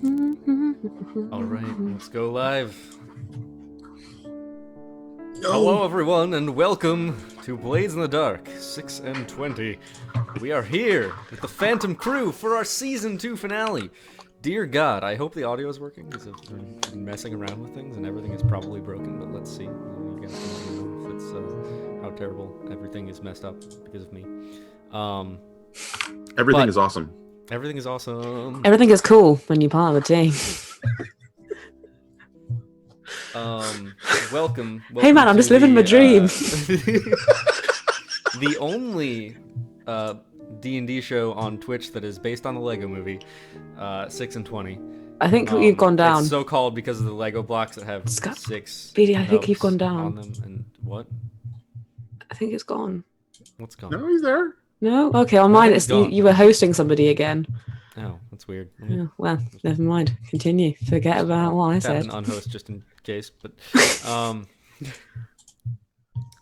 Alright, let's go live. No. Hello everyone and welcome to Blades in the Dark 6 and 20. We are here with the Phantom crew for our Season 2 finale. Dear God, I hope the audio is working because I've been messing around with things and everything is probably broken, but let's see. You guys can let me know if it's how terrible everything is messed up because of me. Everything is awesome. Everything is awesome. Everything is cool when you're part of a team. Welcome Hey man, I'm to just living my dream. The only D&D show on Twitch that is based on the Lego movie, 6 and 20. I think you've gone down. It's so called because of the Lego blocks that have Scott, 6 Speedy, I think you've nubs gone down. on them. And what? I think it's gone. What's gone? No, he's there. No? Okay, on mine it's you were hosting somebody again. Oh, that's weird. Oh, well, never mind. Continue. Forget about what I said. Unhost just in case, but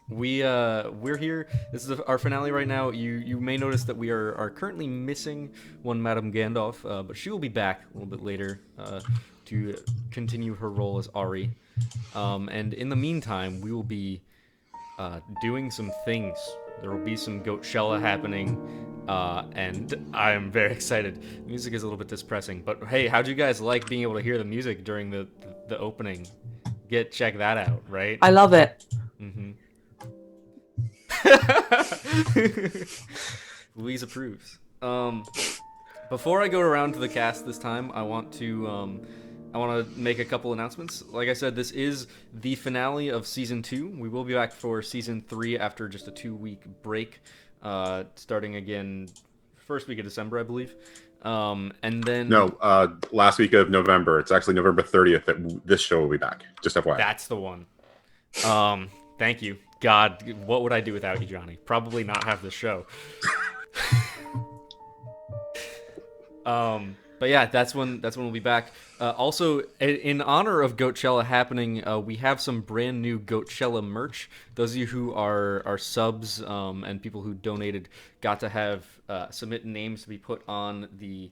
we're here. This is our finale right now. You may notice that we are currently missing one MadameGandalf, but she will be back a little bit later to continue her role as Ari. And in the meantime, we will be doing some things. There will be some Goatchella happening, and I am very excited. The music is a little bit depressing, but hey, how'd you guys like being able to hear the music during the opening? Check that out, right? I love it. Mm-hmm. Louise approves. Before I go around to the cast this time, I want to make a couple announcements. Like I said, this is the finale of Season 2. We will be back for Season 3 after just a 2-week break, starting again first week of December, I believe. And then... No, last week of November. It's actually November 30th that this show will be back. Just FYI. That's the one. Thank you. God, what would I do without you, Johnny? Probably not have this show. But yeah, that's when we'll be back. Also, in honor of Goatchella happening, we have some brand new Goatchella merch. Those of you who are subs and people who donated got to have submit names to be put on the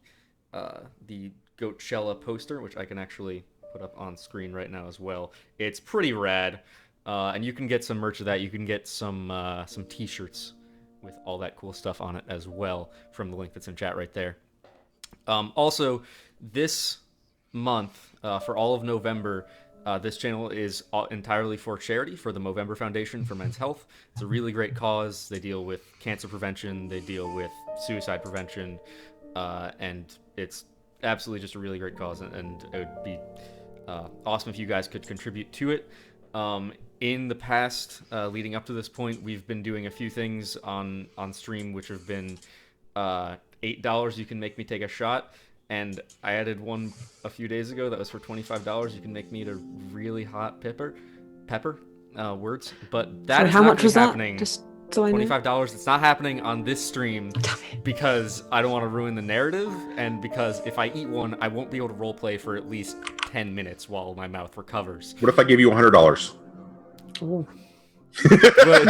Goatchella poster, which I can actually put up on screen right now as well. It's pretty rad, and you can get some merch of that. You can get some T-shirts with all that cool stuff on it as well from the link that's in chat right there. Also, this month, for all of November, this channel is entirely for charity for the Movember Foundation for Men's Health. It's a really great cause. They deal with cancer prevention, they deal with suicide prevention, and it's absolutely just a really great cause, and it would be awesome if you guys could contribute to it. In the past, leading up to this point, we've been doing a few things on stream which have been... $8 you can make me take a shot, and I added one a few days ago that was for $25 you can make me eat a really hot pepper words, but that Sorry, is how not much was happening. that? Just so I know. $25. It's not happening on this stream because I don't want to ruin the narrative, and because if I eat one I won't be able to roleplay for at least 10 minutes while my mouth recovers. What if I give you $100? Oh. But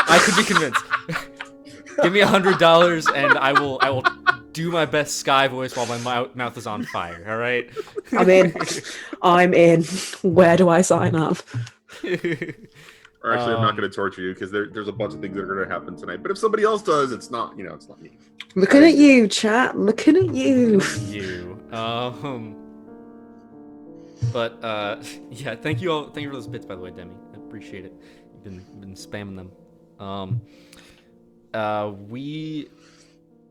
I could be convinced. Give me $100 and I will do my best Sky voice while my mouth is on fire. All right. I'm in. Where do I sign up? Or actually, I'm not going to torture you because there's a bunch of things that are going to happen tonight. But if somebody else does, it's not it's not me. Looking at you, chat. Looking at you. But yeah, thank you all. Thank you for those bits, by the way, Demi. I appreciate it. You've been spamming them.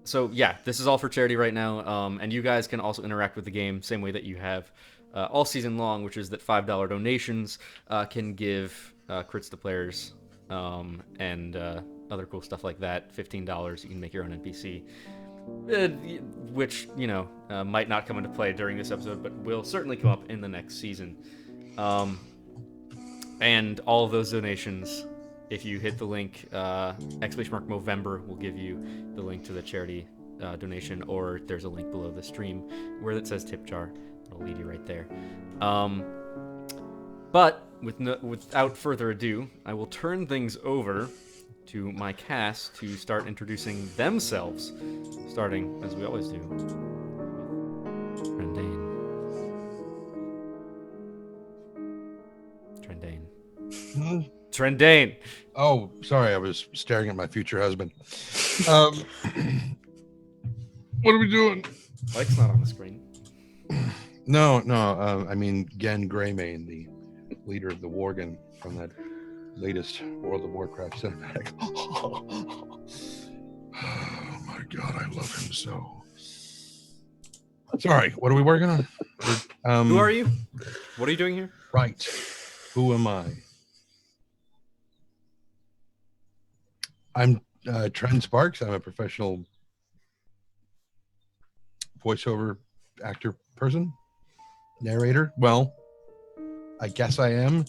So yeah, this is all for charity right now, and you guys can also interact with the game same way that you have all season long, which is that $5 donations can give crits to players and other cool stuff like that. $15 you can make your own NPC, which might not come into play during this episode, but will certainly come up in the next season. And all of those donations, if you hit the link, !Movember will give you the link to the charity donation, or there's a link below the stream where it says tip jar. It'll lead you right there. But without further ado, I will turn things over to my cast to start introducing themselves, starting, as we always do, Trendane. Trendane. Oh, sorry, I was staring at my future husband. What are we doing? Mike's not on the screen. No. I mean, Gen Greymane, the leader of the Worgen from that latest World of Warcraft cinematic. Oh my God, I love him so. Sorry, what are we working on? Who are you? What are you doing here? Right. Who am I? I'm Trent Sparks. I'm a professional voiceover actor person, narrator. Well, I guess I am.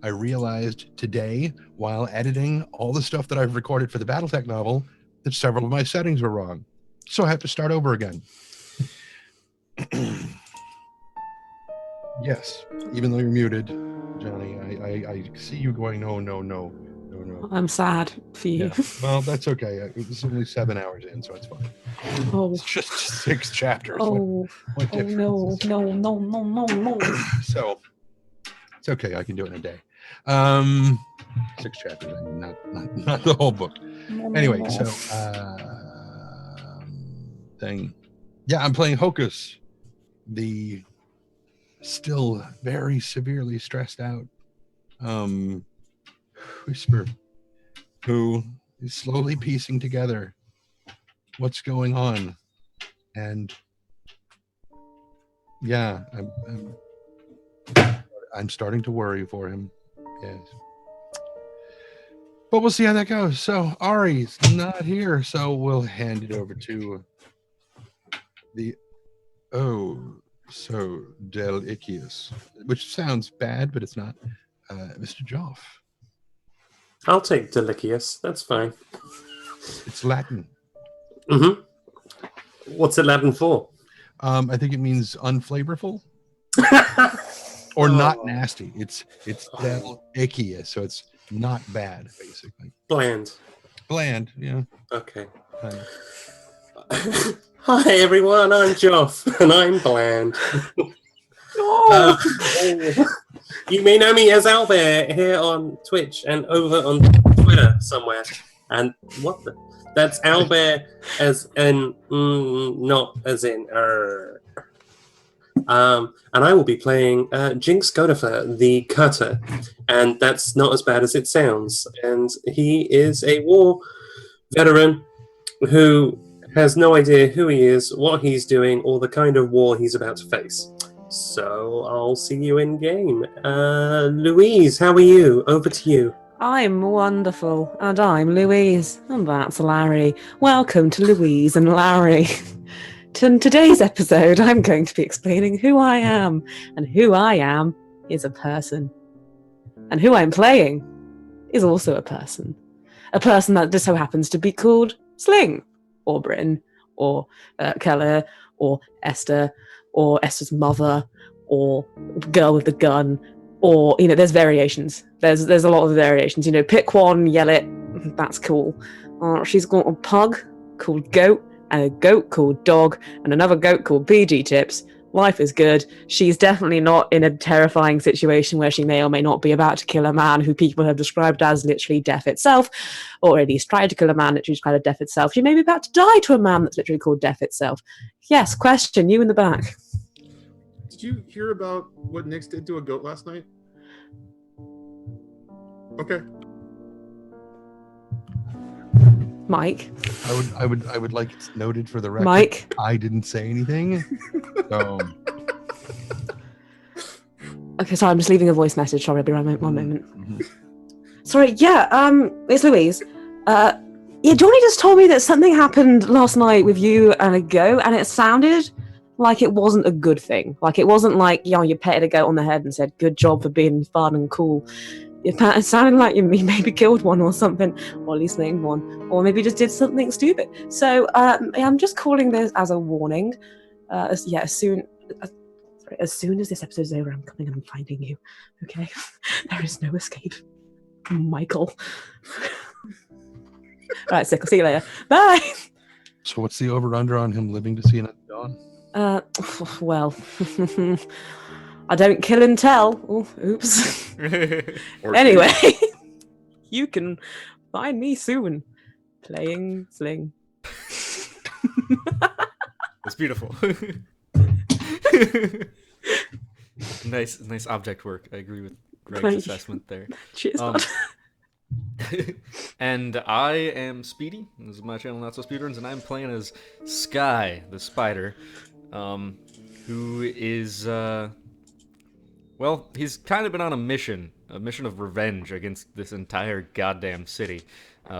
I realized today while editing all the stuff that I've recorded for the Battletech novel that several of my settings were wrong. So I have to start over again. Yes, even though you're muted, Johnny, I see you going, no. I'm sad for you. Yeah. Well, that's okay. It was only 7 hours in, so it's fine. Oh. It's just 6 chapters. Oh, what difference no. So it's okay. I can do it in a day. 6 chapters. I mean, not the whole book. Anyway, so thing. Yeah, I'm playing Hocus, the still very severely stressed out Whisper, who is slowly piecing together what's going on, and yeah, I'm starting to worry for him. Yes, but we'll see how that goes. So Ari's not here, so we'll hand it over to the so delicious, which sounds bad, but it's not. Mr. Joff. I'll take delicious. That's fine. It's Latin. Mm-hmm. What's it Latin for? I think it means unflavorful or not nasty. It's delicious, so it's not bad, basically. Bland. Bland, yeah. Okay. Hi everyone, I'm Joff, and I'm bland. You may know me as Owlbare here on Twitch and over on Twitter somewhere. And what the? That's Owlbare as in not as in and I will be playing Jinx Godifer, the Cutter, and that's not as bad as it sounds. And he is a war veteran who has no idea who he is, what he's doing, or the kind of war he's about to face. So I'll see you in game. Louise, how are you? Over to you. I'm wonderful, and I'm Louise, and that's Larry. Welcome to Louise and Larry. In today's episode, I'm going to be explaining who I am, and who I am is a person. And who I'm playing is also a person that just so happens to be called Sling, or Brynn, or Keller, or Esther, or Esther's mother, or girl with the gun, or, there's variations. There's a lot of variations. Pick one, yell it, that's cool. She's got a pug called Goat, and a goat called Dog, and another goat called PG Tips. Life is good. She's definitely not in a terrifying situation where she may or may not be about to kill a man who people have described as literally death itself, or at least tried to kill a man literally described as death itself. She may be about to die to a man that's literally called death itself. Yes, question, you in the back. Did you hear about what Nyx did to a goat last night? Okay. Mike. I would like it noted for the record. Mike. I didn't say anything. So. Okay, sorry, I'm just leaving a voice message. Sorry, I'll be right one moment. Mm-hmm. Sorry, it's Louise. Johnny just told me that something happened last night with you and a goat, and it sounded like it wasn't a good thing. Like it wasn't like, you petted a goat on the head and said, "Good job for being fun and cool." It sounded like you maybe killed one or something, or at least named one, or maybe just did something stupid. So I'm just calling this as a warning. As soon as this episode's over, I'm coming and I'm finding you. Okay, there is no escape, Michael. Right, sick. I'll see you later. Bye. So what's the over/under on him living to see another dawn? Well, I don't kill and tell. Oh, oops. Anyway, You can find me soon playing Sling. It's beautiful. Nice object work. I agree with Greg's Thank you. assessment there. Cheers, Um, bud. And I am Speedy. This is my channel, NotSoSpeedRuns, and I'm playing as Sky, the spider, who is, well, he's kind of been on a mission of revenge against this entire goddamn city,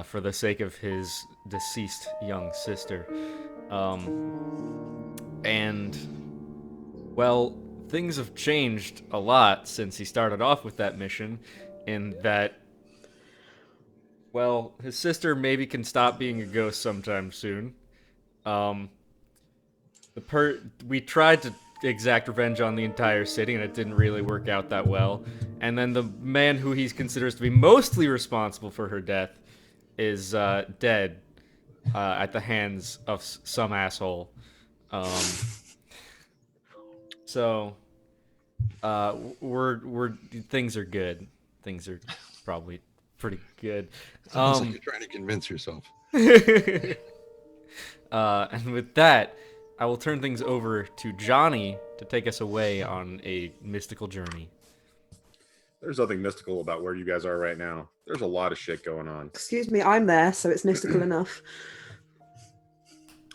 for the sake of his deceased young sister. And, well, things have changed a lot since he started off with that mission, in that, well, his sister maybe can stop being a ghost sometime soon. We tried to exact revenge on the entire city, and it didn't really work out that well. And then the man who he considers to be mostly responsible for her death is dead at the hands of some asshole. So we're things are good. Things are probably pretty good. Sounds like you're trying to convince yourself. And with that, I will turn things over to Johnny to take us away on a mystical journey. There's nothing mystical about where you guys are right now. There's a lot of shit going on. Excuse me, I'm there, so it's mystical enough.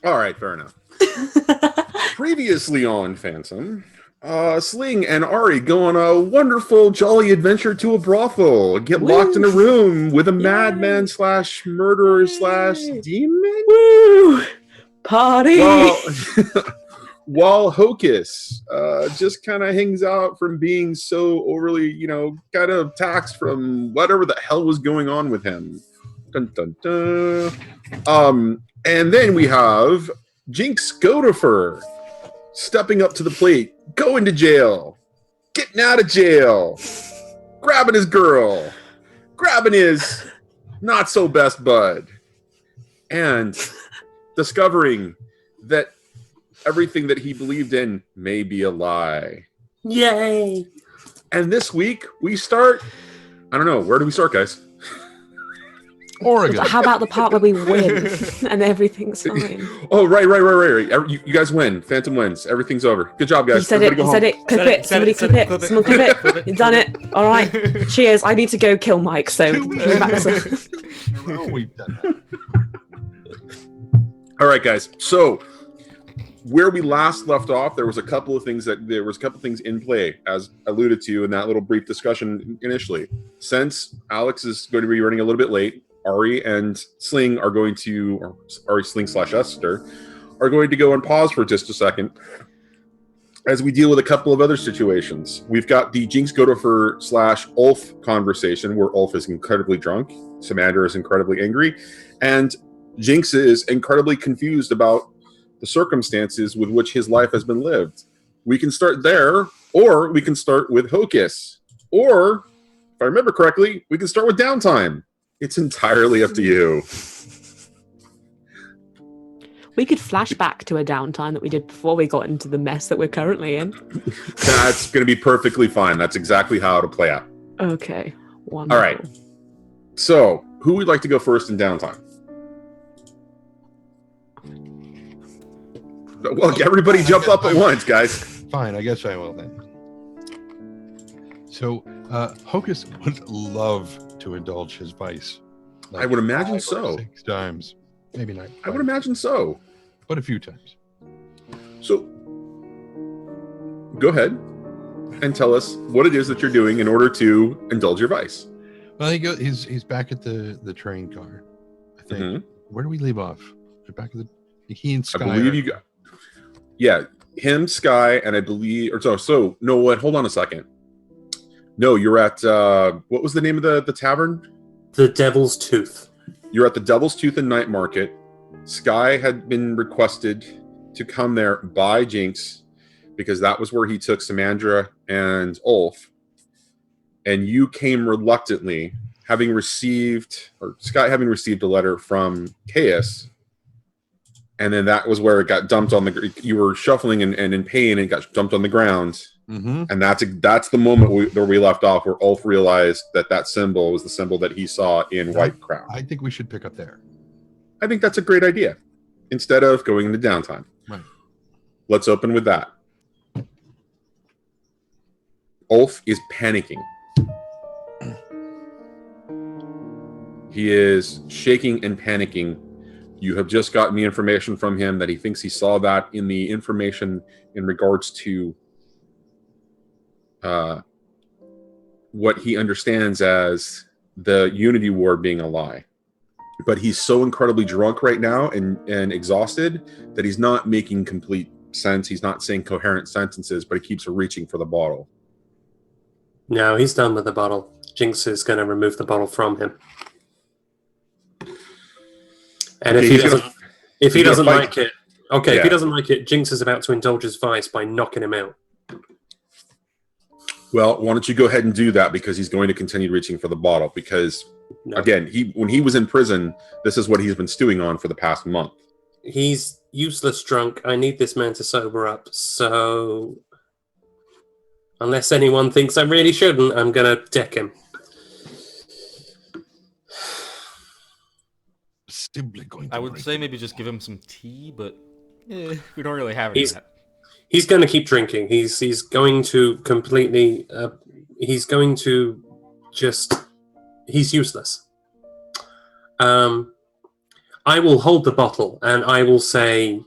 All right, fair enough. Previously on Phantom, Sling and Ari go on a wonderful, jolly adventure to a brothel. Get locked in a room with a madman slash murderer slash demon. Woo! Party! While Hocus just kind of hangs out from being so overly, kind of taxed from whatever the hell was going on with him. Dun, dun, dun. And then we have Jinx Godifer stepping up to the plate, going to jail, getting out of jail, grabbing his girl, grabbing his not so best bud, and discovering that everything that he believed in may be a lie. Yay! And this week we start, I don't know, where do we start, guys? Oregon. How about the part where we win and everything's fine? Oh, right. You guys win. Phantom wins. Everything's over. Good job, guys. You said it. You said it. Clip it. Somebody clip it. Someone clip it. You've done it. All right. Cheers. I need to go kill Mike. So We've done that. All right, guys. So where we last left off, there was a couple of things in play, as alluded to in that little brief discussion initially. Since Alex is going to be running a little bit late, Ari and Sling are going to, or Ari Sling / Esther, are going to go on pause for just a second as we deal with a couple of other situations. We've got the Jinx Godifer / Ulf conversation, where Ulf is incredibly drunk, Samandra is incredibly angry, and Jinx is incredibly confused about the circumstances with which his life has been lived. We can start there, or we can start with Hocus, or, if I remember correctly, we can start with downtime. It's entirely up to you. we could flash back to a downtime that we did before we got into the mess that we're currently in. That's going to be perfectly fine. That's exactly how it'll play out. Okay. Wonderful. All right. So, who would like to go first in downtime? Well, everybody jump up at once, guys. Fine, I guess I will then. So, Hocus would love to indulge his vice. Like I would imagine 5 or so. 6 times. Maybe not. I would imagine so. But a few times. So, go ahead and tell us what it is that you're doing in order to indulge your vice. Well, he's back at the train car, I think. Mhm. Where do we leave off? We're back at he and Sky. I believe you got... Yeah, him, Sky, and I believe... No, what? Hold on a second. No, you're at... what was the name of the tavern? The Devil's Tooth. You're at the Devil's Tooth and Night Market. Sky had been requested to come there by Jinx because that was where he took Samandra and Ulf. And you came reluctantly, Sky having received a letter from Chaos. And then that was where it got dumped on the... You were shuffling and in pain and got dumped on the ground. Mm-hmm. And that's the moment where we left off, where Ulf realized that symbol was the symbol that he saw in White Crown. I think we should pick up there. I think that's a great idea. Instead of going into downtime. Right. Let's open with that. Ulf is panicking. He is shaking and panicking. You have just gotten the information from him that he thinks he saw that in the information in regards to what he understands as the Unity War being a lie. But he's so incredibly drunk right now and exhausted that he's not making complete sense. He's not saying coherent sentences, but he keeps reaching for the bottle. No, he's done with the bottle. Jinx is going to remove the bottle from him. And Okay, if he doesn't fight. like it, okay, Yeah. if he doesn't like it, Jinx is about to indulge his vice by knocking him out. Well, why don't you go ahead and do that, because he's going to continue reaching for the bottle. Because No. again, when he was in prison, this is what he's been stewing on for the past month. He's useless drunk. I need this man to sober up. So, unless anyone thinks I really shouldn't, I'm going to deck him. Simply going to I would break say it. maybe just give him some tea, but we don't really have any of that. He's going to keep drinking. He's going to completely. He's going to just. He's useless. I will hold the bottle and I will say,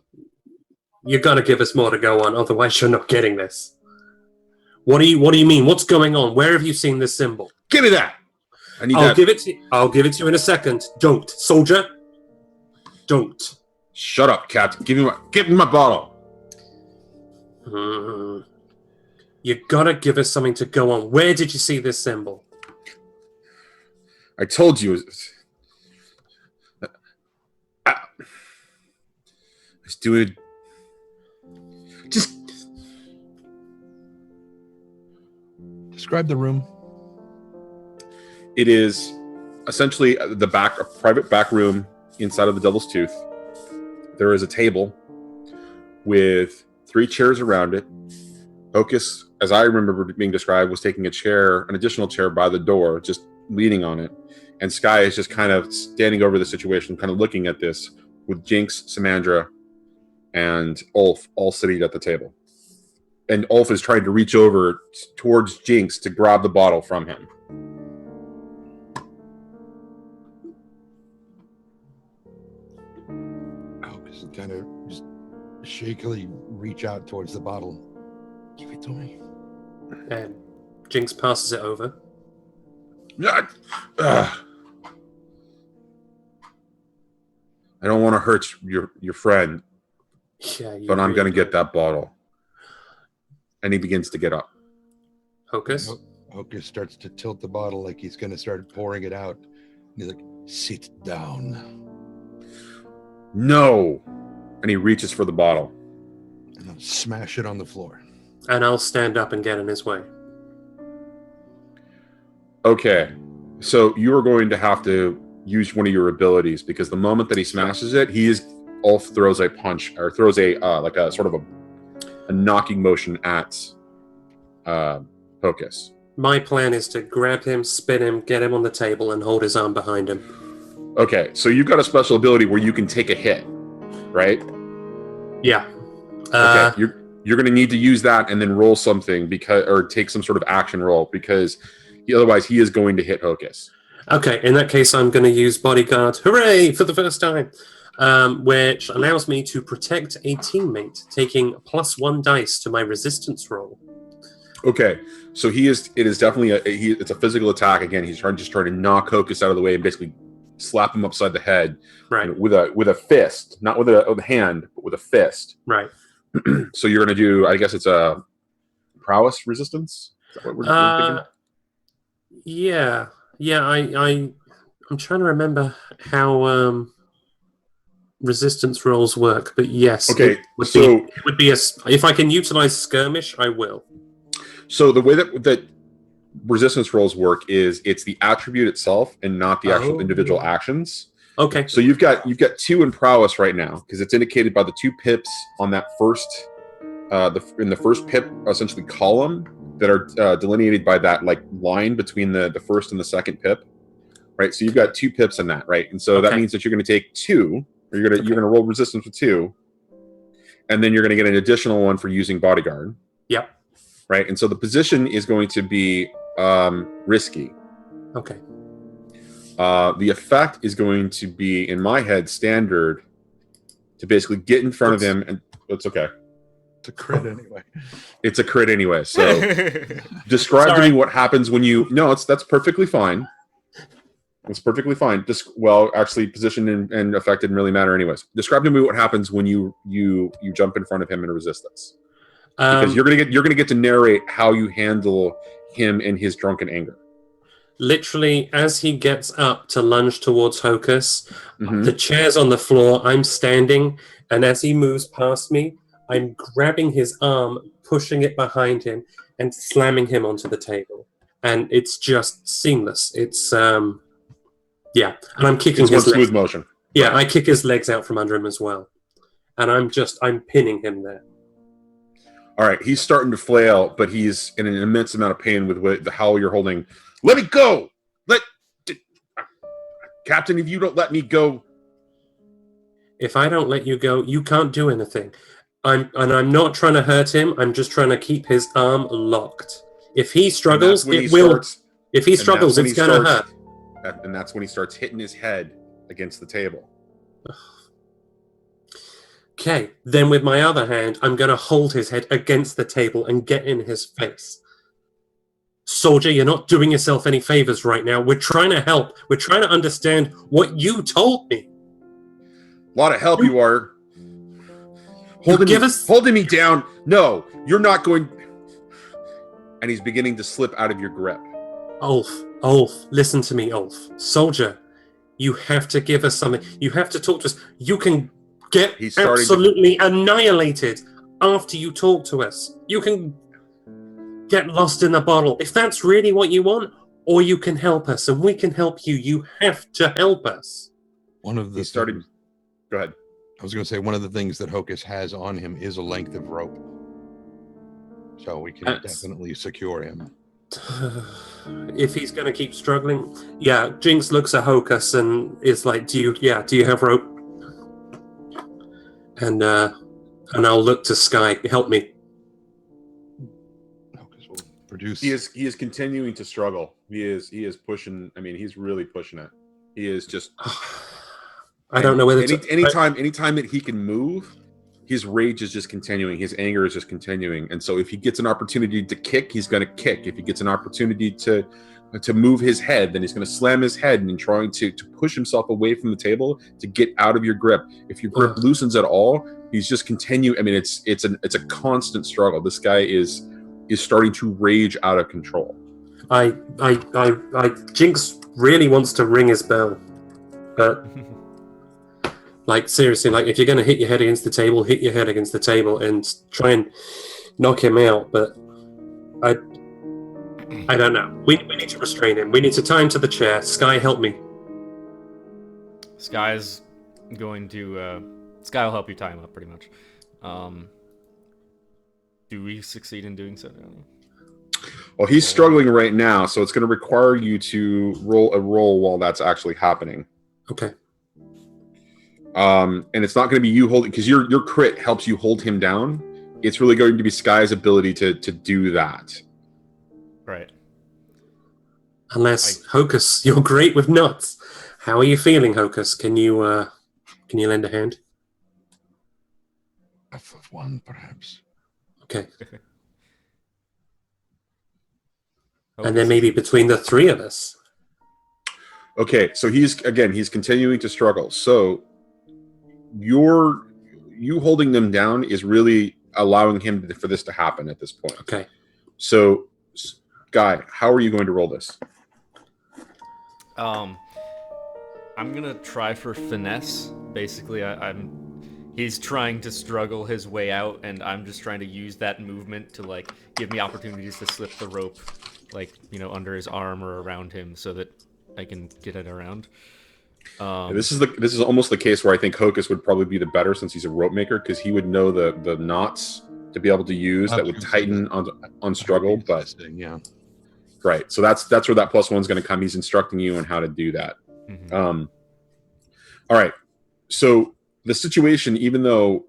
"You're going to give us more to go on, otherwise you're not getting this." What do you mean? What's going on? Where have you seen this symbol? Give me that. I need I'll that. give it to you. I'll give it to you in a second. Don't, soldier. Don't. Shut up, Captain. Give me my bottle. You gotta give us something to go on. Where did you see this symbol? I told you. I was doing. Just Describe the room. it is essentially a private back room inside of the Devil's Tooth. There is a table with 3 chairs around it. Hocus, as I remember being described, was taking an additional chair by the door, just leaning on it. And Sky is just kind of standing over the situation, kind of looking at this, with Jinx, Samandra, and Ulf all sitting at the table. And Ulf is trying to reach over towards Jinx to grab the bottle from him. Hocus kind of just shakily reach out towards the bottle. Give it to me. And Jinx passes it over. I don't want to hurt your friend, Yeah, but I'm going to get that bottle. And he begins to get up. Hocus. Hocus starts to tilt the bottle like he's going to start pouring it out. And he's like, sit down. No! And he reaches for the bottle. And I'll smash it on the floor. And I'll stand up and get in his way. Okay, so you are going to have to use one of your abilities, because the moment that he smashes it, Ulf throws a punch, or throws a sort of a knocking motion at Hocus. My plan is to grab him, spin him, get him on the table, and hold his arm behind him. Okay, so you've got a special ability where you can take a hit, right? Yeah. Okay, you're going to need to use that and then roll something, or take some sort of action roll, because otherwise he is going to hit Hocus. Okay, in that case, I'm going to use Bodyguard. Hooray! For the first time. Which allows me to protect a teammate, taking +1 dice to my resistance roll. Okay, so it is definitely it's a physical attack. Again, he's trying to knock Hocus out of the way and basically slap him upside the head, Right. with a fist, not with a hand, but with a fist. Right. So you're going to do, I guess it's a prowess resistance? Is that what we're thinking? Yeah. I'm trying to remember how resistance rolls work, but yes. Okay, it would be if I can utilize skirmish, I will. So the way that resistance rolls work is it's the attribute itself and not the actual individual actions. Okay. So you've got 2 in prowess right now, because it's indicated by the 2 pips on that first in the first pip, essentially column that are delineated by that like line between the first and the second pip, right? So you've got 2 pips in that, right? And so that means that you're going to take 2, or you're going to roll resistance with 2, and then you're going to get an additional one for using bodyguard. Yep. Right, and so the position is going to be risky. Okay. The effect is going to be, in my head, standard to basically get in front of him, and it's okay. It's a crit anyway. It's a crit anyway. So describe to me what happens when you. No, that's perfectly fine. It's perfectly fine. Well, actually, position and effect didn't really matter anyways. Describe to me what happens when you jump in front of him and resist this. Because you're gonna get to narrate how you handle him in his drunken anger. Literally, as he gets up to lunge towards Hocus, the chair's on the floor, I'm standing, and as he moves past me, I'm grabbing his arm, pushing it behind him, and slamming him onto the table. And it's just seamless. It's, and I'm kicking his legs. Smooth motion. Yeah, I kick his legs out from under him as well. And I'm pinning him there. All right, he's starting to flail, but he's in an immense amount of pain with the howl you're holding. Let me go! Captain, if you don't let me go... If I don't let you go, you can't do anything. I'm not trying to hurt him, I'm just trying to keep his arm locked. If he struggles, it will... If he struggles, it's going to hurt. And that's when he starts hitting his head against the table. Okay, then with my other hand, I'm going to hold his head against the table and get in his face. Soldier, you're not doing yourself any favors right now. We're trying to help. We're trying to understand what you told me. A lot of help you are. Holding me down. No, you're not going... And he's beginning to slip out of your grip. Ulf, listen to me, Ulf. Soldier, you have to give us something. You have to talk to us. You can get absolutely annihilated after you talk to us. You can get lost in the bottle if that's really what you want, or you can help us and we can help you. You have to help us. One of the Go ahead. I was going to say one of the things that Hocus has on him is a length of rope, so we can definitely secure him. If he's going to keep struggling, Jinx looks at Hocus and is like, "Do you have rope?" And I'll look to Sky. Help me. Hocus will produce. He is continuing to struggle. He is pushing. I mean, he's really pushing it. He is just. I don't know whether anytime that he can move, his rage is just continuing. His anger is just continuing. And so if he gets an opportunity to kick, he's going to kick. If he gets an opportunity to move his head, then he's going to slam his head and trying to push himself away from the table to get out of your grip. If your grip loosens at all, he's just continuing. I mean, it's a constant struggle. This guy is starting to rage out of control. Jinx really wants to ring his bell, but like seriously, like if you're going to hit your head against the table, hit your head against the table and try and knock him out. But I don't know. We need to restrain him. We need to tie him to the chair. Sky, help me. Sky's going to... Sky will help you tie him up, pretty much. Do we succeed in doing so, Danny? Well, he's struggling right now, so it's going to require you to roll a roll while that's actually happening. Okay. And it's not going to be you holding... Because your crit helps you hold him down. It's really going to be Sky's ability to do that. Right. Unless, Hocus, you're great with nuts. How are you feeling, Hocus? Can you lend a hand? F of one, perhaps. Okay. And then maybe between the three of us. Okay, so he's continuing to struggle. So you holding them down is really allowing him for this to happen at this point. Okay. So, Guy, how are you going to roll this? I'm gonna try for finesse. Basically, he's trying to struggle his way out, and I'm just trying to use that movement to like give me opportunities to slip the rope, like under his arm or around him, so that I can get it around. This is almost the case where I think Hocus would probably be the better since he's a rope maker, because he would know the knots to be able to use that would tighten on struggle, but yeah. Right. So that's where that +1 is going to come. He's instructing you on how to do that. Mm-hmm. All right. So the situation, even though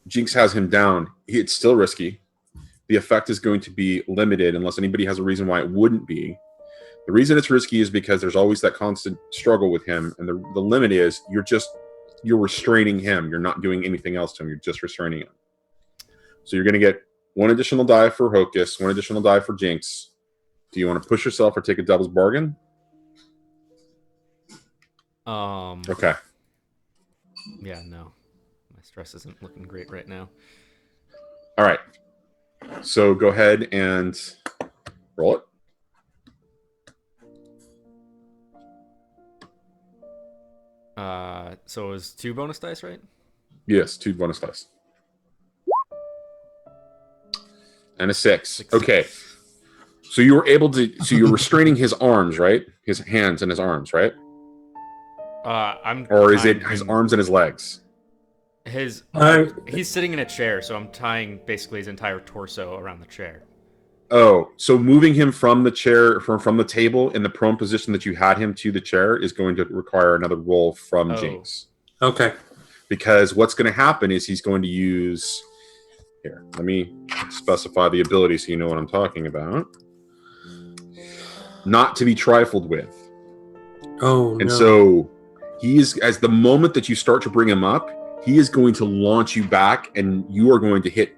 Jinx has him down, it's still risky. The effect is going to be limited unless anybody has a reason why it wouldn't be. The reason it's risky is because there's always that constant struggle with him, and the limit is you're restraining him. You're not doing anything else to him. You're just restraining him. So you're going to get 1 additional die for Hocus, 1 additional die for Jinx. Do you want to push yourself or take a devil's bargain? Okay. Yeah, no. My stress isn't looking great right now. All right. So go ahead and roll it. So it was 2 bonus dice, right? Yes, 2 bonus dice. And a 6. Okay. So you were able to. So you're restraining his arms, right? His hands and his arms, right? Or is it his arms and his legs? He's sitting in a chair, so I'm tying basically his entire torso around the chair. Oh, so moving him from the chair, from the table in the prone position that you had him to the chair is going to require another roll from Jinx. Okay. Because what's going to happen is he's going to use. Here, let me specify the ability so you know what I'm talking about. Not to be trifled with. Oh, and no. so he is, as the moment that you start to bring him up, he is going to launch you back, and you are going to hit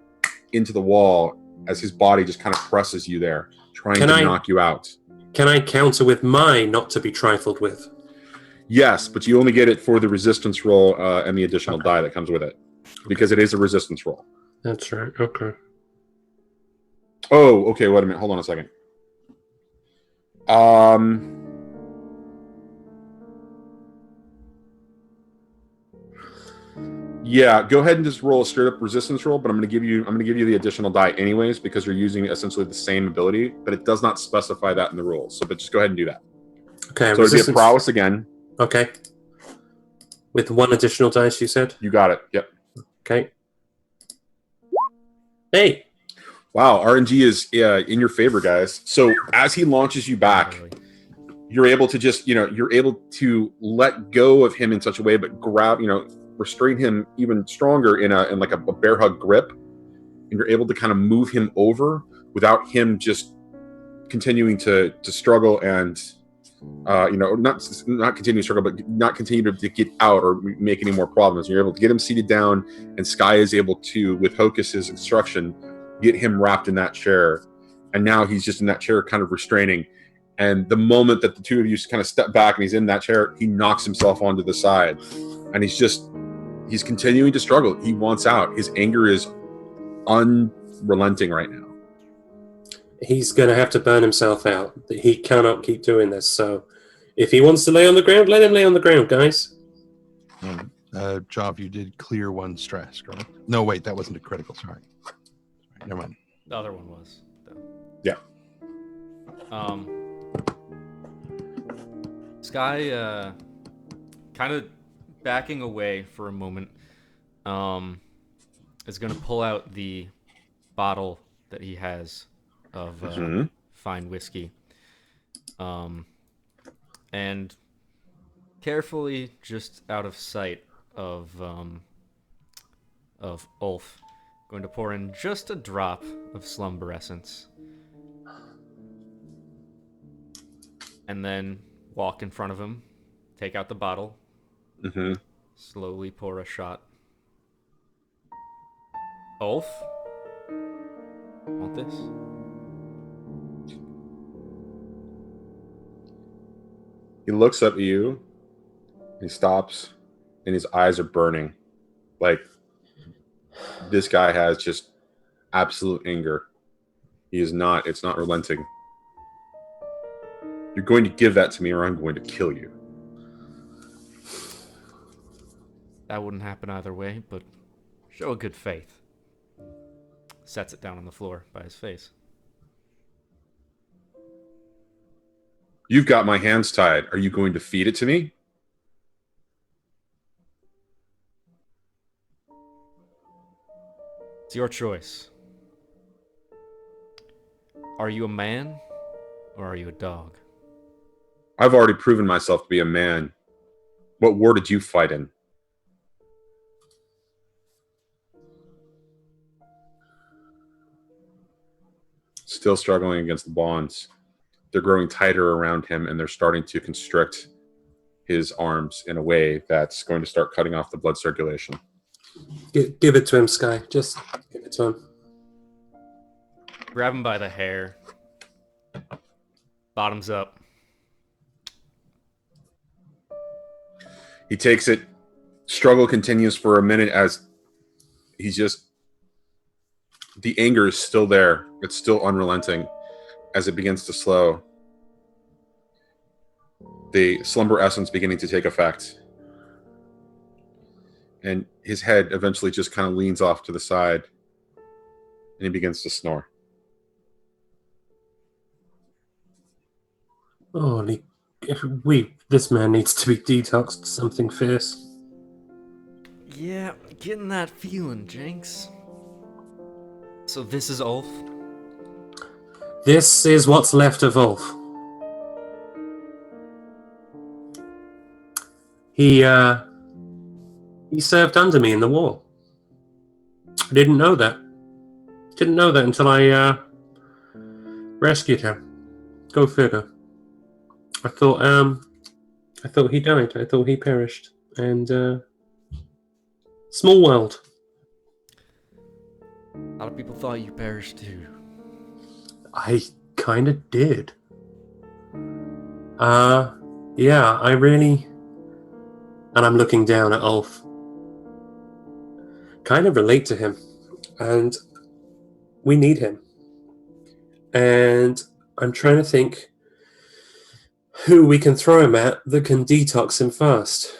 into the wall as his body just kind of presses you there, trying to knock you out. Can I counter with my not to be trifled with? Yes, but you only get it for the resistance roll and the additional die that comes with it, because it is a resistance roll. That's right. Okay. Oh, okay. Wait a minute. Hold on a second. Yeah, go ahead and just roll a straight up resistance roll, but I'm going to give you the additional die anyways because you're using essentially the same ability, but it does not specify that in the rules. So, but just go ahead and do that. Okay. So it'd be a prowess again. Okay. With 1 additional dice, you said? You got it. Yep. Okay. Hey. Wow, RNG is in your favor, guys. So as he launches you back, you're able to just, you're able to let go of him in such a way, but grab, restrain him even stronger in like a bear hug grip, and you're able to kind of move him over without him just continuing to struggle and not continue to struggle, but not continue to get out or make any more problems. You're able to get him seated down, and Sky is able to, with Hocus's instruction, get him wrapped in that chair, and now he's just in that chair, kind of restraining. And the moment that the two of you kind of step back and he's in that chair, he knocks himself onto the side, and he's continuing to struggle. He wants out. His anger is unrelenting right now. He's going to have to burn himself out. He cannot keep doing this. So if he wants to lay on the ground, let him lay on the ground, guys. Job, you did clear 1 stress, correct? No, wait, that wasn't a critical. Sorry. Never mind. The other one was, though. Yeah. Sky, kind of backing away for a moment, is going to pull out the bottle that he has of fine whiskey, and carefully, just out of sight of Ulf, going to pour in just a drop of slumber essence, and then walk in front of him, take out the bottle, slowly pour a shot. Ulf, want this? He looks up at you, he stops, and his eyes are burning. Like, this guy has just absolute anger. It's not relenting. You're going to give that to me or I'm going to kill you. That wouldn't happen either way, but show a good faith. Sets it down on the floor by his face. You've got my hands tied. Are you going to feed it to me? It's your choice. Are you a man or are you a dog? I've already proven myself to be a man. What war did you fight in? Still struggling against the bonds. They're growing tighter around him, and they're starting to constrict his arms in a way that's going to start cutting off the blood circulation. Give it to him, Sky. Just give it to him. Grab him by the hair. Bottoms up. He takes it. Struggle continues for a minute as he's just... The anger is still there. It's still unrelenting as it begins to slow. The slumber essence beginning to take effect. And his head eventually just kind of leans off to the side. And he begins to snore. Oh, this man needs to be detoxed something fierce. Yeah, getting that feeling, Jinx. So this is Ulf? This is what's left of Ulf. He served under me in the war. I didn't know that. Didn't know that until I rescued him. Go figure. I thought he died. I thought he perished. And small world. A lot of people thought you perished too. I kind of did. Yeah, I really... And I'm looking down at Ulf. Kind of relate to him. And we need him. And I'm trying to think who we can throw him at that can detox him first.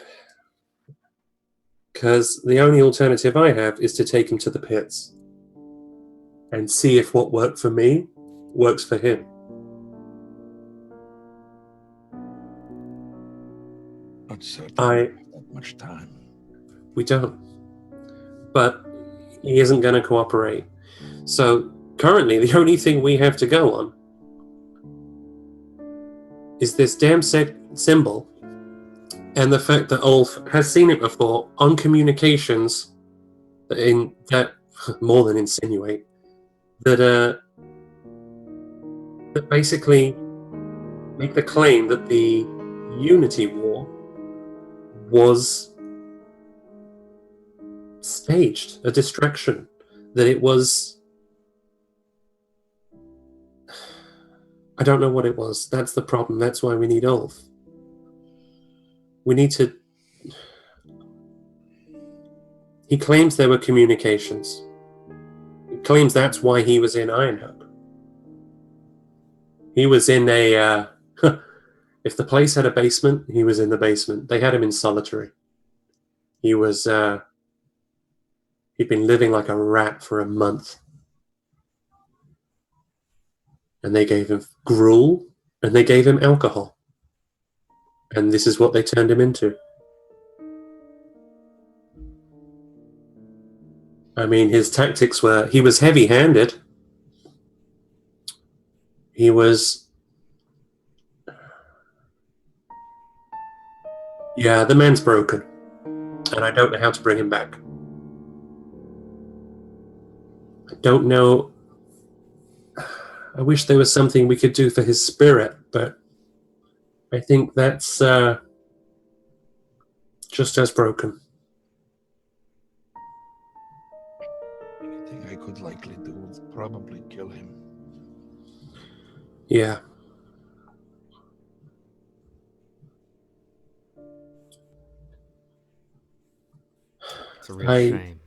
Because the only alternative I have is to take him to the pits. And see if what worked for me works for him. Not certainly that much time. We don't. But he isn't going to cooperate. So currently, the only thing we have to go on is this damn symbol and the fact that Ulf has seen it before on communications that more than insinuate that basically make the claim that the Unity War was staged, a distraction, that it was... I don't know what it was. That's the problem. That's why we need Ulf. We need to... He claims there were communications. He claims that's why he was in Ironhope. He was in a... if the place had a basement, he was in the basement. They had him in solitary. He was... He'd been living like a rat for a month. And they gave him gruel, and they gave him alcohol. And this is what they turned him into. I mean, his tactics were... He was heavy-handed. He was... Yeah, the man's broken. And I don't know how to bring him back. I don't know... I wish there was something we could do for his spirit, but I think that's just as broken. Anything I could likely do would probably kill him. Yeah. It's a real shame.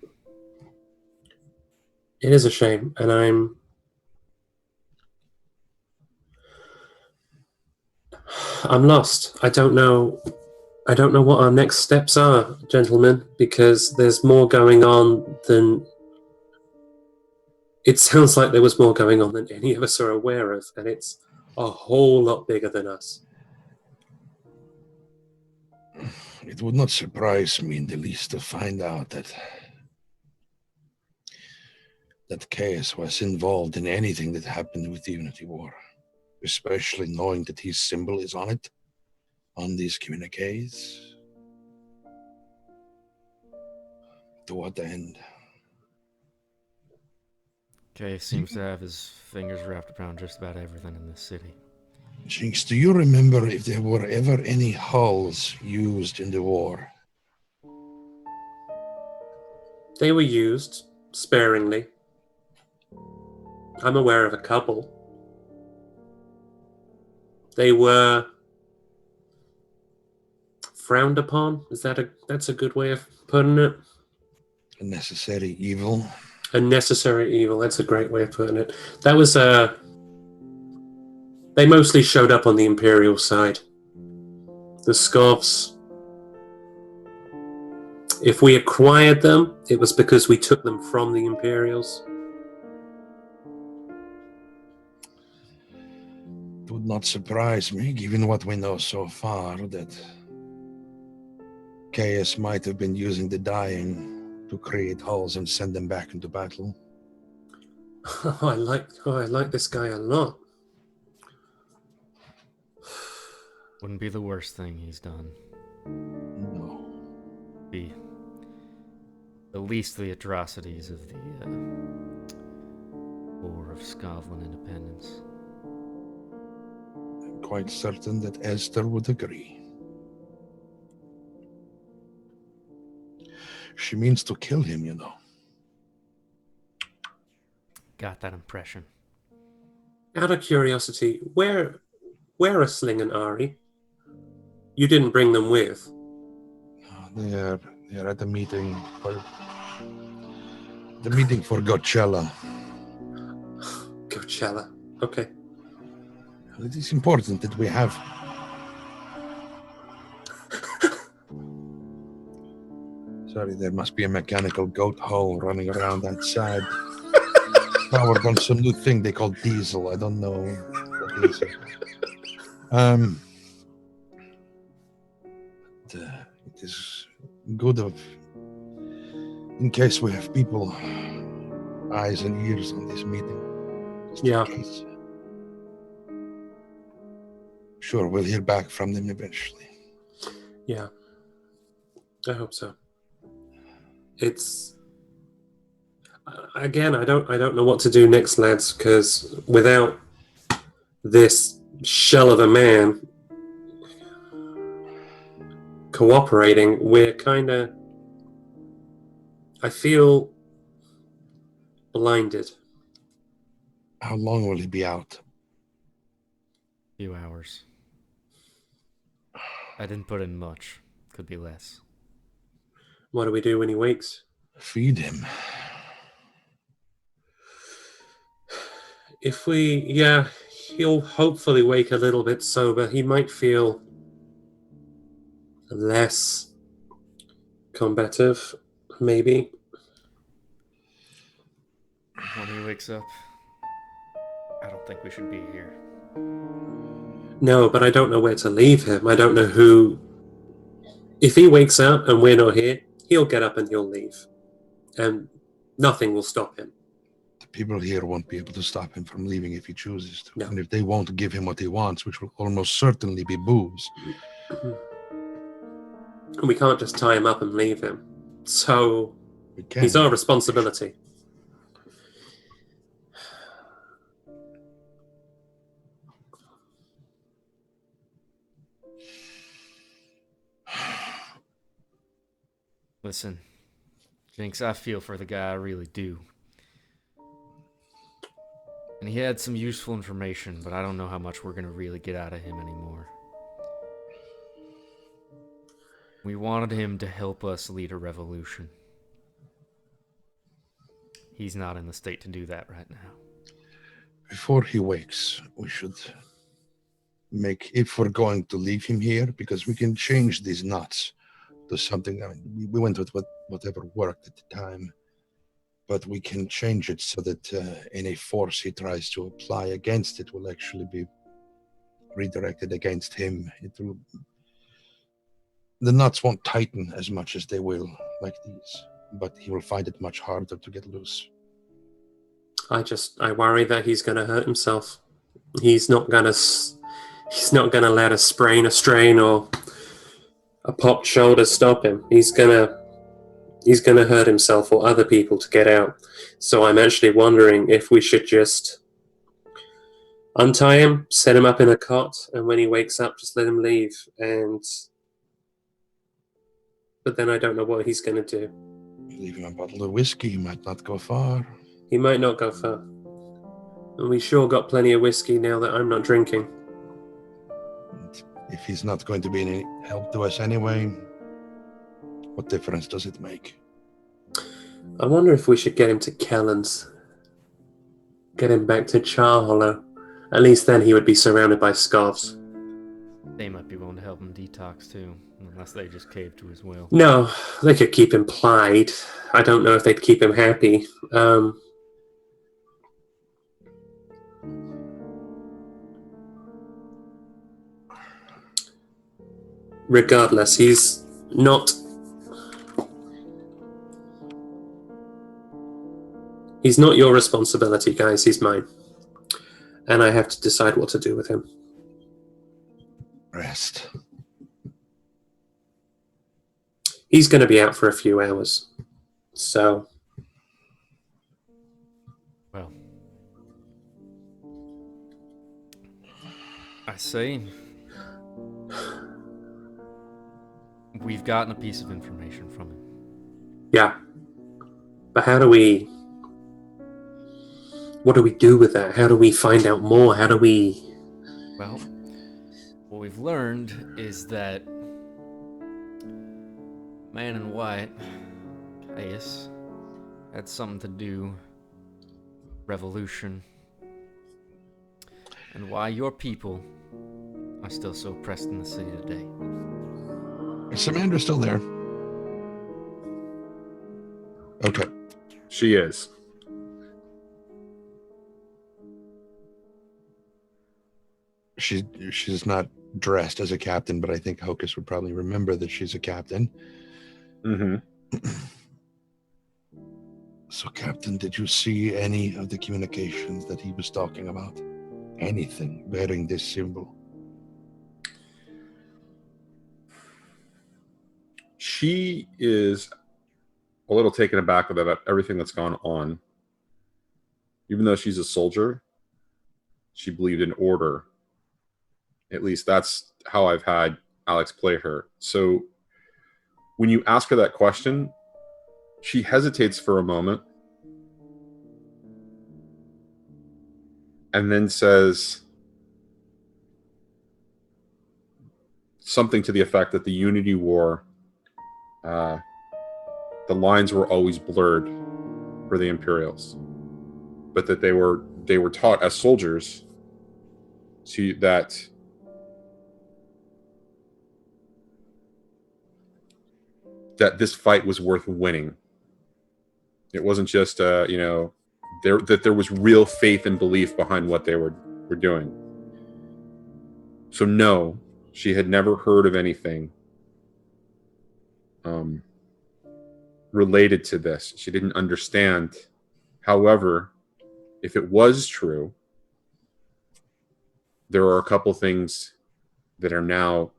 It is a shame, and I'm lost. I don't know what our next steps are, gentlemen, because there's more going on than... It sounds like there was more going on than any of us are aware of, and it's a whole lot bigger than us. It would not surprise me in the least to find out that that Chaos was involved in anything that happened with the Unity War, especially knowing that his symbol is on it, on these communiques. To what end? Okay, seems to have his fingers wrapped around just about everything in this city. Jinx, do you remember if there were ever any hulls used in the war? They were used sparingly. I'm aware of a couple. They were frowned upon. That's a good way of putting it? A necessary evil? A necessary evil. That's a great way of putting it. That was they mostly showed up on the Imperial side. The Skovs. If we acquired them, it was because we took them from the Imperials. It would not surprise me, given what we know so far, that Chaos might have been using the dying to create hulls and send them back into battle. I like this guy a lot. Wouldn't be the worst thing he's done. No. Be the least of the atrocities of the War of Scotland independence. I'm quite certain that Esther would agree. She means to kill him, you know. Got that impression. Out of curiosity, where are Sling and Ari? You didn't bring them with. They are at the meeting for Goatchella. Goatchella. Okay. It is important that we have. Sorry, there must be a mechanical goat hole running around outside. Powered on some new thing they call diesel. I don't know what it is. It is good in case we have people, eyes and ears on this meeting. Yeah. Sure, we'll hear back from them eventually. Yeah. I hope so. It's again, I don't know what to do next, lads, because without this shell of a man cooperating, we're kind of, I feel blinded. How long will he be out? Few hours. I didn't put in much. Could be less. What do we do when he wakes? Feed him. If he'll hopefully wake a little bit sober. He might feel less combative, maybe. When he wakes up, I don't think we should be here. No, but I don't know where to leave him. I don't know who. If he wakes up and we're not here, he'll get up and he'll leave. And nothing will stop him. The people here won't be able to stop him from leaving if he chooses to. No. And if they won't give him what he wants, which will almost certainly be booze. And we can't just tie him up and leave him. So We can. he's our responsibility. Listen, Jinx, I feel for the guy, I really do. And he had some useful information, but I don't know how much we're going to really get out of him anymore. We wanted him to help us lead a revolution. He's not in the state to do that right now. Before he wakes, we should make, if we're going to leave him here, because we can change these knots to something. I mean, we went with whatever worked at the time, but we can change it so that any force he tries to apply against it will actually be redirected against him. The knots won't tighten as much as they will like these, but he will find it much harder to get loose. I worry that he's going to hurt himself. He's not going to let a sprain, a strain, or a popped shoulder stop him. He's going to hurt himself or other people to get out. So I'm actually wondering if we should just untie him, set him up in a cot, and when he wakes up, just let him leave. But then I don't know what he's going to do. Leave him a bottle of whiskey might not go far. He might not go far. And we sure got plenty of whiskey now that I'm not drinking. And if he's not going to be any help to us anyway, what difference does it make? I wonder if we should get him to Kellen's. Get him back to Charhollow. At least then he would be surrounded by scarves. They might be willing to help him detox too, unless they just cave to his will. No, they could keep him plied. I don't know if they'd keep him happy. Regardless, he's not your responsibility, guys. He's mine. And I have to decide what to do with him. Rest. He's going to be out for a few hours. So. Well, I say we've gotten a piece of information from him. Yeah. But what do we do with that? How do we find out more? How do we... Well, what we've learned is that Man in White, Caius, had something to do with revolution and why your people are still so oppressed in the city today. Is Samandra still there? Okay. She is. She's not dressed as a captain, but I think Hocus would probably remember that she's a captain. Mm-hmm. So, Captain, did you see any of the communications that he was talking about? Anything bearing this symbol? She is a little taken aback about everything that's gone on. Even though she's a soldier, she believed in order. At least that's how I've had Alex play her. So when you ask her that question, she hesitates for a moment and then says something to the effect that the Unity War, the lines were always blurred for the Imperials, but that they were taught as soldiers that this fight was worth winning. It wasn't just that there was real faith and belief behind what they were doing. So no, she had never heard of anything related to this. She didn't understand. However, if it was true, there are a couple things that have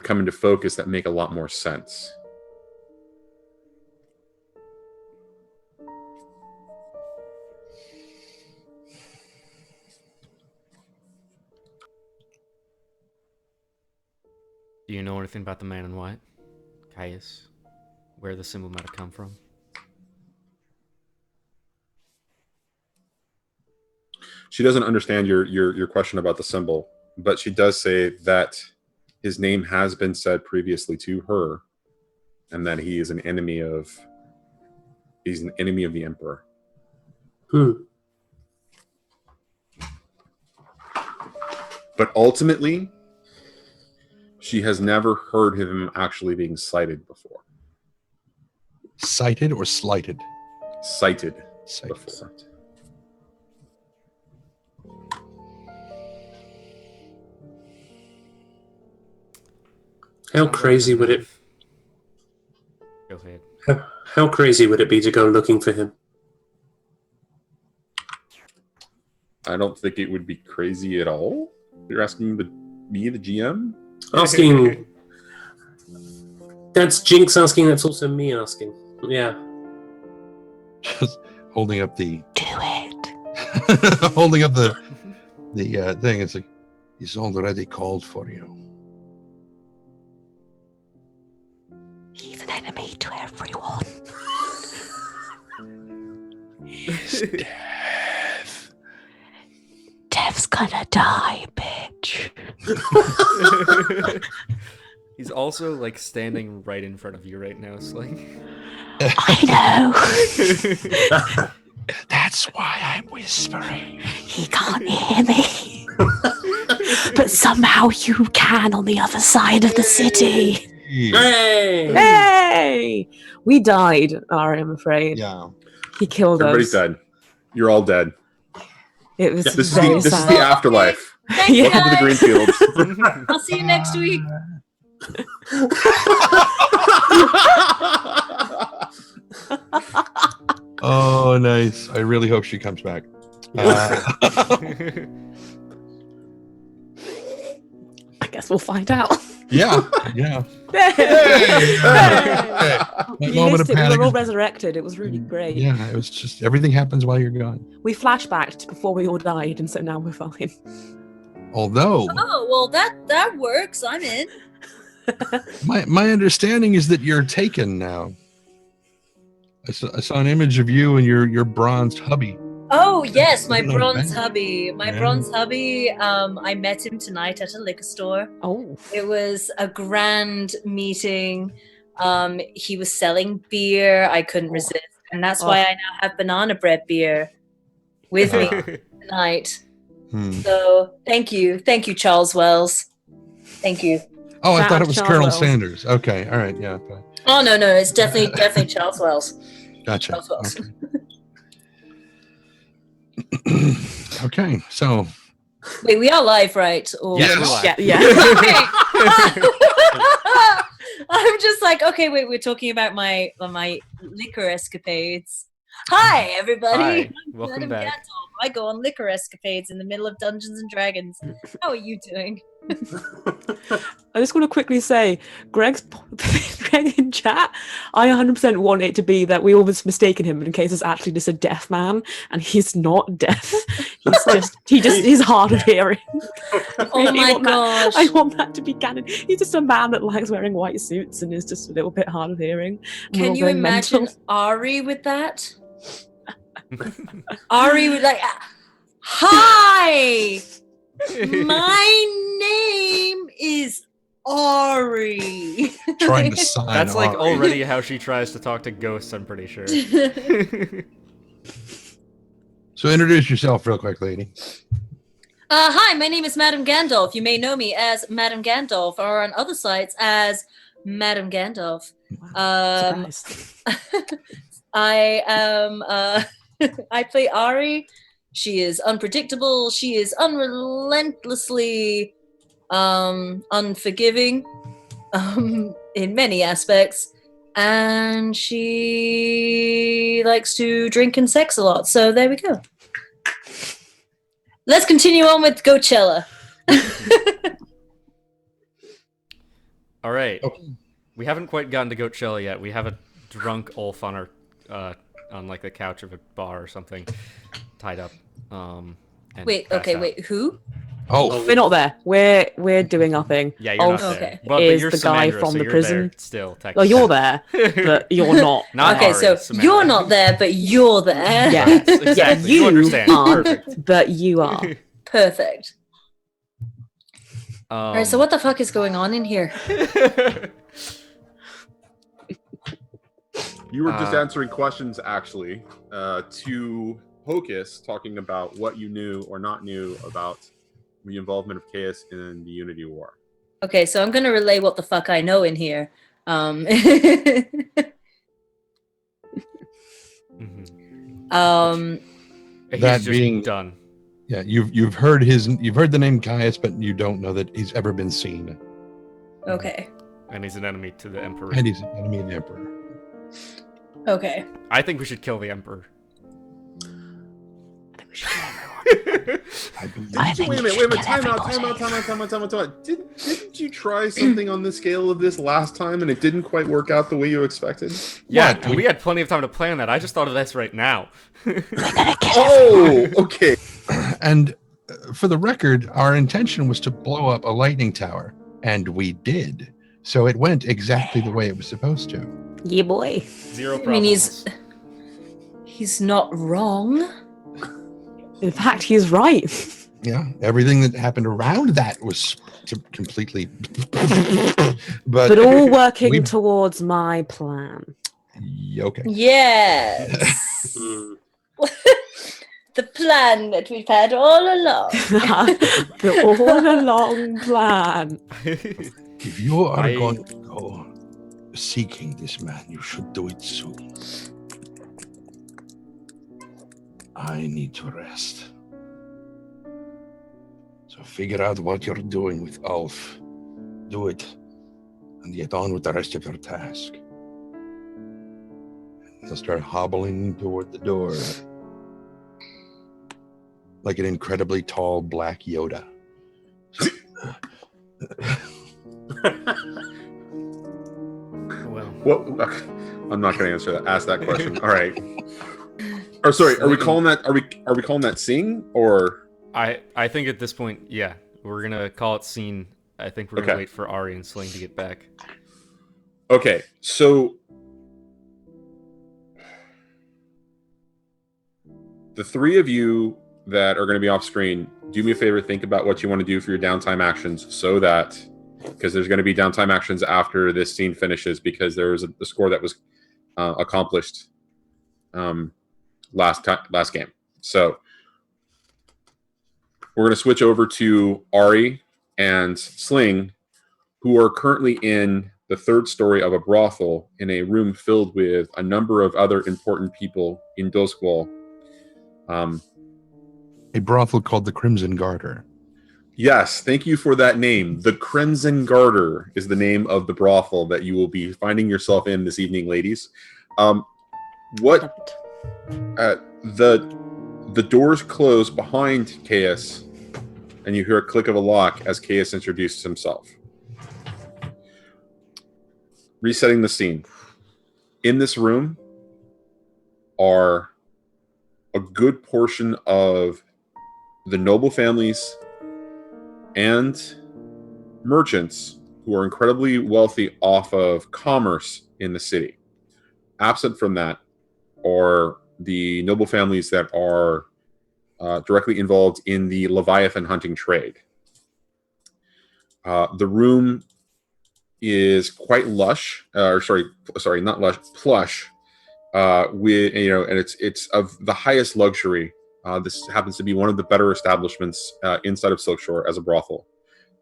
come into focus that make a lot more sense. Do you know anything about the Man in White, Caius? Where the symbol might have come from? She doesn't understand your question about the symbol, but she does say that his name has been said previously to her, and that he is an enemy of the Emperor. But ultimately, she has never heard him actually being cited before. Cited or slighted? Cited. Before. How crazy would it... Go ahead. How crazy would it be to go looking for him? I don't think it would be crazy at all. You're asking me, the GM? Asking. That's Jinx asking. That's also me asking. Yeah. Just holding up the Do it. holding up the thing. It's like he's already called for you. He's an enemy to everyone. He's death. Dev's gonna die, bitch. He's also like standing right in front of you right now, Sling. I know. That's why I'm whispering. He can't hear me. But somehow you can on the other side of the city. Hey! Hey! We died, Ari, I'm afraid. Yeah. He killed Everybody's us. dead. You're all dead. It was This is very the sad. afterlife. Thank you, Welcome to the guys. Greenfields. I'll see you next week. Oh, nice. I really hope she comes back. I guess we'll find out. Yeah. Yeah. Hey! That You moment missed of it. We panic. were all resurrected. It was really great. Yeah, it was just everything happens while you're gone. We flashbacked to before we all died, and so now we're fine. Although Oh, well, that works. I'm in. my understanding is that you're taken now. I saw an image of you and your bronzed hubby. Oh, yes, my No, bronze Ben. hubby. My Yeah. bronze hubby, I met him tonight at a liquor store. Oh. It was a grand meeting. He was selling beer. I couldn't resist. And that's why I now have banana bread beer with me tonight. So thank you. Thank you, Charles Wells. Thank you. Oh, I Shout thought out it was Charles Colonel Wells. Sanders. Okay, all right, yeah. Oh, no, it's definitely Charles Wells. Gotcha. Charles Wells. Okay, so Wait, we are live, right? Or Yes. we're not? Yeah, yeah. I'm just like, okay, wait, we're talking about my liquor escapades. Hi, everybody. Hi, I'm welcome Madame back. Gandalf. I go on liquor escapades in the middle of Dungeons and Dragons. How are you doing? I just want to quickly say, Greg in chat, I 100% want it to be that we always mistaken him in case it's actually just a deaf man, and he's not deaf. He's hard of hearing. I Oh really my want that- gosh. I want that to be canon. He's just a man that likes wearing white suits and is just a little bit hard of hearing. And we're Can all you going imagine mental. Ari with that? Ari would like, hi, my name is Ari. trying to sign That's like Ari. already how she tries to talk to ghosts, I'm pretty sure. So introduce yourself real quick, lady. Hi, my name is Madame Gandalf. You may know me as Madame Gandalf, or on other sites as Madame Gandalf. Surprise. I am. I play Ari. She is unpredictable. She is unrelentlessly unforgiving in many aspects, and she likes to drink and sex a lot. So there we go. Let's continue on with Goatchella. All right. Okay. We haven't quite gotten to Goatchella yet. We have a drunk Ulf on our on like the couch of a bar or something, tied up. And Wait, passed okay, out. wait, who? Oh, We're not there. We're doing our thing. Yeah, you're Ulf not Okay. there. But is you're the guy Samandra, from so the you're prison. there still, Well, technically. you're there, but you're not. Not Okay, Ari, so Samandra. you're not there, but you're there. Yeah. Yes, exactly. Yeah, you understand. aren't, Perfect. but you are. Perfect. All right, so Um, what the fuck is going on in here? You were just Uh, answering questions, actually, to Hocus, talking about what you knew or not knew about the involvement of Chaos in the Unity War. Okay, so I'm gonna relay what the fuck I know in here. mhm. He's That just being- done. yeah. You've heard the name Caius, but you don't know that he's ever been seen, Okay, And he's an enemy to the Emperor. and he's an enemy of the Emperor. okay. I think we should kill the Emperor. I think we should kill everyone. I believe I think Wait a you minute, should get time everybody. out. Didn't you try something on the scale of this last time and it didn't quite work out the way you expected? Yeah, What? and we had plenty of time to plan that. I just thought of this right now. Oh, okay. And for the record, our intention was to blow up a lightning tower, and we did. So it went exactly the way it was supposed to. Yeah, boy. Zero I mean, problems. he's not wrong. In fact, he's right. Yeah, everything that happened around that was completely. But all working we- towards my plan. Okay. Yes. Hmm. The plan that we've had all along. The all-along plan. If you are I- going to go seeking this man, you should do it soon. I need to rest. So figure out what you're doing with Ulf. Do it, and get on with the rest of your task. He'll start hobbling toward the door like an incredibly tall black Yoda. Well, Well, I'm not going to answer that. Ask that question. All right. Or sorry, are we calling that? Are we calling that sing or? I think at this point, yeah, we're gonna call it scene. I think we're gonna Okay. wait for Ari and Sling to get back. Okay, so the three of you that are going to be off screen, do me a favor, think about what you want to do for your downtime actions so that, because there's going to be downtime actions after this scene finishes because there's the score that was accomplished last game. So we're going to switch over to Ari and Sling, who are currently in the third story of a brothel in a room filled with a number of other important people in Doskwal. A brothel called the Crimson Garter. Yes, thank you for that name. The Crimson Garter is the name of the brothel that you will be finding yourself in this evening, ladies. What the doors close behind Caius, and you hear a click of a lock as Caius introduces himself. Resetting the scene. In this room are a good portion of the noble families and merchants who are incredibly wealthy off of commerce in the city. Absent from that are the noble families that are directly involved in the Leviathan hunting trade. The room is quite lush, not lush, plush, with and it's of the highest luxury. This happens to be one of the better establishments inside of Silkshore as a brothel.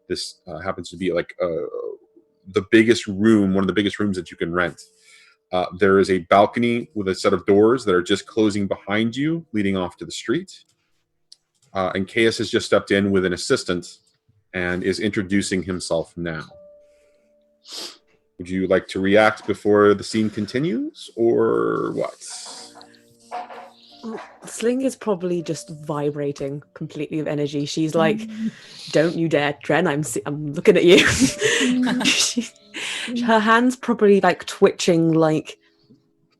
This happens to be like the biggest room, one of the biggest rooms that you can rent. There is a balcony with a set of doors that are just closing behind you, leading off to the street. And Caius has just stepped in with an assistant and is introducing himself now. Would you like to react before the scene continues, or what? Sling is probably just vibrating completely with energy. She's like, "Don't you dare, Dren! I'm looking at you." Her hands probably like twitching, like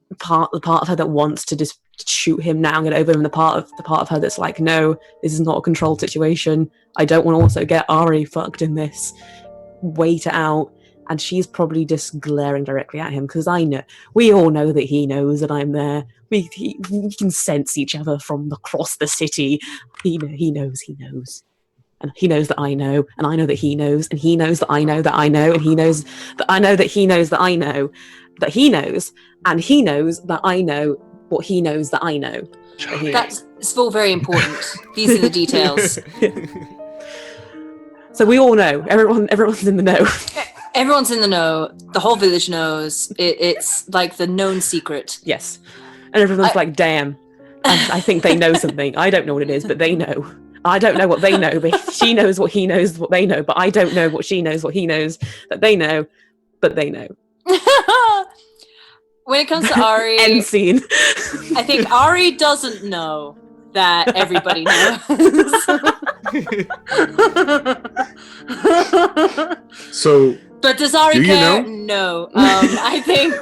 the part of her that wants to just shoot him now and get over him. The part of her that's like, "No, this is not a controlled situation. I don't want to also get Ari fucked in this. Wait it out." And she's probably just glaring directly at him because we all know that he knows that I'm there. We can sense each other from across the city. He knows, and he knows that I know, and I know that he knows, and he knows that I know that I know, and he knows that I know that he knows that I know that he knows, and he knows that I know what he knows that I know. It's all very important. These are the details. So we all know. Everyone's in the know. Everyone's in the know. The whole village knows. It's like the known secret. Yes. And everyone's like, damn. I think they know something. I don't know what it is, but they know. I don't know what they know, but she knows what he knows what they know, but I don't know what she knows what he knows that they know, but they know. When it comes to Ari, End scene. I think Ari doesn't know. that everybody knows. So, But does Ari Do you care? know? No. I think.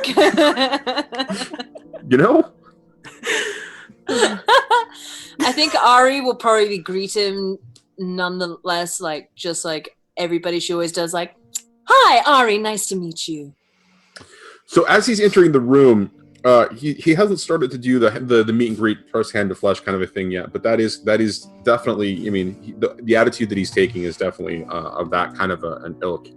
you know, I think Ari will probably greet him nonetheless, like just like everybody she always does, like, "Hi, Ari, nice to meet you." so as he's entering the room, he hasn't started to do the meet and greet first hand to flesh kind of a thing yet, but that is definitely. I mean, the attitude that he's taking is definitely of that kind of an ilk.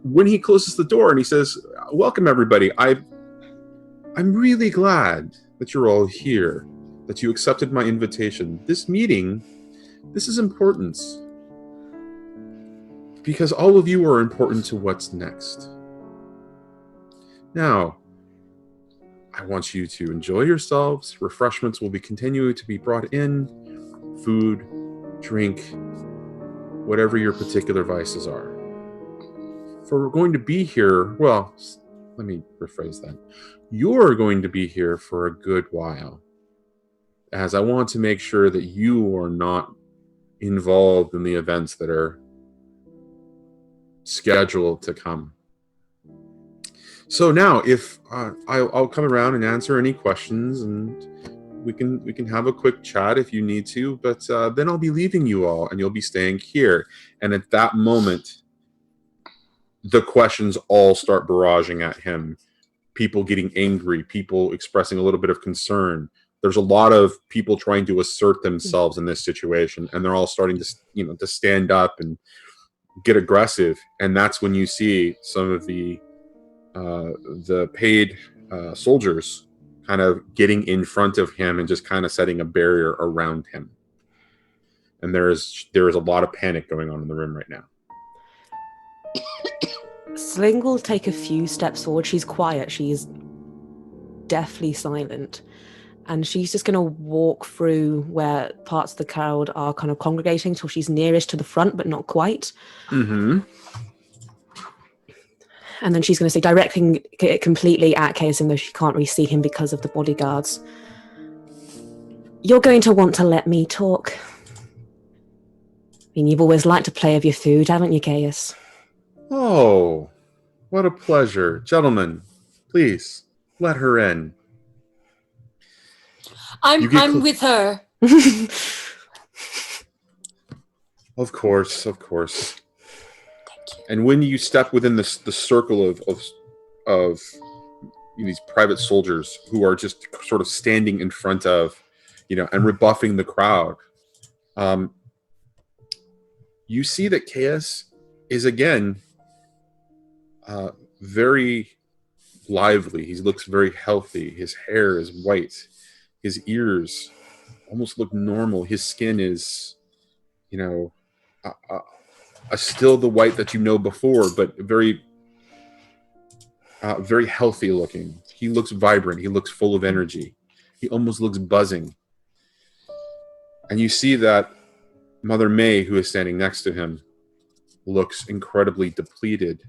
When he closes the door and he says, "Welcome, everybody. I'm really glad that you're all here, that you accepted my invitation. This meeting, this is important because all of you are important to what's next. Now, I want you to enjoy yourselves. Refreshments will be continuing to be brought in, food, drink, whatever your particular vices are. For we're going to be here, well, let me rephrase that. You're going to be here for a good while, as I want to make sure that you are not involved in the events that are scheduled to come. So now, if I'll come around and answer any questions, and we can have a quick chat if you need to. But then I'll be leaving you all, and you'll be staying here. And at that moment, the questions all start barraging at him. People getting angry, people expressing a little bit of concern. There's a lot of people trying to assert themselves in this situation, and they're all starting to, to stand up and get aggressive. And that's when you see some of the paid soldiers kind of getting in front of him and just kind of setting a barrier around him. And there is a lot of panic going on in the room right now. Sling will take a few steps forward. She's quiet. She's deathly silent. And she's just going to walk through where parts of the crowd are kind of congregating till she's nearest to the front, but not quite. Mm-hmm. And then she's going to say, directing it completely at Chaos, even though she can't really see him because of the bodyguards, "You're going to want to let me talk. I mean, you've always liked to play with your food, haven't you, Chaos?" Oh, what a pleasure. Gentlemen, please, let her in. I'm with her. Of course. And when you step within the circle of these private soldiers who are just sort of standing in front of, and rebuffing the crowd, you see that Chaos is again very lively. He looks very healthy. His hair is white. His ears almost look normal. His skin is, still the white that you know before, but very, very healthy looking. He looks vibrant. He looks full of energy. He almost looks buzzing. And you see that Mother May, who is standing next to him, looks incredibly depleted,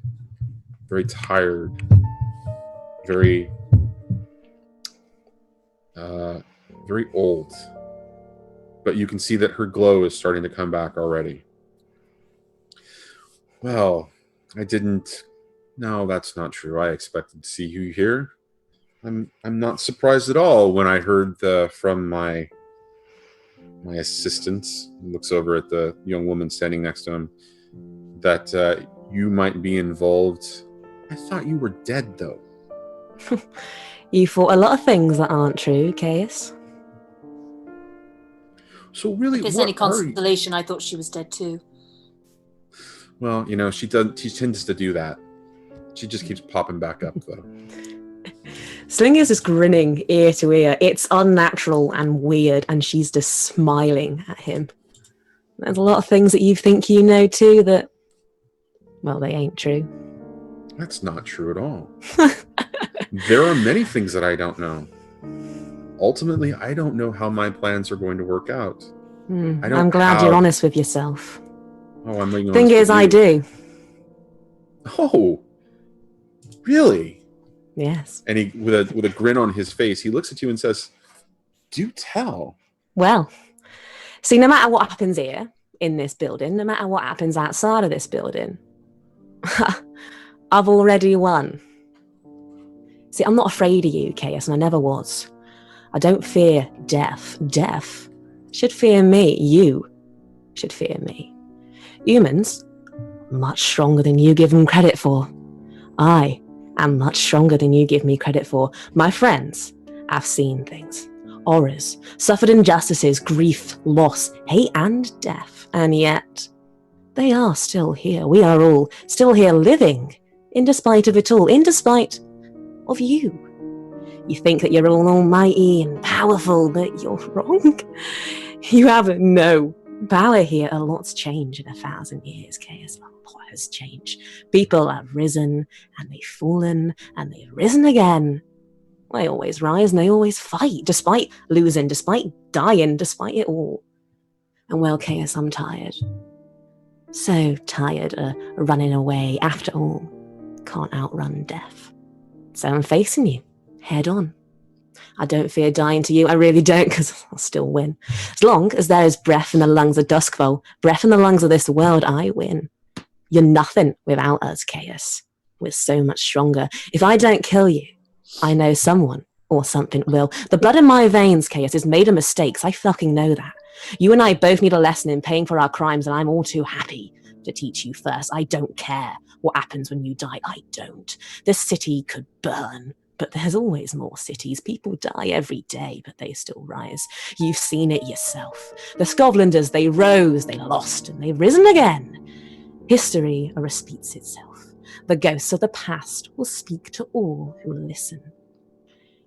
very tired, very, very old. But you can see that her glow is starting to come back already. "Well, I didn't... No, that's not true. I expected to see you here. I'm not surprised at all when I heard from my assistant," he looks over at the young woman standing next to him, "that you might be involved. I thought you were dead, though." You thought a lot of things that aren't true, Chaos. So really, If there's what any are you? consolation, I thought she was dead too. Well, she tends to do that. She just keeps popping back up, though. Sling is just grinning ear to ear. It's unnatural and weird, and she's just smiling at him. There's a lot of things that you think you know too that, well, they ain't true. That's not true at all. There are many things that I don't know. Ultimately, I don't know how my plans are going to work out. I'm glad you're honest with yourself. Oh, I'm being honest. Thing is, I do. Oh, really? Yes. And he, with a grin on his face, he looks at you and says, "Do tell. Well, see, no matter what happens here in this building, no matter what happens outside of this building, I've already won. See, I'm not afraid of you, Chaos, and I never was. I don't fear death. Death should fear me. You should fear me. Humans, much stronger than you give them credit for. I am much stronger than you give me credit for. My friends, I've seen things. Horrors, suffered injustices, grief, loss, hate, and death. And yet, they are still here. We are all still here living, in despite of it all, in despite of you. You think that you're all almighty and powerful, but you're wrong. You have no power here. A lot's changed in 1,000 years, Chaos. A lot has changed. People have risen, and they've fallen, and they've risen again. They always rise, and they always fight, despite losing, despite dying, despite it all. And well, Chaos, I'm tired. So tired of running away. After all, can't outrun death. So I'm facing you, head on. I don't fear dying to you, I really don't, because I'll still win. As long as there is breath in the lungs of Duskfall, breath in the lungs of this world, I win. You're nothing without us, Chaos. We're so much stronger. If I don't kill you, I know someone or something will. The blood in my veins, Chaos, is made of mistakes. I fucking know that. You and I both need a lesson in paying for our crimes, and I'm all too happy to teach you first. I don't care what happens when you die. I don't. This city could burn, but there's always more cities. People die every day, but they still rise. You've seen it yourself. The Scotlanders, they rose, they lost, and they've risen again. History repeats itself. The ghosts of the past will speak to all who listen.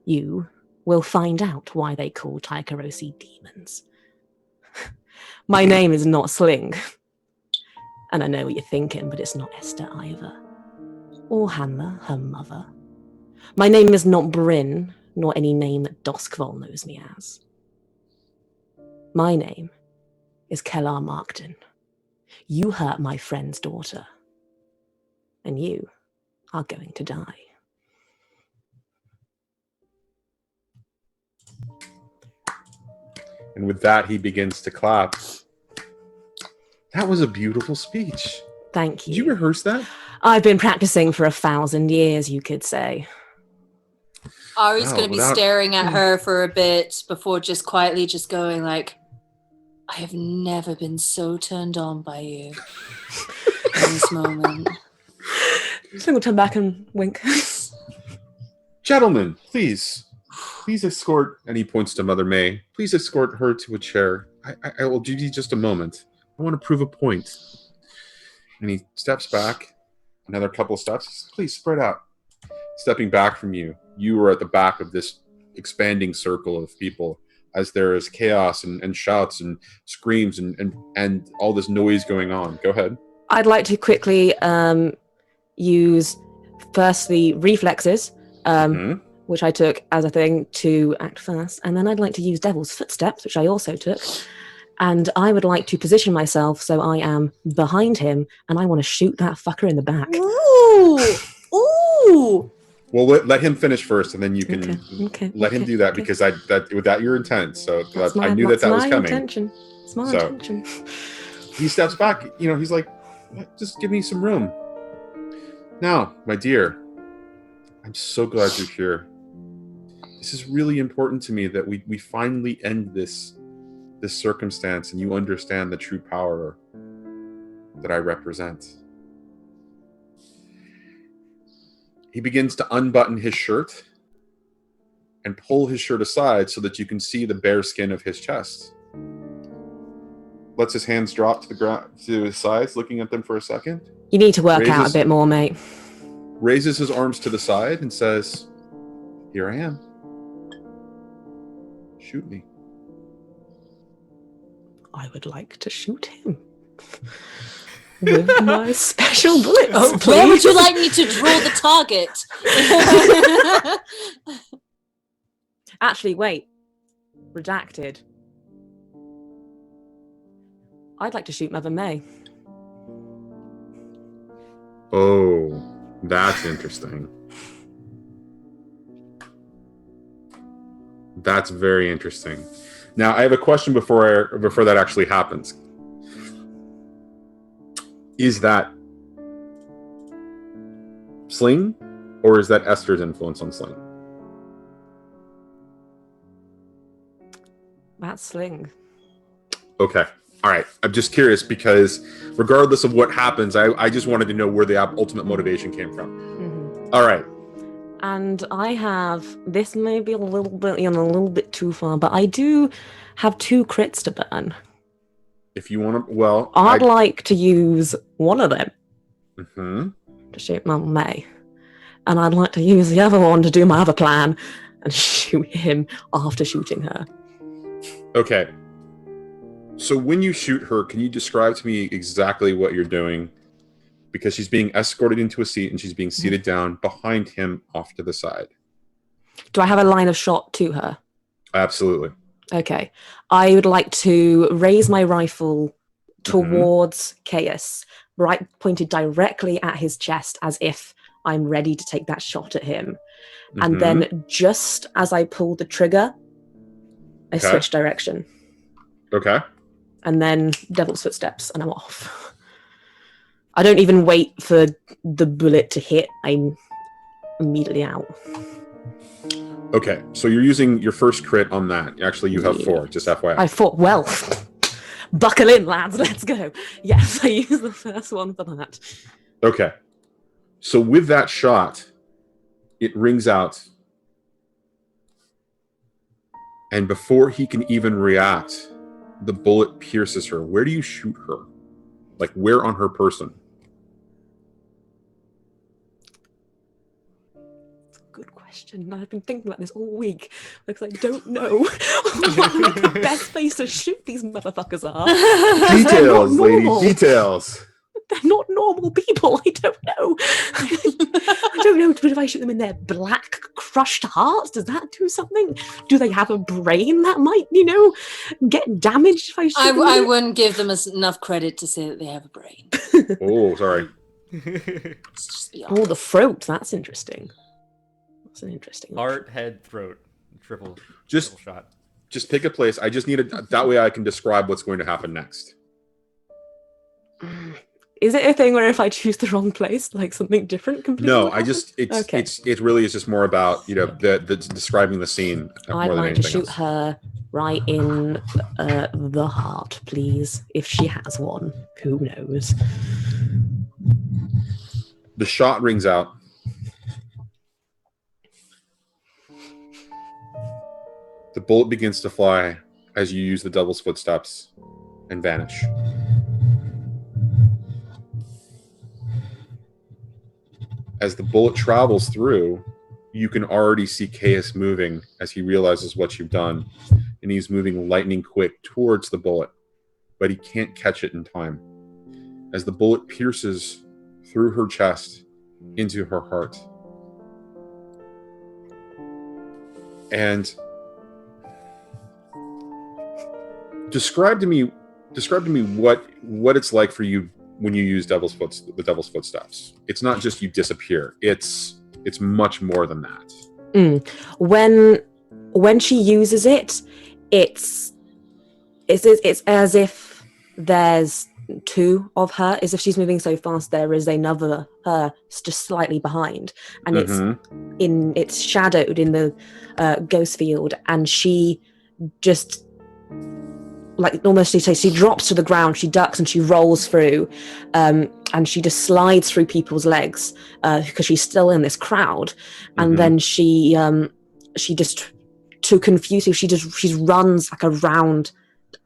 You will find out why they call Tycherosi demons. My name is not Sling. And I know what you're thinking, but it's not Esther either. Or Hannah, her mother. My name is not Brynn, nor any name that Duskfall knows me as. My name is Kellar Markton. You hurt my friend's daughter. And you are going to die. And with that, he begins to clap. That was a beautiful speech. Thank you. Did you rehearse that? I've been practicing for 1,000 years, you could say. Ari's Wow, going to be without- staring at her for a bit before just quietly just going like, I have never been so turned on by you in this moment. Sling will turn back and wink. Gentlemen, please escort, and he points to Mother May, please escort her to a chair. I will give you just a moment. I want to prove a point. And he steps back, another couple of steps. Please, spread out. Stepping back from you, you are at the back of this expanding circle of people as there is chaos and shouts and screams and all this noise going on. Go ahead. I'd like to quickly use firstly reflexes, which I took as a thing to act first, and then I'd like to use Devil's Footsteps, which I also took, and I would like to position myself so I am behind him, and I want to shoot that fucker in the back. Ooh! Ooh! Well, let him finish first, and then you can let him do that because that without your intent. So I knew that was coming. Intention. It's my intention. He steps back. He's like, just give me some room. Now, my dear, I'm so glad you're here. This is really important to me that we finally end this circumstance and you understand the true power that I represent. He begins to unbutton his shirt and pull his shirt aside so that you can see the bare skin of his chest. Lets his hands drop to the ground, to his sides, looking at them for a second. You need to work out a bit more, mate. Raises his arms to the side and says, "Here I am. Shoot me." I would like to shoot him. With my special bullets. Oh, please. where would you like me to draw the target? Actually, wait. Redacted. I'd like to shoot Mother May. Oh, that's interesting. That's very interesting. Now, I have a question before that actually happens. Is that Sling, or is that Esther's influence on Sling? That's Sling. Okay. All right. I'm just curious because regardless of what happens, I just wanted to know where the ultimate motivation came from. Mm-hmm. All right. And I have, this may be a little bit too far, but I do have 2 crits to burn. If you want to, well, I'd like to use one of them Mm-hmm. to shoot Mum May. And I'd like to use the other one to do my other plan and shoot him after shooting her. Okay. So when you shoot her, can you describe to me exactly what you're doing? Because she's being escorted into a seat and she's being seated down behind him off to the side. Do I have a line of shot to her? Absolutely. Okay. I would like to raise my rifle towards Chaos, right, pointed directly at his chest as if I'm ready to take that shot at him. And then just as I pull the trigger, I switch direction. Okay. And then Devil's Footsteps, and I'm off. I don't even wait for the bullet to hit. I'm immediately out. Okay, so you're using your first crit on that. Actually, you have 4, just FYI. I thought, well, buckle in, lads, let's go. Yes, I use the first one for that. Okay. So with that shot, it rings out. And before he can even react, the bullet pierces her. Where do you shoot her? Like, where on her person? Good question. I've been thinking about this all week because I don't know what the best place to shoot these motherfuckers are. Details, lady, details. They're not normal people. I don't know. I don't know. But if I shoot them in their black, crushed hearts, does that do something? Do they have a brain that might, get damaged if I shoot them? I wouldn't give them enough credit to say that they have a brain. Oh, sorry. Let's just be Oh, honest. the throat. That's interesting. That's an interesting one. Heart, head, throat. Triple shot. Just pick a place. I just need that way I can describe what's going to happen next. Is it a thing where if I choose the wrong place, like something different completely? No, will happen? it really is just more about, the describing the scene more I'd than like to anything shoot else. her right in the heart, please. If she has one, who knows? The shot rings out. The bullet begins to fly as you use the Devil's Footsteps and vanish. As the bullet travels through, you can already see Chaos moving as he realizes what you've done, and he's moving lightning quick towards the bullet, but he can't catch it in time. As the bullet pierces through her chest into her heart. And describe to me what it's like for you when you use the Devil's Footsteps. It's not just you disappear. It's much more than that. When she uses it, it's as if there's 2 of her. As if she's moving so fast, there is another her just slightly behind, and it's shadowed in the ghost field, and she just. Like almost she drops to the ground, she ducks and she rolls through, and she just slides through people's legs because she's still in this crowd, and then she just too confused, she runs like around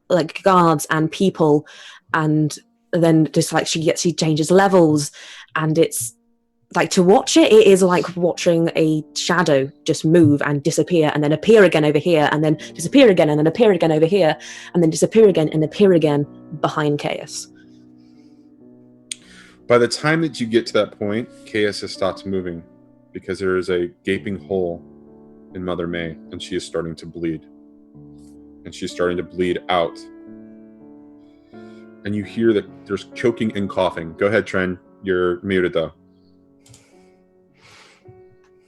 like guards and people, and then just like she changes levels, and it's like to watch it is like watching a shadow just move and disappear and then appear again over here and then disappear again and then appear again over here and then disappear again and appear again behind Chaos. By the time that you get to that point, Chaos has stopped moving because there is a gaping hole in Mother May and she is starting to bleed. And she's starting to bleed out. And you hear that there's choking and coughing. Go ahead, Trend. You're muted though.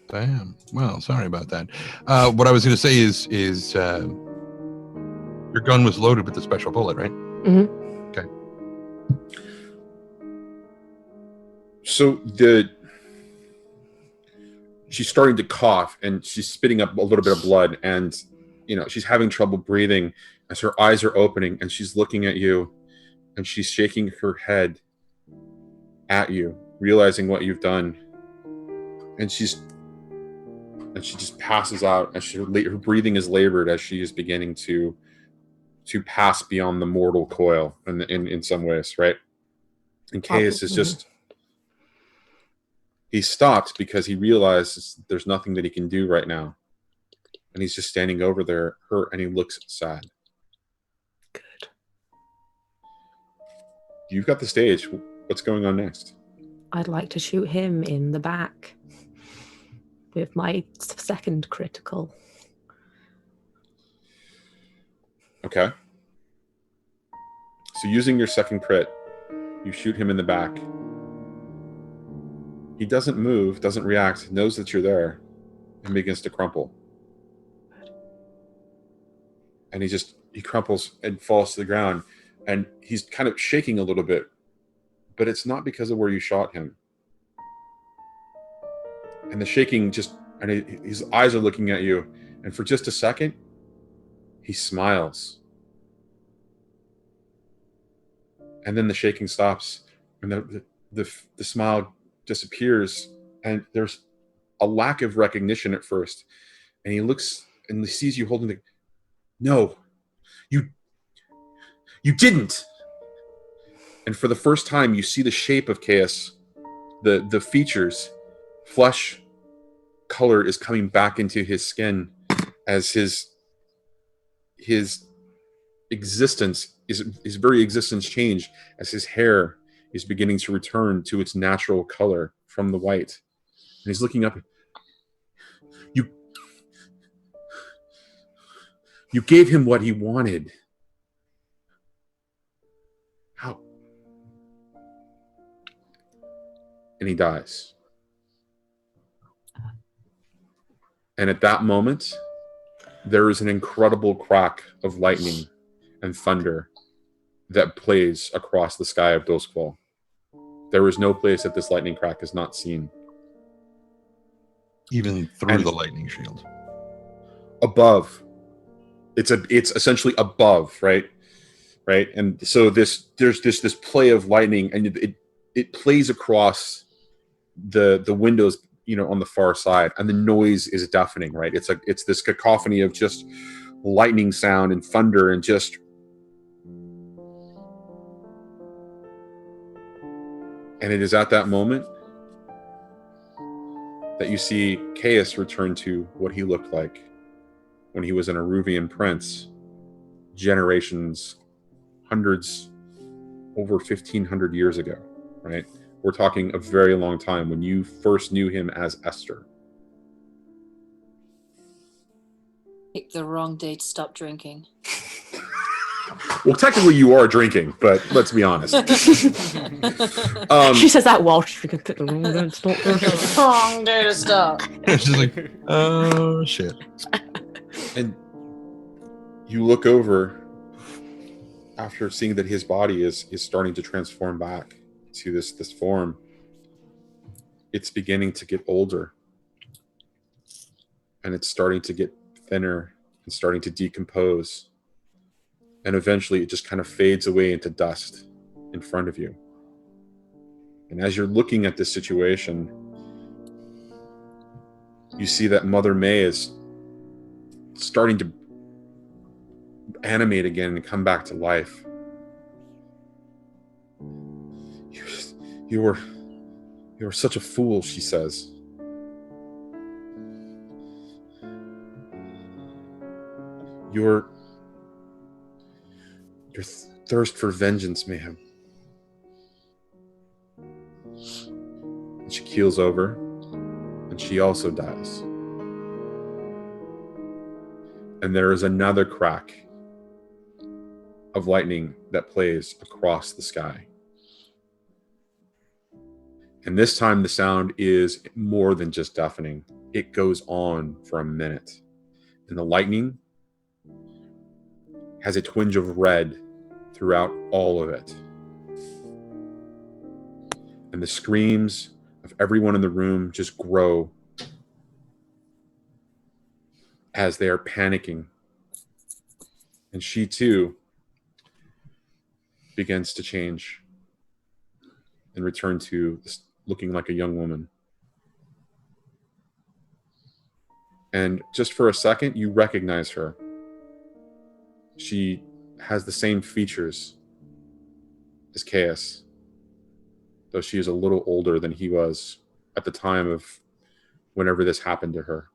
Damn. Well, sorry about that. What I was going to say is Your gun was loaded with the special bullet, right? Mm-hmm. So she's starting to cough and she's spitting up a little bit of blood, and she's having trouble breathing as her eyes are opening, and she's looking at you, and she's shaking her head at you, realizing what you've done, and she just passes out as her breathing is labored as she is beginning to pass beyond the mortal coil in some ways, right? And Caius is just, he stopped because he realizes there's nothing that he can do right now. And he's just standing over there, her, and he looks sad. Good. You've got the stage. What's going on next? I'd like to shoot him in the back with my second critical. Okay. So using your second crit, you shoot him in the back. He doesn't move, doesn't react, knows that you're there, and begins to crumple. And he crumples and falls to the ground, and he's kind of shaking a little bit, but it's not because of where you shot him. And the shaking his eyes are looking at you, and for just a second, he smiles. And then the shaking stops, and the smile disappears, and there's a lack of recognition at first. And he looks and he sees you holding no, you didn't. And for the first time, you see the shape of Caius, the features, flesh color is coming back into his skin as his existence his very existence changed as his hair is beginning to return to its natural color from the white. And he's looking up. You gave him what he wanted. How? And he dies. And at that moment, there is an incredible crack of lightning and thunder that plays across the sky of Dosqual. There is no place that this lightning crack is not seen. Even through the lightning shield. Above. It's essentially above, right? Right? And so there's this play of lightning, and it plays across the windows, on the far side, and the noise is deafening, right? It's this cacophony of just lightning sound and thunder and just. And it is at that moment that you see Caius return to what he looked like when he was an Aruvian prince, generations, hundreds, over 1,500 years ago, right? We're talking a very long time when you first knew him as Esther. Picked the wrong day to stop drinking. Well, technically you are drinking, but let's be honest. She says that while she can pick the wrong day to stop drinking. Wrong day to stop. She's like, oh shit. And you look over after seeing that his body is starting to transform back to this form. It's beginning to get older, and it's starting to get thinner and starting to decompose, and eventually it just kind of fades away into dust in front of you. And as you're looking at this situation, you see that Mother May is starting to animate again and come back to life. You were such a fool, she says. Your thirst for vengeance may have. And she keels over, and she also dies. And there is another crack of lightning that plays across the sky. And this time the sound is more than just deafening. It goes on for a minute. And the lightning has a twinge of red throughout all of it. And the screams of everyone in the room just grow as they are panicking. And she too begins to change and return to looking like a young woman. And just for a second, you recognize her. She has the same features as Chaos, though she is a little older than he was at the time of whenever this happened to her.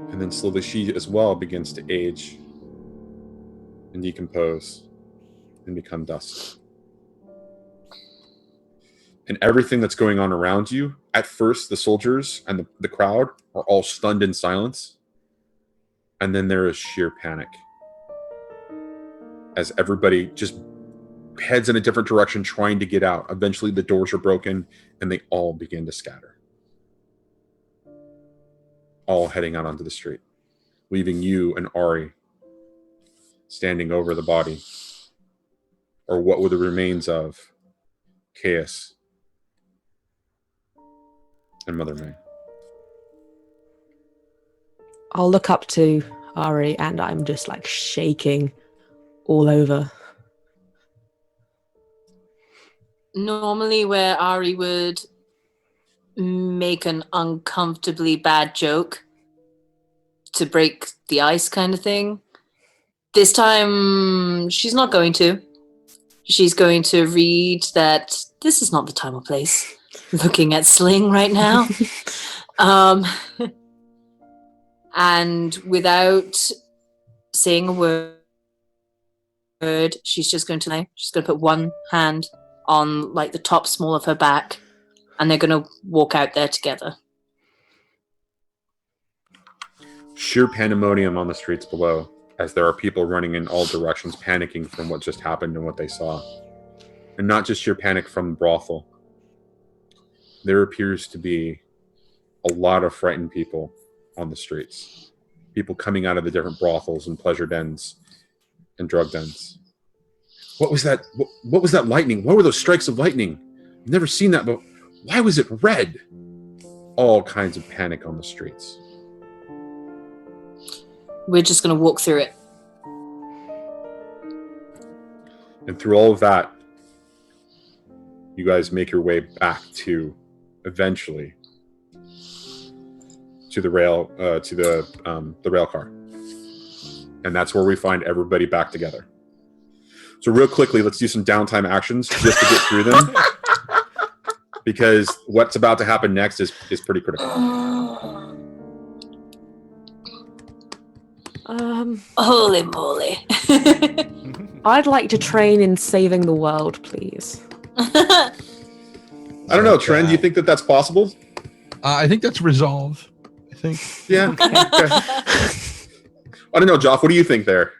And then slowly she as well begins to age and decompose and become dust. And everything that's going on around you, at first the soldiers and the crowd are all stunned in silence. And then there is sheer panic as everybody just heads in a different direction trying to get out. Eventually the doors are broken and they all begin to scatter. All heading out onto the street, leaving you and Ari standing over the body, or what were the remains of Chaos and Mother May. I'll look up to Ari and I'm just like shaking all over. Normally where Ari would make an uncomfortably bad joke to break the ice kind of thing, this time she's not going to. She's going to read that this is not the time or place. Looking at Sling right now. And without saying a word, she's just going to put one hand on like the top small of her back, and they're going to walk out there together. Sheer pandemonium on the streets below, as there are people running in all directions, panicking from what just happened and what they saw. And not just sheer panic from the brothel. There appears to be a lot of frightened people on the streets. People coming out of the different brothels and pleasure dens and drug dens. What was that? What was that lightning? What were those strikes of lightning? I've never seen that, but why was it red? All kinds of panic on the streets. We're just going to walk through it. And through all of that, you guys make your way back to, eventually, to the rail car, and that's where we find everybody back together. So real quickly, let's do some downtime actions just to get through them, because what's about to happen next is pretty critical. Holy moly. I'd like to train in saving the world, please. I don't know, Trend. Do you think that that's possible? I think that's resolve. I think. Yeah. Okay. I don't know, Joff. What do you think there?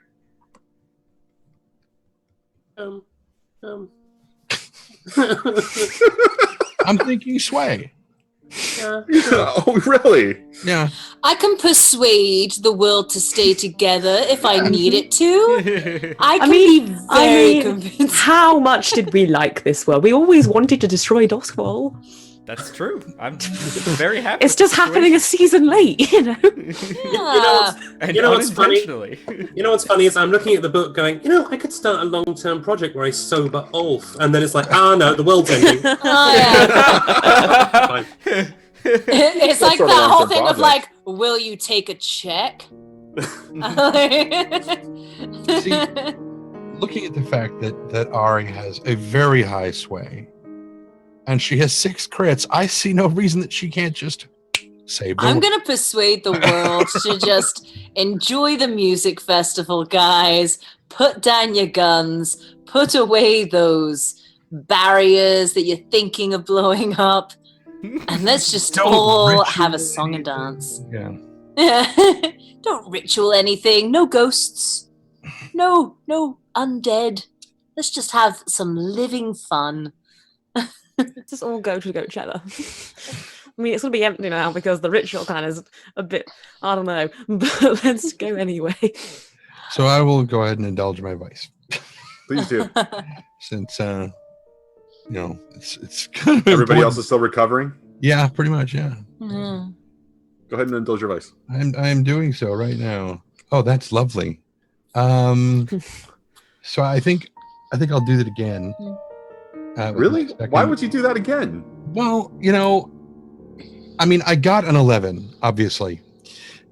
I'm thinking sway. Oh, really? Yeah. I can persuade the world to stay together if I need it to. I can be very convinced. How much did we like this world? We always wanted to destroy Doskwall. That's true. I'm very happy. It's just happening a season late, you know? Yeah. And You know what's funny? unintentionally. You know what's funny is I'm looking at the book going, I could start a long-term project where I sober Ulf, and then it's like, no, the world's ending. Oh, yeah. Fine. It's like sort of that whole long-term thing of project. like, will you take a check? See, looking at the fact that Ari has a very high sway, and she has 6 crits, I see no reason that she can't just save the I'm world. going to persuade the world to just enjoy the music festival, guys. Put down your guns. Put away those barriers that you're thinking of blowing up. And let's just Don't all ritual have a song and anything. dance. Yeah. Don't ritual anything. No ghosts. No undead. Let's just have some living fun. Let's just all go to Goatchella. I mean, it's going to be empty now because the ritual kind of is a bit, I don't know, but let's go anyway. So I will go ahead and indulge my vice. Please do. Since, it's kind of Everybody important. else is still recovering. Yeah, pretty much, yeah. Mhm. Go ahead and indulge your vice. I'm doing so right now. Oh, that's lovely. So I think I'll do that again. With Really? my second- Why would you do that again? Well, I mean, I got an 11, obviously,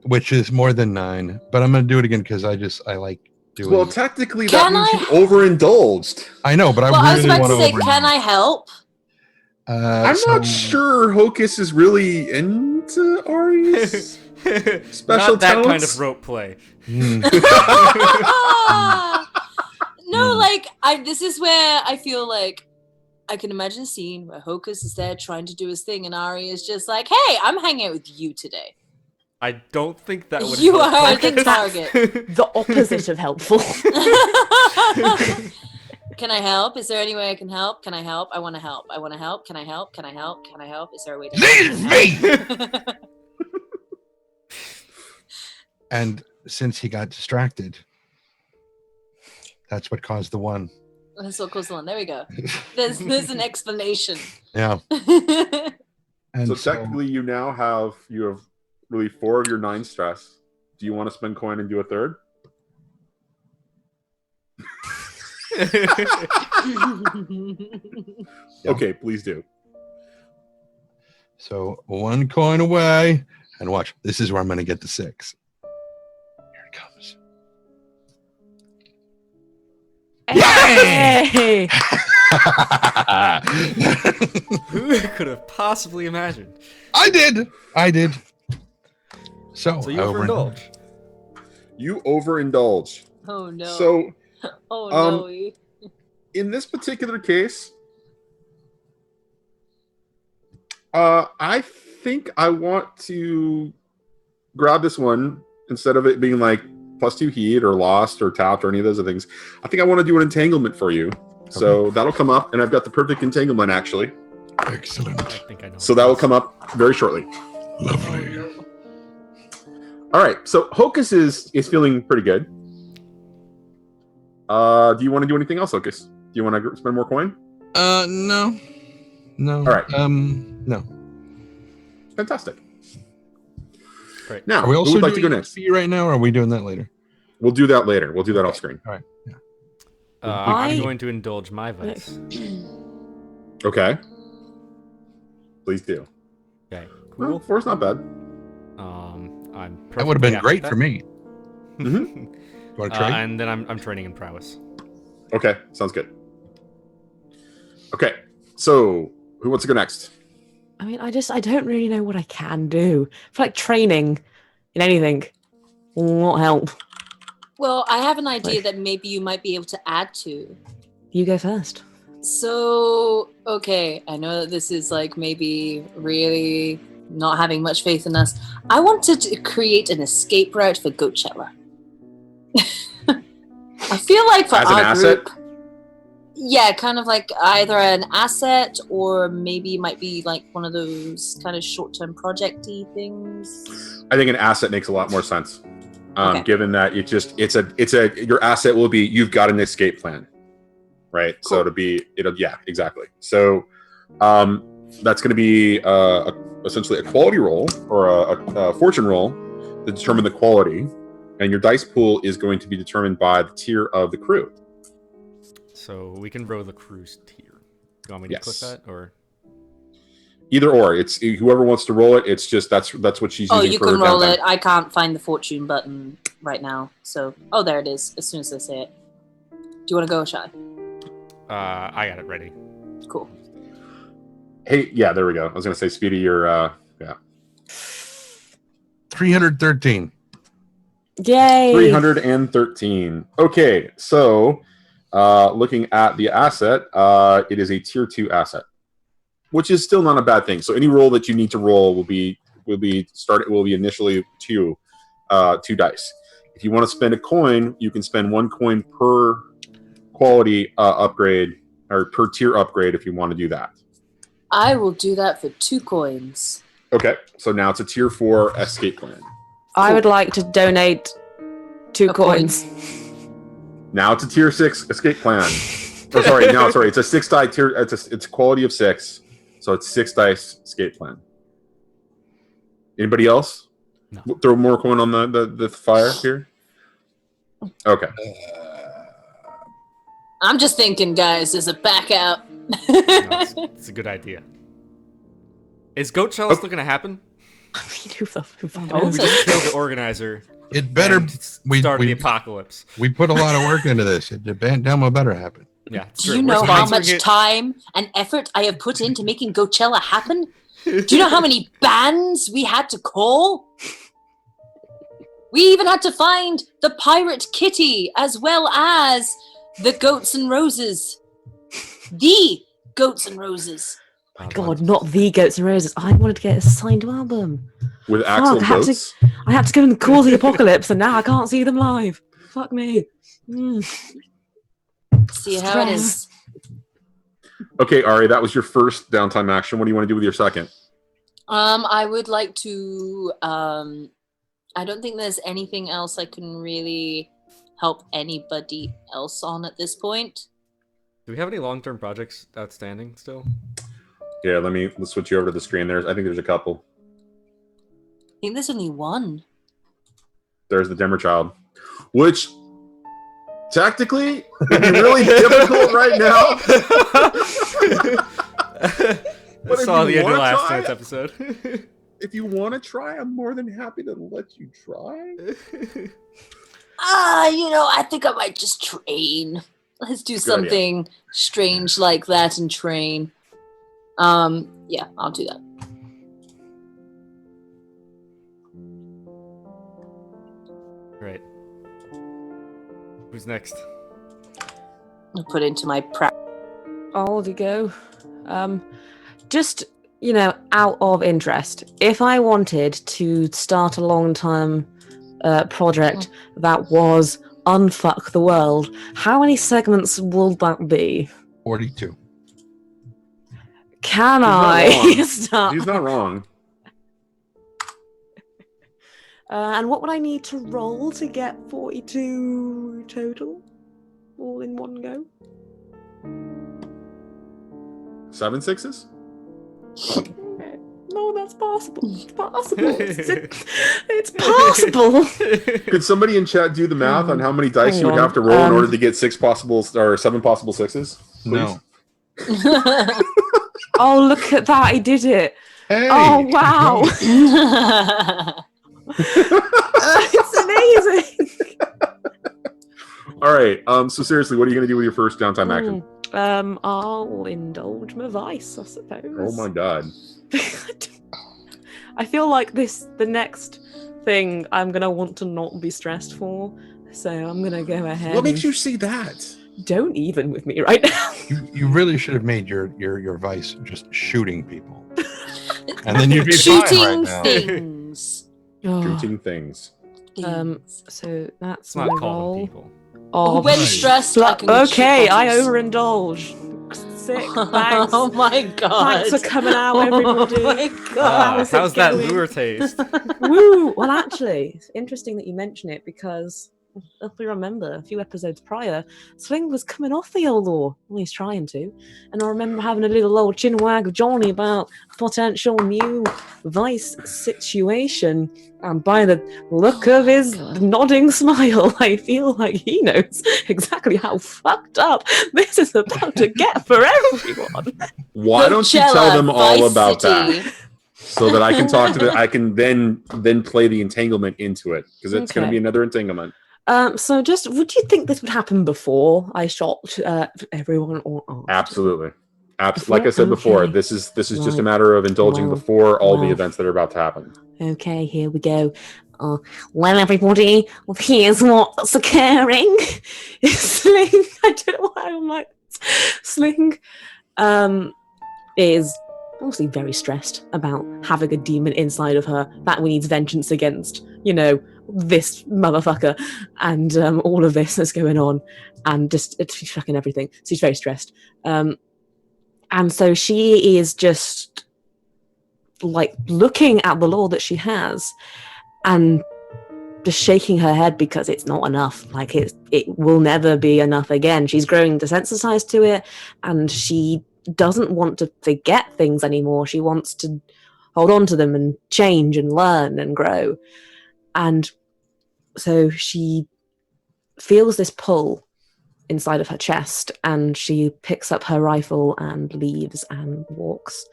which is more than 9, but I'm going to do it again because I like doing Well, it. technically, that Can means I- you overindulged. I know, but Well, I I was really about want to to say, can I help? I'm not sure Hocus is really into Ari's special Not that kind talents. of rope play. No, like this is where I feel like I can imagine a scene where Hocus is there trying to do his thing, and Ari is just like, "Hey, I'm hanging out with you today." I don't think that would You help are the Hocus. target. The opposite of helpful. Can I help? Is there any way I can help? Can I help? I want to help. I want to help. Can I help? Can I help? Can I help? Is there a way to Leave me! help? And since he got distracted, that's what caused the 1. That's what caused the one. There we go. There's an explanation. Yeah. And So technically, you have really 4 of your 9 stress. Do you want to spend coin and do a third? Yeah. Okay, please do. So 1 coin away, and watch. This is where I'm going to get the 6. Here it comes. Hey! Who could have possibly imagined? I did. So So you I overindulge. You overindulge. Oh no. So oh no. in this particular case, I think I want to grab this one instead of it being like +2 heat or lost or tapped or any of those other things. I think I want to do an entanglement for you. So that'll come up, and I've got the perfect entanglement actually. Excellent. I think I know. So that will come up very shortly. Lovely. All right. So Hocus is feeling pretty good. Do you want to do anything else, Hocus? Do you want to spend more coin? No. All right. No. Fantastic. Great. Now, Are we who also would like to doing go next? XP right now, or are we doing that later? We'll do that later. We'll do that off screen. All right. Yeah. I'm going to indulge my vice. Okay. Please do. Okay, Well, cool. 4's not bad. I'm That would have been perfectly great happy for with me. Mhm. You want that. to trade? And then I'm training in prowess. Okay, sounds good. Okay, so who wants to go next? I mean, I don't really know what I can do. I feel like training in anything will not help. Well, I have an idea that maybe you might be able to add to. You go first. So, okay, I know that this is like maybe really not having much faith in us. I wanted to create an escape route for Goatchella. I feel like for As an our asset? group, yeah, kind of like either an asset or maybe it might be like one of those kind of short-term project-y things. I think an asset makes a lot more sense. Okay. Given that your asset will be you've got an escape plan, right? So yeah, exactly. So that's going to be essentially a quality roll or a fortune roll to determine the quality, and your dice pool is going to be determined by the tier of the crew. So we can row the cruise tier. You want me to click Yes. that or? Either or, it's whoever wants to roll it. It's just that's what she's Oh, using you for can her roll downtime. it. I can't find the fortune button right now. So, oh, there it is. As soon as I say it. Do you want to go, Shy? I got it ready. Cool. Hey, yeah, there we go. I was going to say, Speedy, you're 313. Yay! 313. Okay, so looking at the asset, it is a tier 2 asset, which is still not a bad thing. So any roll that you need to roll will be initially two dice. If you want to spend a coin, you can spend 1 coin per quality upgrade or per tier upgrade if you want to do that. I will do that for 2 coins. Okay, so now it's a tier 4 escape plan. I would like to donate 2 A coin. coins. Now it's a tier 6 escape plan. Sorry, it's a 6 die tier. It's a quality of 6, so it's 6 dice escape plan. Anybody else? No. Throw more coin on the fire here. Okay. I'm just thinking, guys, there's a back out. No, it's a good idea. Is Goatchella still gonna happen? Who fucking Oh, We knows? just killed the organizer. It better. and started the we- apocalypse. We put a lot of work into this. The demo better happen. Yeah, it's Do true. you We're know how sponsoring much it. time and effort I have put into making Goatchella happen? Do you know how many bands we had to call? We even had to find the pirate Kitty as well as the Goats and Roses. The Goats and Roses. My God, not the Goats and Roses. I wanted to get a signed album. With Axel I had to- Goats. I had to go and call the apocalypse, and now I can't see them live. Fuck me. Mm. See how it is. Okay, Ari, that was your first downtime action. What do you want to do with your second? I would like to. I don't think there's anything else I can really help anybody else on at this point. Do we have any long-term projects outstanding still? Yeah, let's switch you over to the screen. I think there's a couple. I think there's only one. There's the Dimmer Child, which technically would be really difficult right now. I saw the end of wanna last try night's it- episode. If you want to try, I'm more than happy to let you try. I think I might just train. Let's do idea. something strange like that and train. Yeah, I'll do that. Right. Who's next? I'll put into my prep. I'll go. Just, out of interest, if I wanted to start a long-term project that was unfuck the world, how many segments will that be? 42. Can not I wrong. start? He's not wrong. And what would I need to roll to get 42 total? All in one go? 7 6s? No, that's possible. It's possible. It's possible. Could somebody in chat do the math on how many dice Hang you would on. have to roll in order to get 7 possible 6s? Please? No. Oh, look at that. I did it. Hey. Oh, wow. It's amazing. All right. So seriously, what are you going to do with your first downtime action? I'll indulge my vice, I suppose. Oh my god. I feel like the next thing I'm gonna want to not be stressed for, so I'm gonna go ahead. What makes and you see that? don't even with me right now? You really should have made your vice just shooting people, and then you'd be Shooting fine right now. things. Shooting things. So that's It's my not calling roll. people. Of When Right. stressed, I can okay, shoot I bottles. overindulge. Sick. Thanks. Oh my god. Thanks for coming out, everybody. Oh my god. How's it How's that going? lure taste? Woo! Well, actually, it's interesting that you mention it because if we remember a few episodes prior, Sling was coming off the old law. Well, he's trying to. And I remember having a little old chin wag with Johnny about a potential new vice situation. And by the look of his nodding smile, I feel like he knows exactly how fucked up this is about to get for everyone. Why don't you tell Goatchella, them all Vice about City. that so that I can talk to them? I can then play the entanglement into it because it's going to Okay. be another entanglement. So just, would you think this would happen before I shot everyone or after? Absolutely. Before? Like I said before, Okay. this is just a Right. matter of indulging Well, before all the well. events that are about to happen. Okay, here we go. Well, everybody, here's what's occurring. Sling, I don't know why I'm like Sling, is obviously very stressed about having a demon inside of her that we need vengeance against, this motherfucker, and all of this that's going on, and just it's fucking everything. So she's very stressed. And so she is just like looking at the law that she has and just shaking her head because it's not enough. Like it will never be enough again. She's growing desensitized to it, and she doesn't want to forget things anymore. She wants to hold on to them and change and learn and grow. And so she feels this pull inside of her chest, and she picks up her rifle and leaves and walks.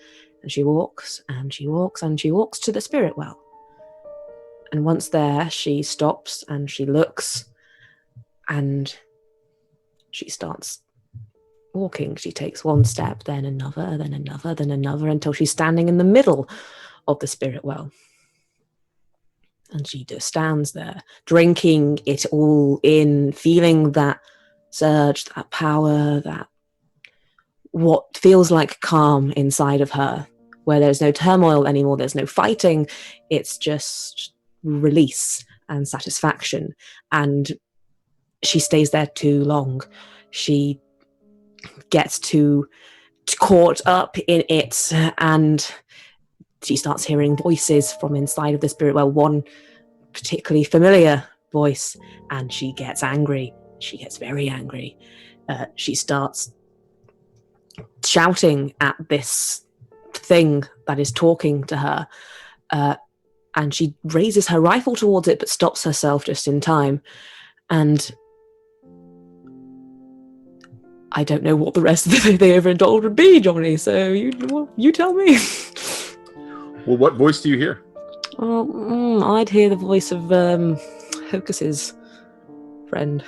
And she walks and she walks and she walks to the spirit well. And once there, she stops and she looks and she starts walking. She takes one step, then another, then another, then another, until she's standing in the middle of the spirit well. And she just stands there, drinking it all in, feeling that surge, that power, that what feels like calm inside of her, where there's no turmoil anymore, there's no fighting, it's just release and satisfaction. And she stays there too long. She gets too caught up in it, and she starts hearing voices from inside of the spirit well, one particularly familiar voice, and she gets angry. She gets very angry. She starts shouting at this thing that is talking to her, and she raises her rifle towards it but stops herself just in time. And I don't know what the rest of the overindulged would be, Johnny, so you tell me. Well, what voice do you hear? I'd hear the voice of Hocus's friend.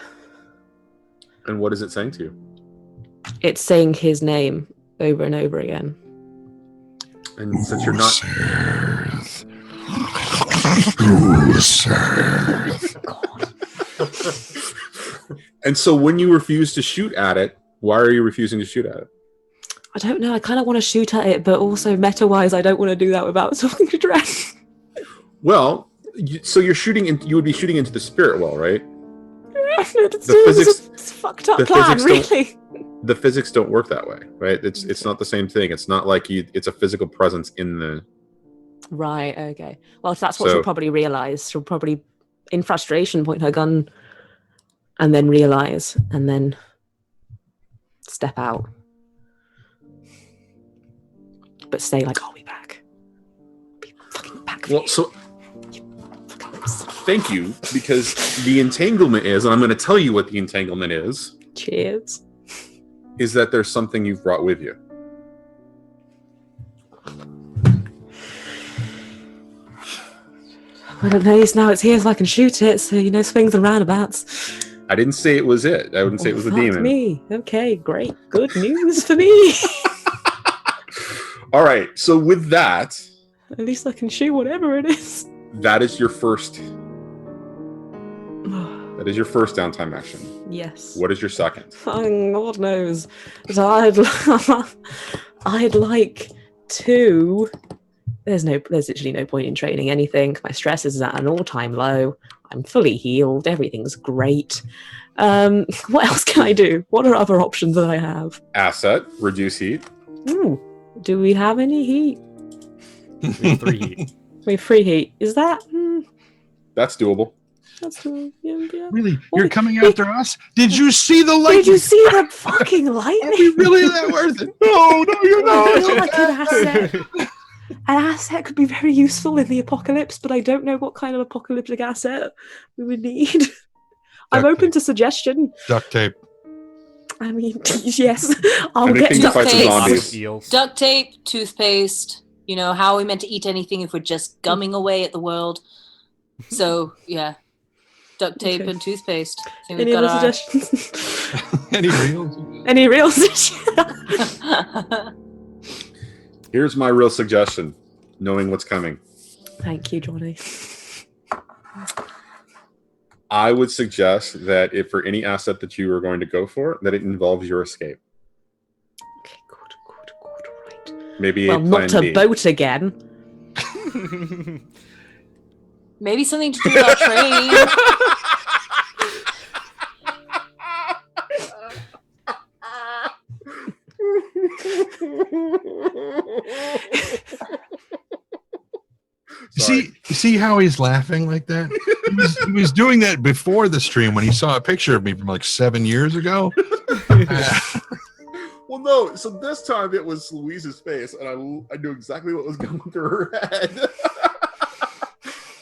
And what is it saying to you? It's saying his name over and over again. And since you're not... God. And so when you refuse to shoot at it, why are you refusing to shoot at it? I don't know. I kind of want to shoot at it, but also meta-wise, I don't want to do that without talking to Dren. Well, so you're shooting in, you would be shooting into the spirit well, right? It's a fucked up plan, really. The physics don't work that way, right? It's not the same thing. It's not like it's a physical presence in the... Right, okay. Well, that's what she'll probably realise. She'll probably, in frustration, point her gun and then realise and then step out. But say, like, I'll be back. I'll be fucking back for well, you. So... Thank you, because the entanglement is, and I'm going to tell you what the entanglement is. Cheers. Is that there's something you've brought with you. I don't know, now it's here so I can shoot it, so, swings and roundabouts. I didn't say it was it. I wouldn't say it was the demon. Me. Okay, great. Good news for me. All right, so with that... At least I can shoot whatever it is. That is your first... That is your first downtime action. Yes. What is your second? Oh, God knows. So I'd like to... There's literally no point in training anything. My stress is at an all-time low. I'm fully healed. Everything's great. What else can I do? What are other options that I have? Asset, reduce heat. Ooh, do we have any heat? We have 3 heat. We have 3 heat. Is that... That's doable. That's yeah. Really? You're coming after us? Did you see the lightning? Did you see the fucking lightning? Are we really that worth it? No, you're I not. feel like an asset could be very useful in the apocalypse, but I don't know what kind of apocalyptic asset we would need. I'm open to suggestion. Duct tape. I mean, yes, I'll Anything get to fight some Duct tape. zombies. Eels. Duct tape, toothpaste. How are we meant to eat anything if we're just gumming away at the world? So, yeah. Duct tape and toothpaste. I think Any we've other got suggestions? Any reels? Any real suggestions? our... Here's my real suggestion, knowing what's coming. Thank you, Johnny. I would suggest that if for any asset that you are going to go for, that it involves your escape. Okay, good, right. Maybe Well, a plan not a B. boat again. Maybe something to do with our train. see how he's laughing like that? He was doing that before the stream when he saw a picture of me from like 7 years ago. Well, no. So this time it was Louise's face, and I knew exactly what was going through her head.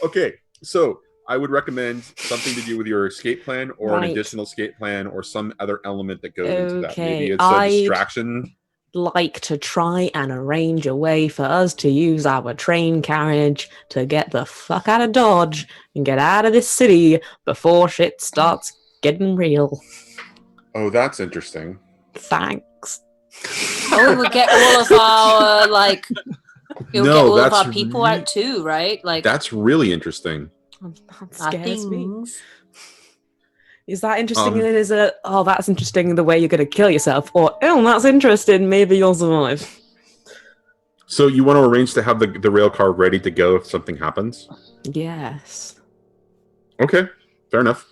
Okay, so I would recommend something to do with your escape plan, or an additional escape plan, or some other element that goes into that. Maybe it's a distraction. Like to try and arrange a way for us to use our train carriage to get the fuck out of Dodge and get out of this city before shit starts getting real. Oh, that's interesting. Thanks. Oh, we'll get all of our get all of our people out too, right? Like that's really interesting. That scares me. Is that interesting? Is it? Oh, that's interesting. The way you're going to kill yourself, or oh, that's interesting. Maybe you'll survive. So you want to arrange to have the rail car ready to go if something happens? Yes. Okay, fair enough.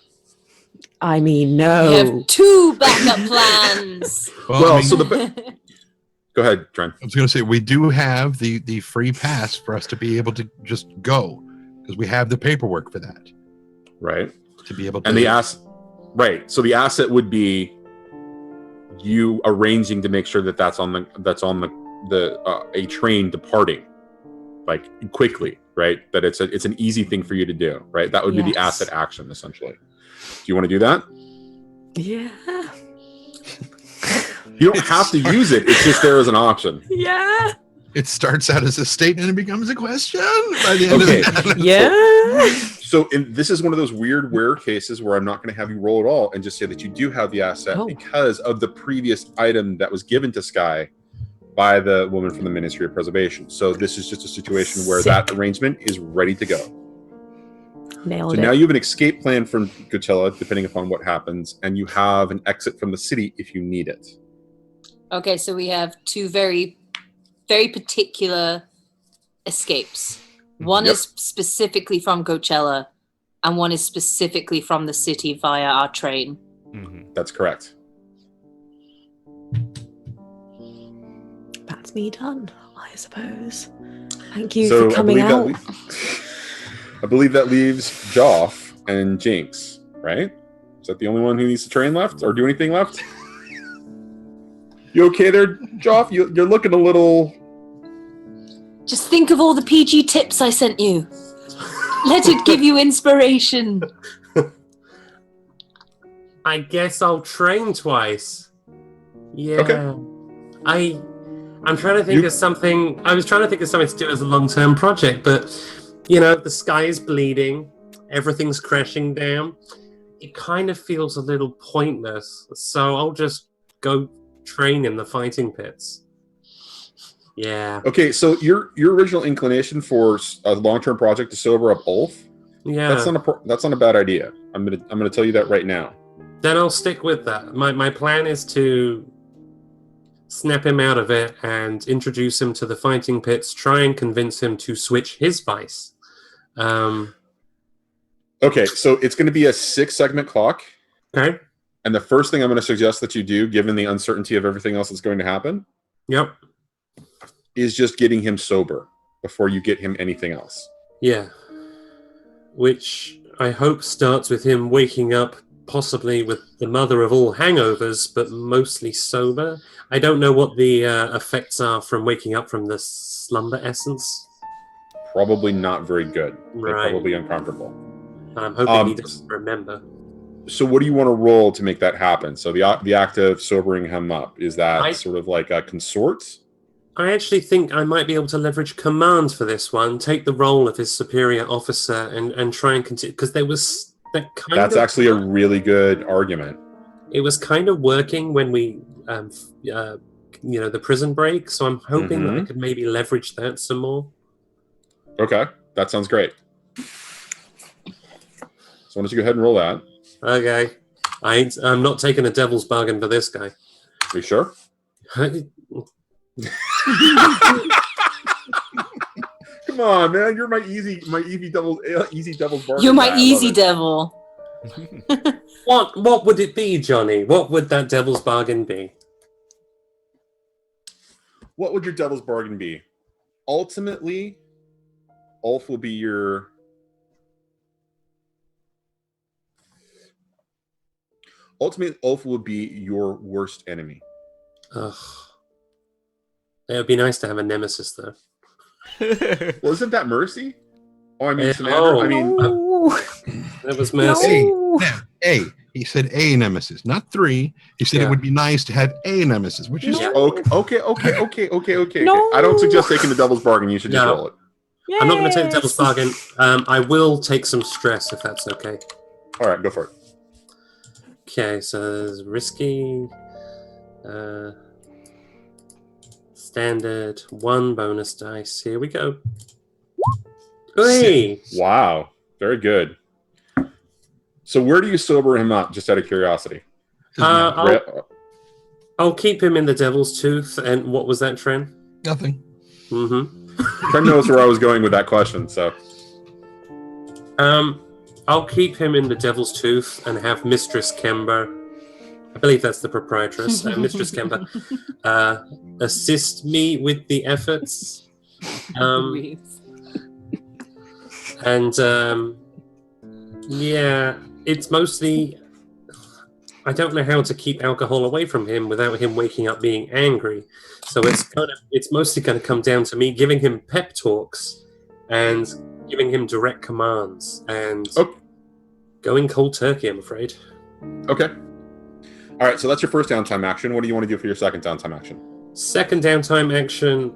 I mean, no. We have 2 backup plans. Well, so go ahead, Trent. I was going to say we do have the free pass for us to be able to just go because we have the paperwork for that. Right. To be able to. And the asset. Right. So the asset would be you arranging to make sure that that's on the a train departing, like quickly, right? That it's an easy thing for you to do, right? That would be the asset action, essentially. Do you want to do that? Yeah. You don't have to use it. It's just there as an option. Yeah. It starts out as a statement and it becomes a question by the end of the Yeah. So this is one of those weird, rare cases where I'm not going to have you roll at all and just say that you do have the asset because of the previous item that was given to Sky by the woman from the Ministry of Preservation. So this is just a situation where that arrangement is ready to go. Nailed it. Now you have an escape plan from Goatchella, depending upon what happens, and you have an exit from the city if you need it. Okay, so we have 2 very, very particular escapes. One is specifically from Goatchella, and one is specifically from the city via our train. Mm-hmm. That's correct. That's me done, I suppose. Thank you for coming out. I believe that leaves Joff and Jinx, right? Is that the only one who needs to train left or do anything left? You okay there, Joff? You're looking a little... Just think of all the PG tips I sent you. Let it give you inspiration. I guess I'll train twice. Yeah. Okay. I'm trying to think of something. I was trying to think of something to do as a long-term project, but the sky is bleeding, everything's crashing down. It kind of feels a little pointless, so I'll just go train in the fighting pits. Yeah. Okay, so your original inclination for a long-term project to sober up Ulf, that's not a bad idea. I'm gonna tell you that right now. Then I'll stick with that. My plan is to snap him out of it and introduce him to the fighting pits. Try and convince him to switch his vice. Okay, so it's going to be a 6-segment clock. Okay. And the first thing I'm going to suggest that you do, given the uncertainty of everything else that's going to happen, is just getting him sober before you get him anything else. Yeah. Which I hope starts with him waking up, possibly with the mother of all hangovers, but mostly sober. I don't know what the effects are from waking up from the slumber essence. Probably not very good. Right. Probably uncomfortable. I'm hoping he doesn't remember. So what do you want to roll to make that happen? So the act of sobering him up, is that sort of like a consort? I actually think I might be able to leverage command for this one, take the role of his superior officer and try and continue, because there was that kind That's actually a really good argument. It was kind of working when we, the prison break, so I'm hoping that I could maybe leverage that some more. Okay, that sounds great. So why don't you go ahead and roll that? Okay. I'm not taking a devil's bargain for this guy. Are you sure? Come on, man! You're my easy devil's bargain. You're my easy devil. What would it be, Johnny? What would that devil's bargain be? What would your devil's bargain be? Ultimately, Ulf will be your ultimately, Ulf will be your worst enemy. Ugh. It would be nice to have a nemesis, though. Well, isn't that Mercy? Oh, I mean, Yeah, Samantha. oh. I mean, No. That was mercy. No. A. He said a nemesis, not 3. He said Yeah. it would be nice to have a nemesis, which is No. okay. No. I don't suggest taking the devil's bargain. You should just No. roll it. I'm not going to take the devil's Yes. bargain. I will take some stress if that's okay. All right, go for it. Okay, so there's risky, standard, 1 bonus dice. Here we go. Hey! Wow, very good. So where do you sober him up, just out of curiosity? I'll keep him in the Devil's Tooth. And what was that, Tren? nothing. Mm-hmm. Trent knows where I was going with that question, so. I'll keep him in the Devil's Tooth and have Mistress Kemba, I believe that's the proprietress, Mistress Kemba, assist me with the efforts. Yeah, it's mostly, I don't know how to keep alcohol away from him without him waking up being angry. So it's mostly going to come down to me giving him pep talks and giving him direct commands and going cold turkey, I'm afraid. Okay. All right, so that's your first downtime action. What do you want to do for your second downtime action? Second downtime action,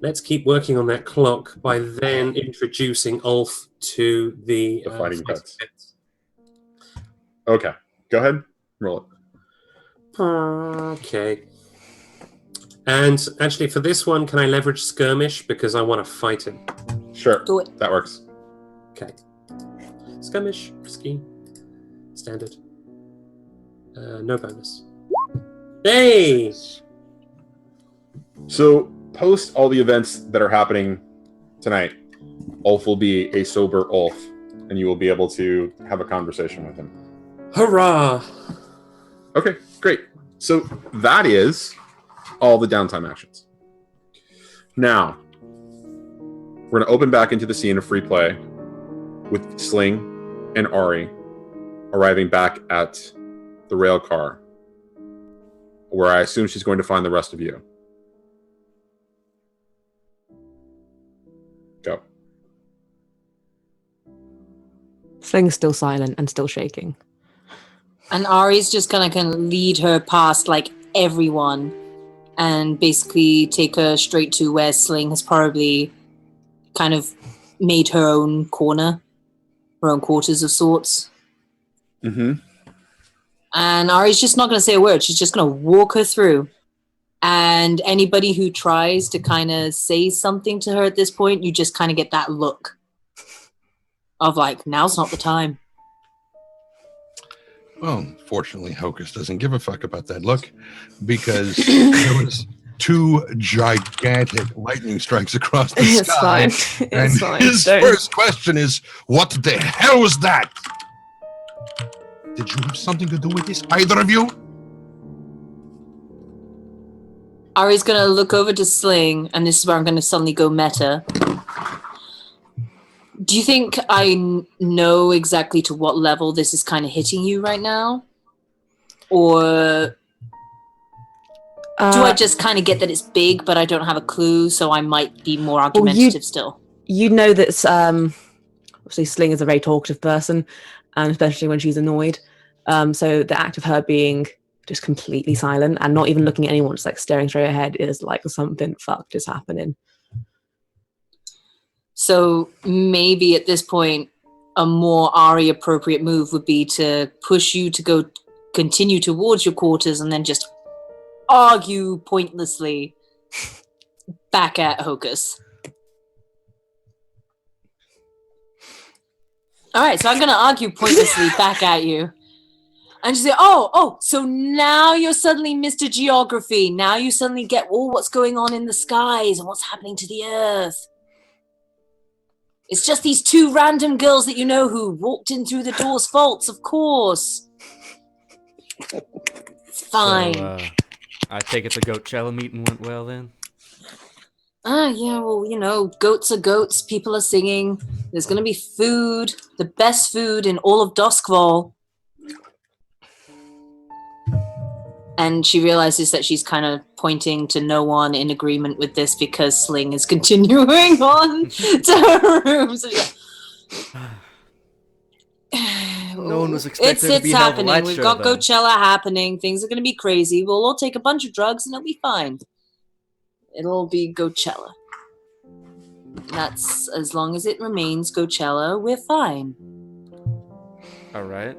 let's keep working on that clock by then introducing Ulf to the fighting pets. Okay, go ahead, roll it. Okay. And actually, for this one, can I leverage skirmish because I want to fight him? Sure, Do it. that works. Okay. Skirmish, risky, standard. No bonus. Hey! So, post all the events that are happening tonight, Ulf will be a sober Ulf, and you will be able to have a conversation with him. Hurrah! Okay, great. So that is all the downtime actions. Now, we're going to open back into the scene of free play with Sling and Ari arriving back at the rail car, where I assume she's going to find the rest of you. Go. Sling's still silent and still shaking. And Ari's just gonna kind of lead her past like everyone and basically take her straight to where Sling has probably kind of made her own corner, her own quarters of sorts. Mm-hmm. And Ari's just not going to say a word. She's just going to walk her through. And anybody who tries to kind of say something to her at this point, you just kind of get that look of like, now's not the time. Well, fortunately, Hocus doesn't give a fuck about that look because there was 2 gigantic lightning strikes across the It's sky. fine. And It's fine. his first question is, what the hell was that? Did you have something to do with this, either of you? Ari's going to look over to Sling, and this is where I'm going to suddenly go meta. Do you think I know exactly to what level this is kind of hitting you right now? Or do I just kind of get that it's big, but I don't have a clue, so I might be more argumentative still? You know that obviously Sling is a very talkative person, and especially when she's annoyed. So the act of her being just completely silent and not even looking at anyone, just like staring straight ahead, is like something fucked is happening. So maybe at this point, a more Ari appropriate move would be to push you to go continue towards your quarters and then just argue pointlessly back at Hocus. All right, so I'm going to argue pointlessly back at you. And she say, so now you're suddenly Mr. Geography. Now you suddenly get what's going on in the skies and what's happening to the earth. It's just these 2 random girls that you know who walked in through the door's faults, of course. It's fine. So, I take it the Goatchella meeting went well then? Yeah, well, goats are goats. People are singing. There's going to be food, the best food in all of Duskfall. And she realizes that she's kind of pointing to no one in agreement with this because Sling is continuing on to her room. So No one was expecting to be it's held happening. that We've show, got then. Goatchella happening. Things are going to be crazy. We'll all take a bunch of drugs and it'll be fine. It'll be Goatchella. That's as long as it remains Goatchella, we're fine. All right.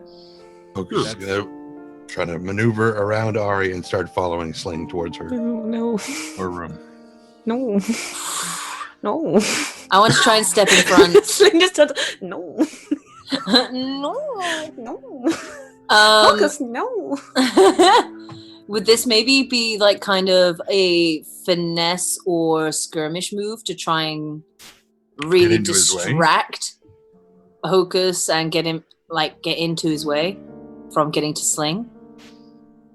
Hocus is going to try to maneuver around Ari and start following Sling towards her No. room. No. No. I want to try and step in front. Sling just said, no. No. No. Um, Hocus, no. would this maybe be like kind of a finesse or skirmish move to try and really into his way? distract Hocus and get into his way from getting to Sling?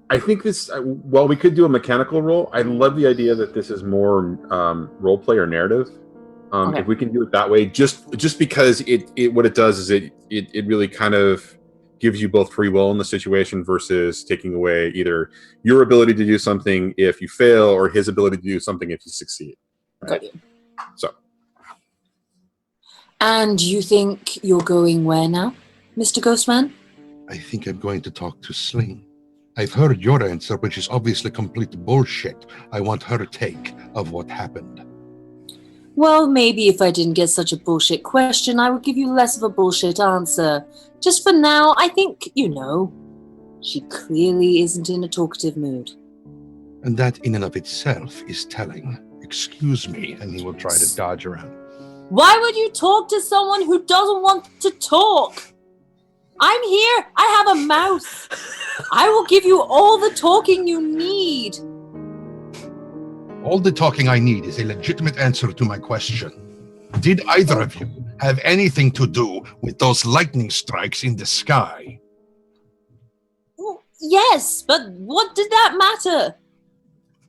I think this, while we could do a mechanical roll, I love the idea that this is more role play or narrative. Okay. If we can do it that way, just because it what it does is it really kind of gives you both free will in the situation versus taking away either your ability to do something if you fail or his ability to do something if you succeed. Right? Got you. So. And you think you're going where now, Mr. Ghostman? I think I'm going to talk to Sling. I've heard your answer, which is obviously complete bullshit. I want her take of what happened. Well, maybe if I didn't get such a bullshit question, I would give you less of a bullshit answer. Just for now, I think, she clearly isn't in a talkative mood. And that in and of itself is telling. Excuse me, and he will try to dodge around. Why would you talk to someone who doesn't want to talk? I'm here. I have a mouse. I will give you all the talking you need. All the talking I need is a legitimate answer to my question. Did either of you have anything to do with those lightning strikes in the sky? Well, yes, but what did that matter?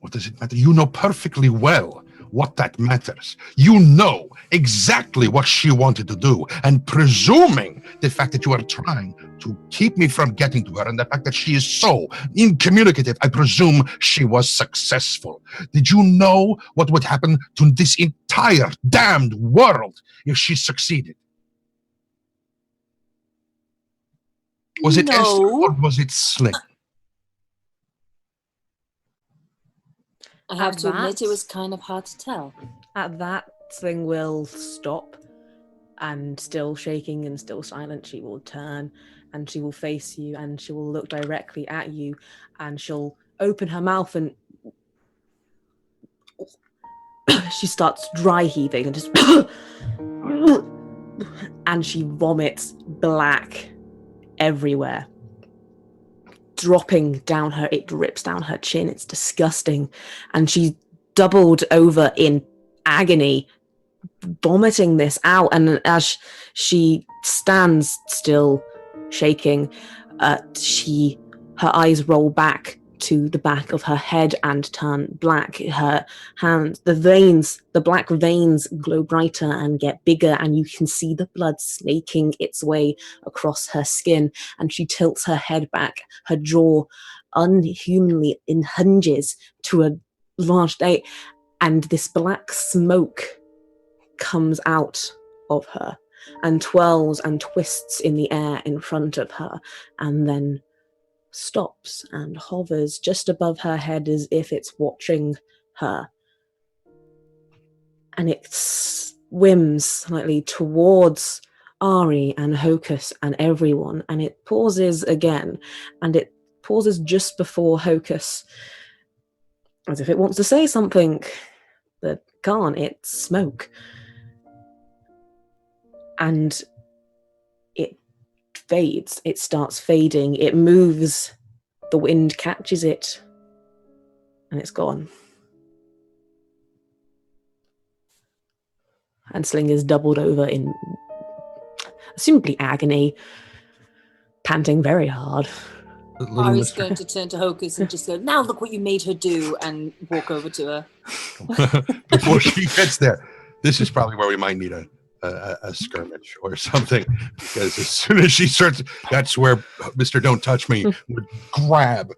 What does it matter? You know perfectly well what that matters. You know exactly what she wanted to do, and presuming the fact that you are trying to keep me from getting to her and the fact that she is so incommunicative, I presume she was successful. Did you know what would happen to this entire damned world if she succeeded? Was it No. Esther or was it Sling? I have At to admit that- it was kind of hard to tell. At that, Sling will stop, and still shaking and still silent, she will turn and she will face you and she will look directly at you and she'll open her mouth and she starts dry heaving and just and she vomits black everywhere, dropping down her, it drips down her chin. It's disgusting. And she doubled over in agony, vomiting this out. And as she stands still shaking, her eyes roll back to the back of her head and turn black. Her hands, the black veins glow brighter and get bigger, and you can see the blood snaking its way across her skin. And she tilts her head back. Her jaw unhumanly hinges to a large date, and this black smoke comes out of her and twirls and twists in the air in front of her, and then stops and hovers just above her head as if it's watching her. And it swims slightly towards Ari and Hocus and everyone, and it pauses again, and it pauses just before Hocus, as if it wants to say something, but can't. It's smoke. And it fades. It starts fading. It moves. The wind catches it. And it's gone. And Sling is doubled over in assumably agony, panting very hard. Ari's going to turn to Hocus and just go, now look what you made her do, and walk over to her. Before she gets there, this is probably where we might need a a skirmish or something, because as soon as she starts, that's where Mr. Don't Touch Me would grab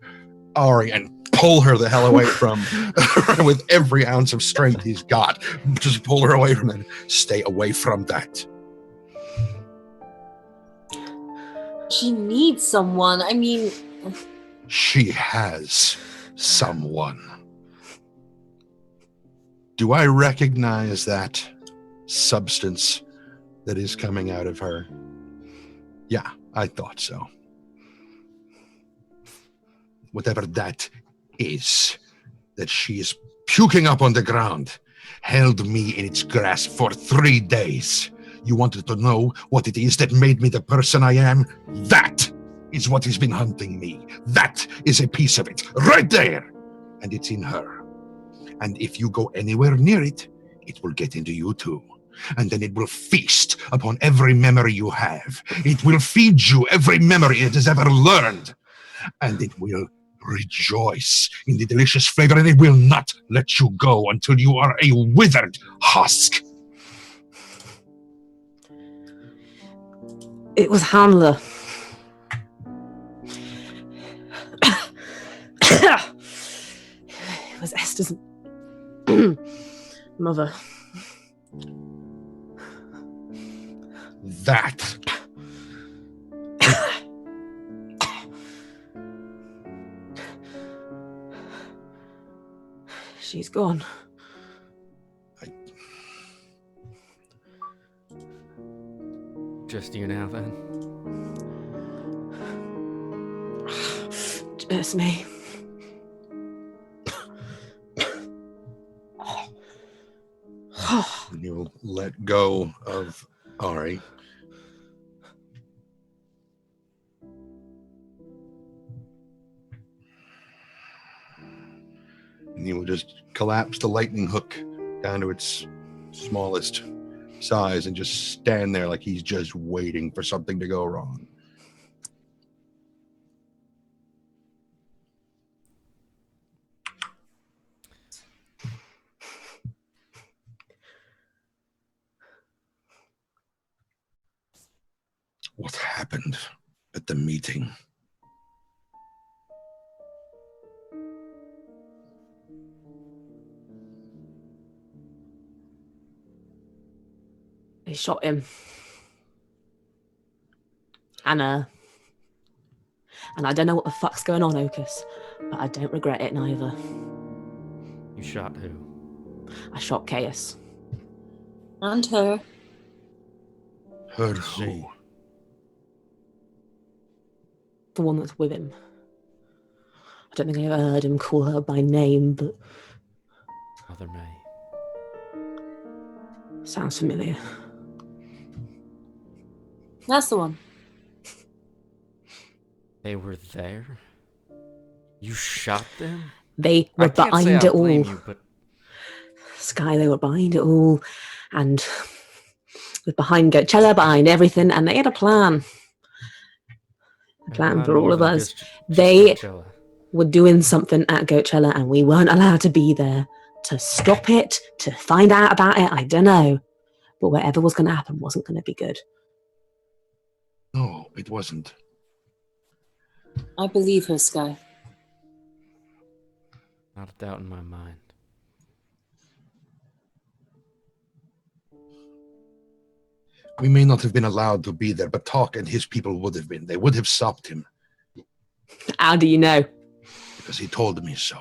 Ari and pull her the hell away from with every ounce of strength he's got. Just pull her away from it. Stay away from that. She needs someone. I mean, She has someone. Do I recognize that substance that is coming out of her? Yeah, I thought so. Whatever that is, that she is puking up on the ground, held me in its grasp for 3 days. You wanted to know what it is that made me the person I am? That is what has been hunting me. That is a piece of it, right there. And it's in her. And if you go anywhere near it, it will get into you too. And then it will feast upon every memory you have. It will feed you every memory it has ever learned. And it will rejoice in the delicious flavor, and it will not let you go until you are a withered husk. It was Handler. It was Esther's mother. That. She's gone. Just you now, then. Just me. And you'll let go of Ari. And you will just collapse the lightning hook down to its smallest size and just stand there like he's just waiting for something to go wrong. What happened at the meeting? They shot him. And I don't know what the fuck's going on, Hocus, but I don't regret it neither. You shot who? I shot Chaos. and her. Heard who? The one that's with him. I don't think I ever heard him call her by name, but Mother May. sounds familiar. That's the one. They were there? You shot them? They were I can't say behind I it all. blame you, but Sky, they were behind it all. And with behind Goatchella, behind everything, and they had a plan. A plan for all of us. They were doing something at Goatchella, and we weren't allowed to be there to stop it, to find out about it. I don't know. But whatever was going to happen wasn't going to be good. No, it wasn't. I believe her, Sky. Not a doubt in my mind. We may not have been allowed to be there, but Talk and his people would have been. They would have stopped him How do you know? because he told me so.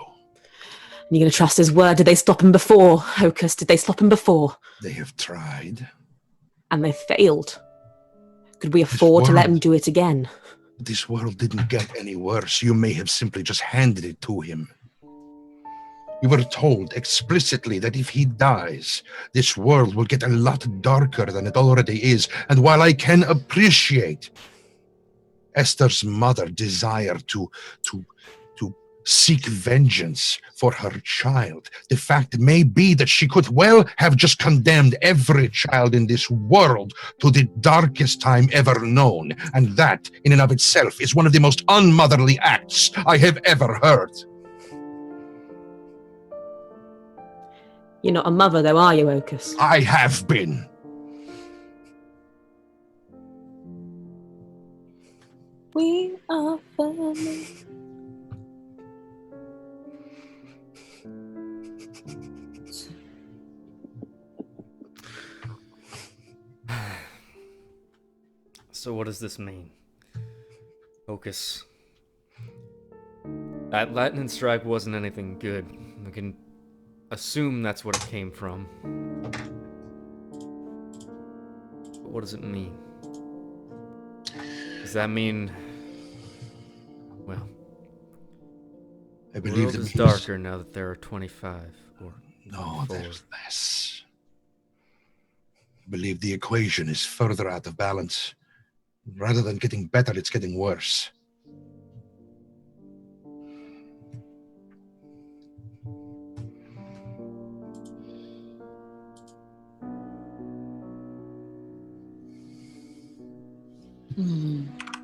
You're going to trust his word? Did they stop him before, Hocus? Did they stop him before? They have tried. And they failed. Could we afford to let him do it again? This world didn't get any worse. You may have simply just handed it to him. We were told explicitly that if he dies, this world will get a lot darker than it already is. And while I can appreciate Esther's mother's desire to seek vengeance for her child, the fact may be that she could well have just condemned every child in this world to the darkest time ever known. And that, in and of itself, is one of the most unmotherly acts I have ever heard. You're not a mother, though, are you, Hocus? I have been. We are family. So what does this mean? Hocus. That lightning strike wasn't anything good. We can assume that's what it came from. But what does it mean? Does that mean... Well... I The believe world that is means... darker now that there are 25 or No, 24. there's less. I believe the equation is further out of balance. Rather than getting better, it's getting worse.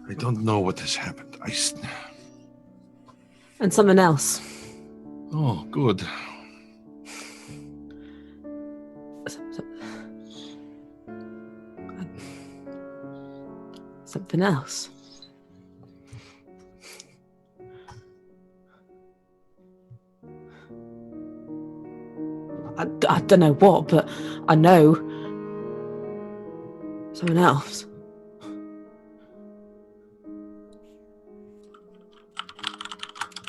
I don't know what has happened. And something else. Oh, good. Something else. I don't know what, but I know something else.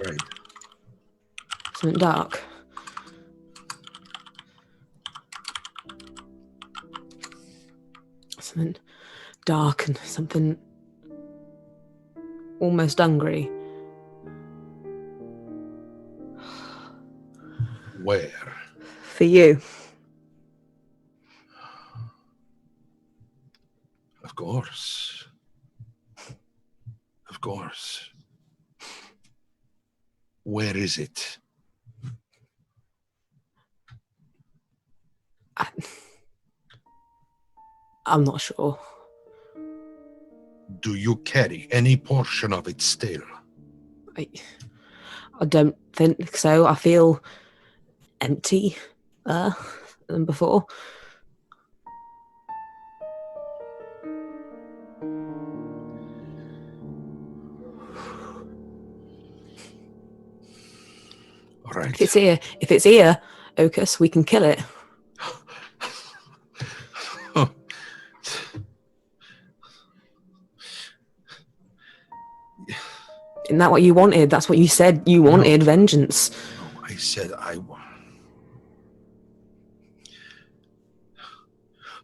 Right. Something dark. Something dark and something almost hungry. Where? For you. Of course. Of course. Where is it? I'm not sure. Do you carry any portion of it still? I don't think so. I feel empty than before. All right. If it's here, Hocus, we can kill it. Isn't that what you wanted? That's what you said you wanted, vengeance. No, I said I want.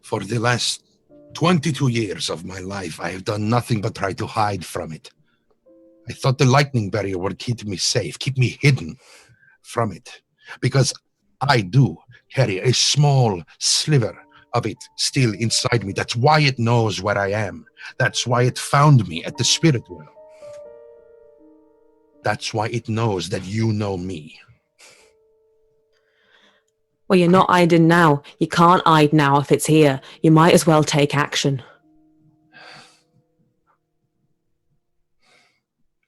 For the last 22 years of my life, I have done nothing but try to hide from it. I thought the lightning barrier would keep me safe, keep me hidden from it. Because I do carry a small sliver of it still inside me. That's why it knows where I am. That's why it found me at the spirit world. That's why it knows that you know me. Well, you're not hiding now. You can't hide now if it's here. You might as well take action.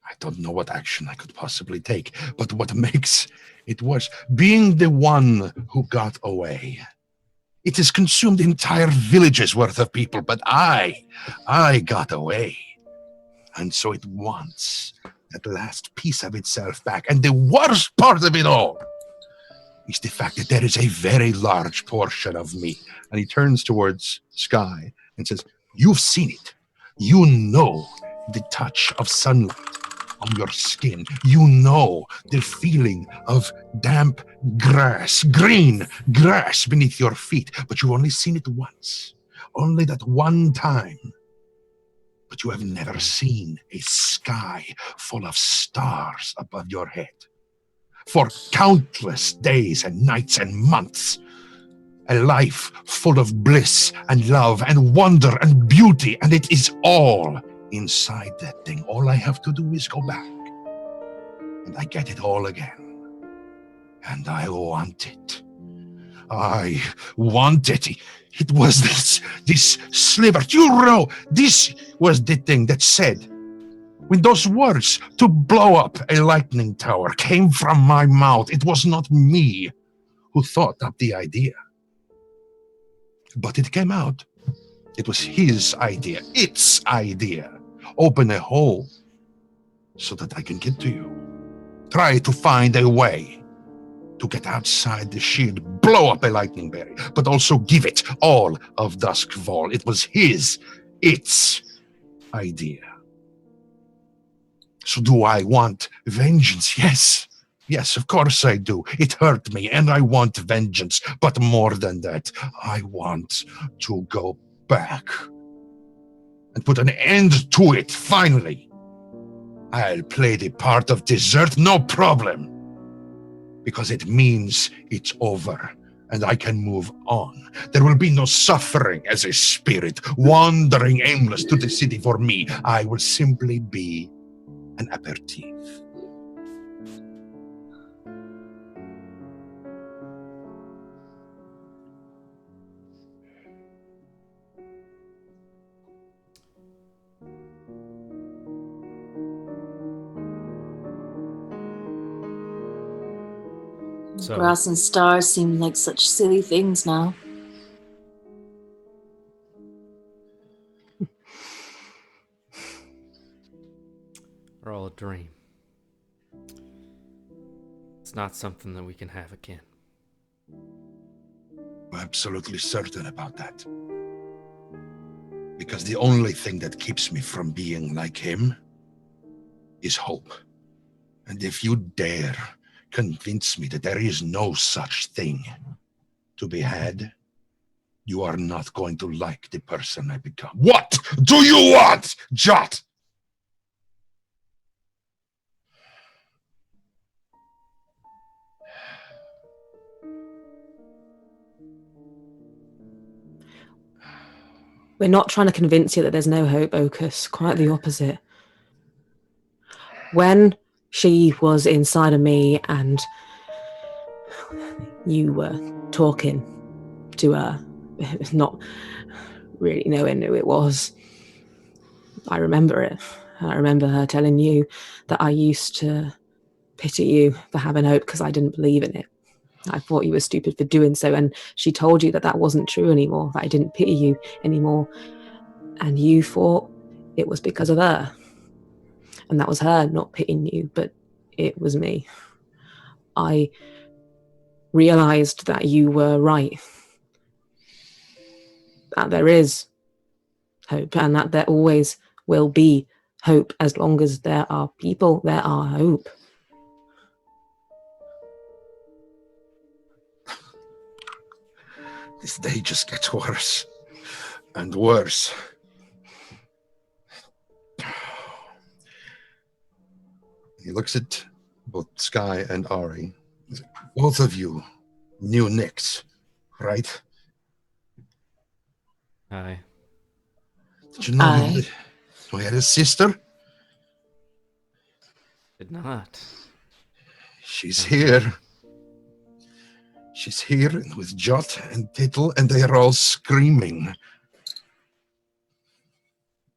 I don't know what action I could possibly take, but what makes it worse, being the one who got away. It has consumed entire villages worth of people, but I got away. And so it wants that last piece of itself back. And the worst part of it all is the fact that there is a very large portion of me. And he turns towards Sky and says, you've seen it. You know the touch of sunlight on your skin. You know the feeling of damp grass, green grass beneath your feet. But you've only seen it once. Only that one time. But you have never seen a sky full of stars above your head. For countless days and nights and months, a life full of bliss and love and wonder and beauty, and it is all inside that thing. All I have to do is go back, and I get it all again. And I want it. I want it. It was this sliver. You know, this was the thing that said, when those words to blow up a lightning tower came from my mouth, it was not me who thought up the idea. But it came out. It was his idea, its idea. Open a hole so that I can get to you. Try to find a way to get outside the shield, blow up a lightning berry, but also give it all of Duskfall. It was its idea. So do I want vengeance? Yes. Yes, of course I do. It hurt me, and I want vengeance. But more than that, I want to go back and put an end to it, finally. I'll play the part of dessert, no problem. Because it means it's over, and I can move on. There will be no suffering as a spirit, wandering aimless to the city for me. I will simply be an aperitif. So, Grass and stars seem like such silly things now. we're all a dream. It's not something that we can have again. I'm absolutely certain about that. Because the only thing that keeps me from being like him is hope. And if you dare convince me that there is no such thing to be had, you are not going to like the person I become. What do you want, Jot? We're not trying to convince you that there's no hope, Hocus. Quite the opposite. When she was inside of me and you were talking to her, not really knowing who it was, I remember it. I remember her telling you that I used to pity you for having hope because I didn't believe in it. I thought you were stupid for doing so, and she told you that that wasn't true anymore, that I didn't pity you anymore, and you thought it was because of her. And that was her not pitying you, but it was me. I realized that you were right. That there is hope, and that there always will be hope. As long as there are people, there are hope. This day just gets worse and worse. He looks at both Sky and Ari. He's like, both of you knew Nyx, right? Aye. Did you know he had a sister? Did not. She's here. She's here with Jot and Tittle, and they are all screaming.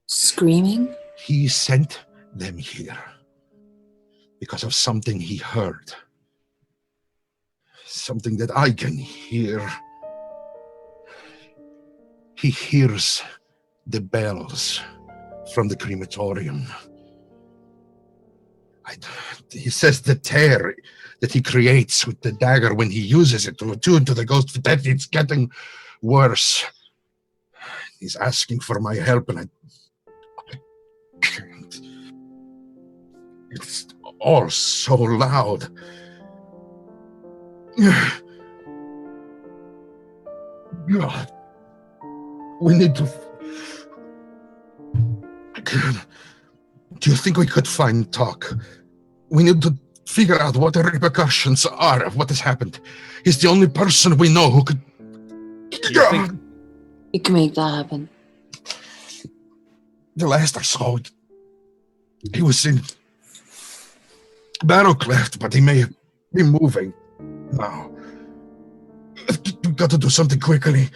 Screaming? He sent them here because of something he heard. Something that I can hear. He hears the bells from the crematorium. He says the tear that he creates with the dagger when he uses it to attune to the ghost, that it's getting worse. He's asking for my help, and I can't. It's all so loud. God, we need to... Do you think we could find talk? We need to figure out what the repercussions are of what has happened. He's the only person we know who could... You can make that happen. The last I saw, he was in Battlecleft, but he may be moving now. We've got to do something quickly.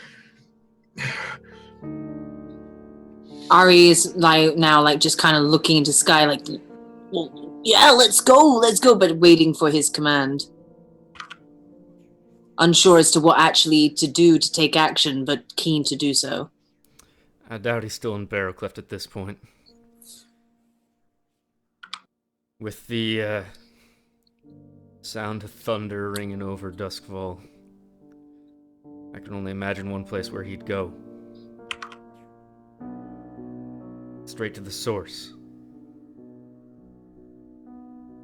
Ari is now just kind of looking into Sky like, well, yeah, let's go, but waiting for his command. Unsure as to what actually to do to take action, but keen to do so. I doubt he's still in Barrowcleft at this point. With the sound of thunder ringing over Duskfall, I can only imagine one place where he'd go. Straight to the source.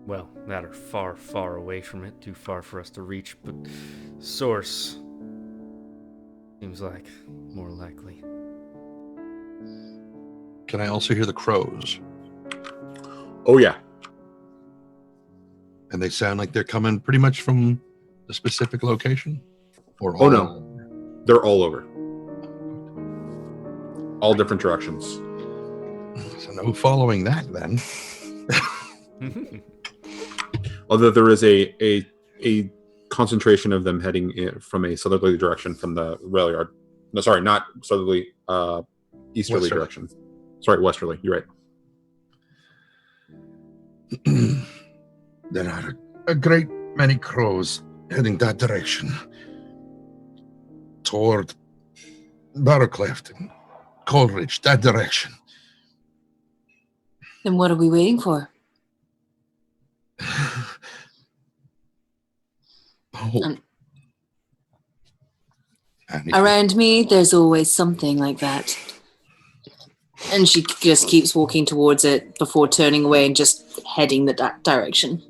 Well, that or far, far away from it, too far for us to reach, but source seems like more likely. Can I also hear the crows? Oh yeah. And they sound like they're coming pretty much from a specific location? Or Oh no. They're all over. All different directions. So no following that then. Although there is a concentration of them heading in from a southerly direction from the rail yard. No, sorry, not southerly, easterly Westerly. direction. Sorry, westerly. You're right. There are a great many crows heading that direction. Toward Barrowcleft and Coleridge, that direction. Then what are we waiting for? Oh. And Around me, there's always something like that. And she just keeps walking towards it before turning away and just heading that direction.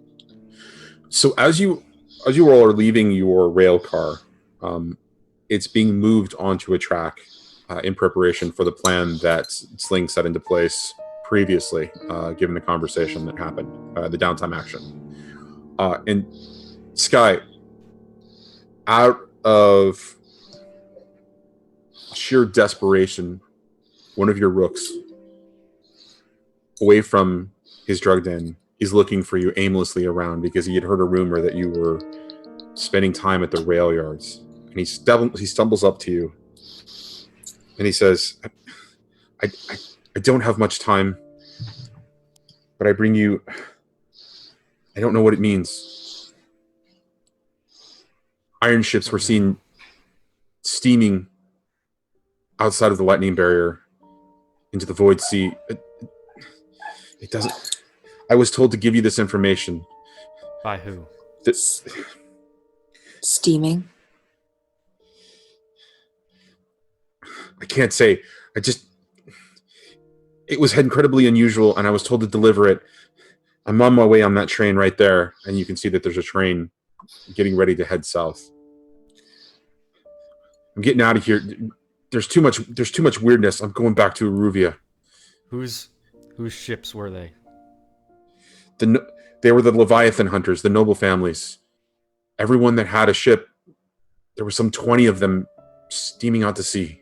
So as you all are leaving your rail car, it's being moved onto a track in preparation for the plan that Sling set into place previously, given the conversation that happened, the downtime action. And Sky, out of sheer desperation, one of your rooks, away from his drug den, he's looking for you aimlessly around because he had heard a rumor that you were spending time at the rail yards. And he stumbles up to you and he says, I don't have much time, but I bring you, I don't know what it means. Iron ships were seen steaming outside of the lightning barrier into the void sea. It doesn't, I was told to give you this information. By who? This, Steaming. I can't say. It was incredibly unusual, and I was told to deliver it. I'm on my way on that train right there, and you can see that there's a train getting ready to head south. I'm getting out of here. There's too much weirdness. I'm going back to Aruvia. Whose ships were they? They were the Leviathan hunters, the noble families. Everyone that had a ship, there were some 20 of them steaming out to sea.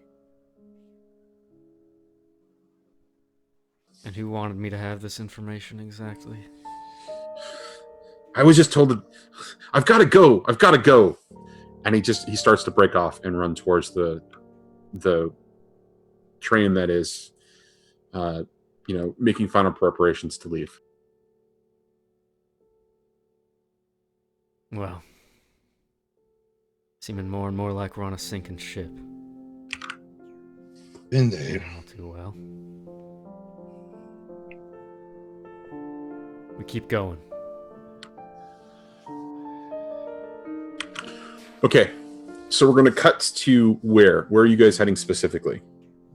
And who wanted me to have this information exactly? I was just told that I've got to go. And he starts to break off and run towards the train that is, making final preparations to leave. Well, seeming more and more like we're on a sinking ship. Indeed. All too well. We keep going. Okay, so we're going to cut to where are you guys heading specifically?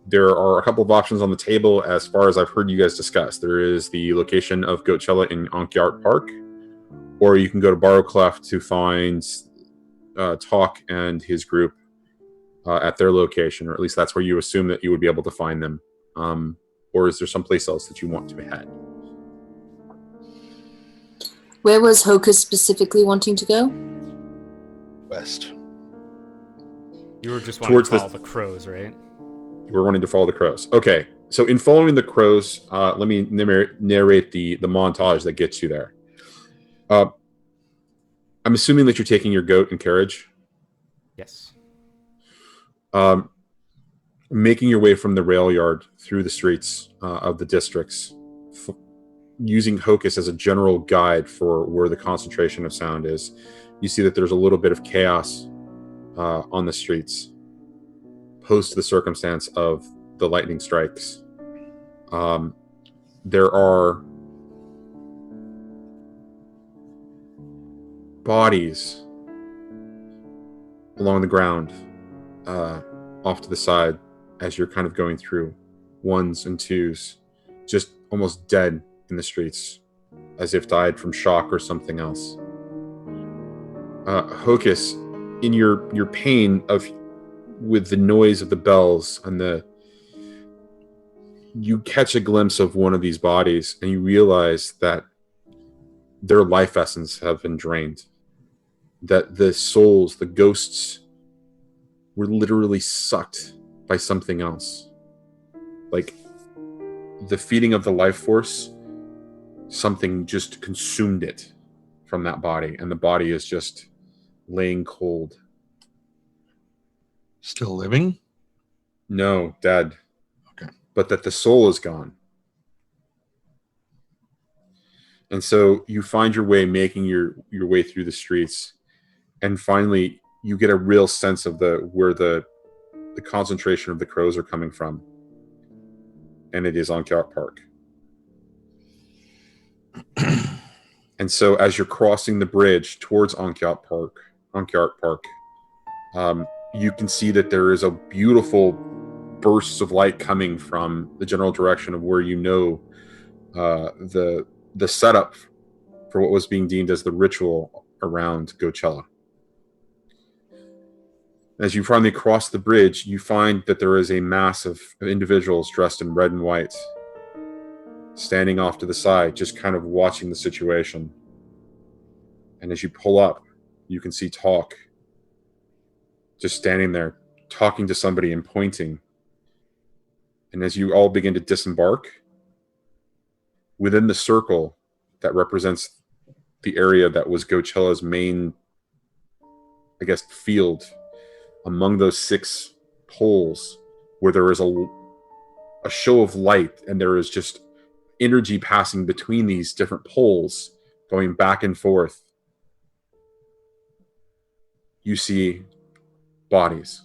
There are a couple of options on the table as far as I've heard you guys discuss. There is the location of Goatchella in Ankyart Park, or you can go to Barrowcleft to find Talk and his group at their location, or at least that's where you assume that you would be able to find them. Or is there someplace else that you want to head? Where was Hocus specifically wanting to go? West. You were just wanting Towards to follow the crows, right? We're wanting to follow the crows. Okay, so in following the crows, let me narrate the montage that gets you there. I'm assuming that you're taking your goat and carriage. Yes. Making your way from the rail yard through the streets of the districts, using Hocus as a general guide for where the concentration of sound is. You see that there's a little bit of chaos on the streets post the circumstance of the lightning strikes. There are bodies along the ground, off to the side as you're kind of going through, ones and twos, just almost dead in the streets, as if died from shock or something else. Hocus, in your pain with the noise of the bells and you catch a glimpse of one of these bodies and you realize that their life essence have been drained. That the souls, the ghosts, were literally sucked by something else. Like the feeding of the life force, something just consumed it from that body, and the body is just laying cold. Still living? No, dead. Okay. But that the soul is gone. And so you find your way, making your way through the streets, and finally you get a real sense of where the concentration of the crows are coming from. And it is Onkyart Park. And so as you're crossing the bridge towards Onkyart Park, you can see that there is a beautiful bursts of light coming from the general direction of where you know the setup for what was being deemed as the ritual around Goatchella. As you finally cross the bridge, you find that there is a mass of individuals dressed in red and white, standing off to the side, just kind of watching the situation. And as you pull up, you can see Talk just standing there, talking to somebody and pointing. And as you all begin to disembark, within the circle that represents the area that was Goatchella's main, I guess, field, among those 6 poles where there is a show of light and there is just energy passing between these different poles, going back and forth, you see bodies.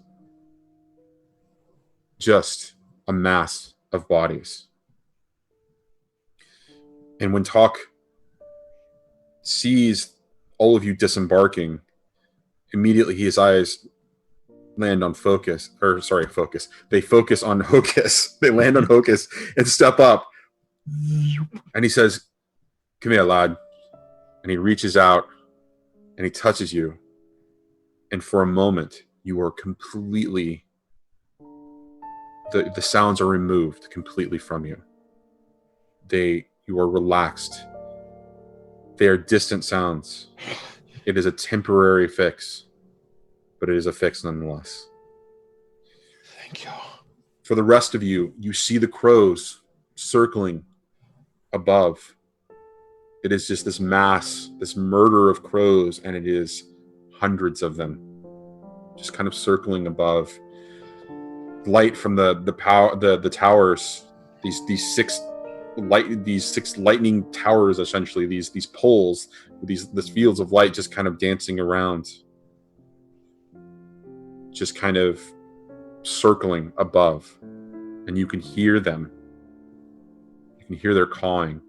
Just a mass of bodies. And when Talk sees all of you disembarking, immediately his eyes land on Focus. They focus on Hocus. They land on Hocus and step up. And he says, "Come here, lad." And he reaches out and he touches you. And for a moment, you are completely... The sounds are removed completely from you. You are relaxed. They are distant sounds. It is a temporary fix, but it is a fix nonetheless. Thank you. For the rest of you, you see the crows circling above. It is just this mass, this murder of crows, and it is hundreds of them, just kind of circling above. Light from the towers, these six lightning towers, essentially these poles with these fields of light just kind of dancing around, just kind of circling above, and you can hear them. You can hear their cawing.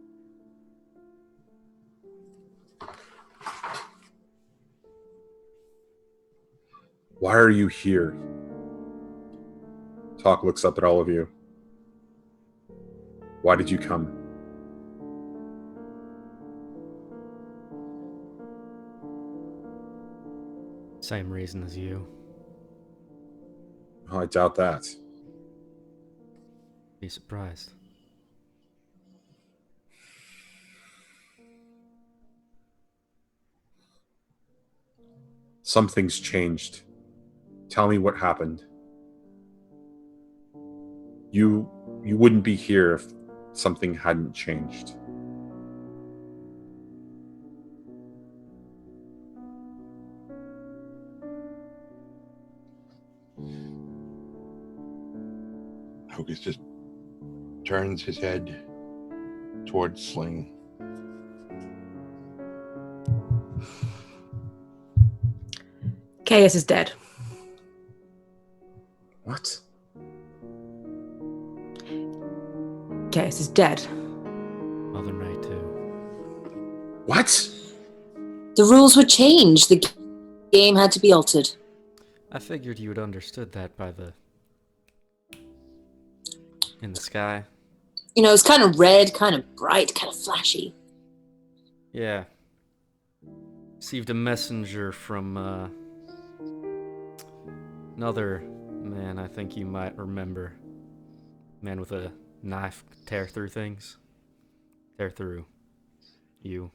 Why are you here? Talk looks up at all of you. Why did you come? Same reason as you. Oh, I doubt that. Be surprised. Something's changed. Tell me what happened. You wouldn't be here if something hadn't changed. Hocus just turns his head towards Sling. Chaos is dead. What? Chaos is dead. Mother Night too. What? The rules were changed. The game had to be altered. I figured you would understood that by the... in the sky. You know, it's kind of red, kind of bright, kind of flashy. Yeah. Received a messenger from, another man I think you might remember. Man with a knife tear through things. Tear through you.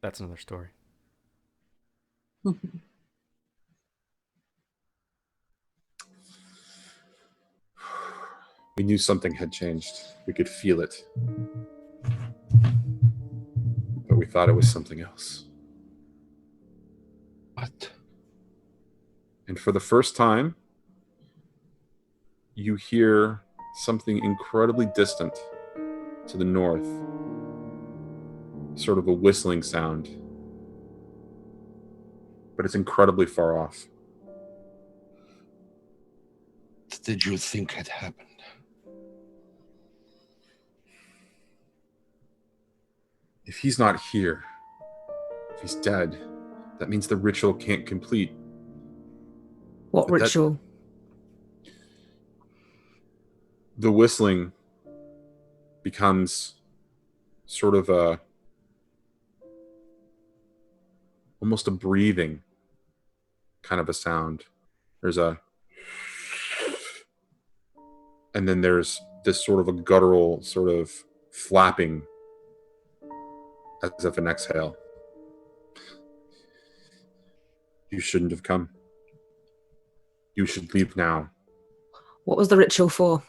That's another story. We knew something had changed. We could feel it. But we thought it was something else. What? And for the first time, you hear something incredibly distant to the north. Sort of a whistling sound. But it's incredibly far off. What did you think had happened? If he's not here, if he's dead, that means the ritual can't complete. What But that- ritual? The whistling becomes sort of almost a breathing kind of a sound. There's and then there's this sort of a guttural sort of flapping as if an exhale. You shouldn't have come. You should leave now. What was the ritual for?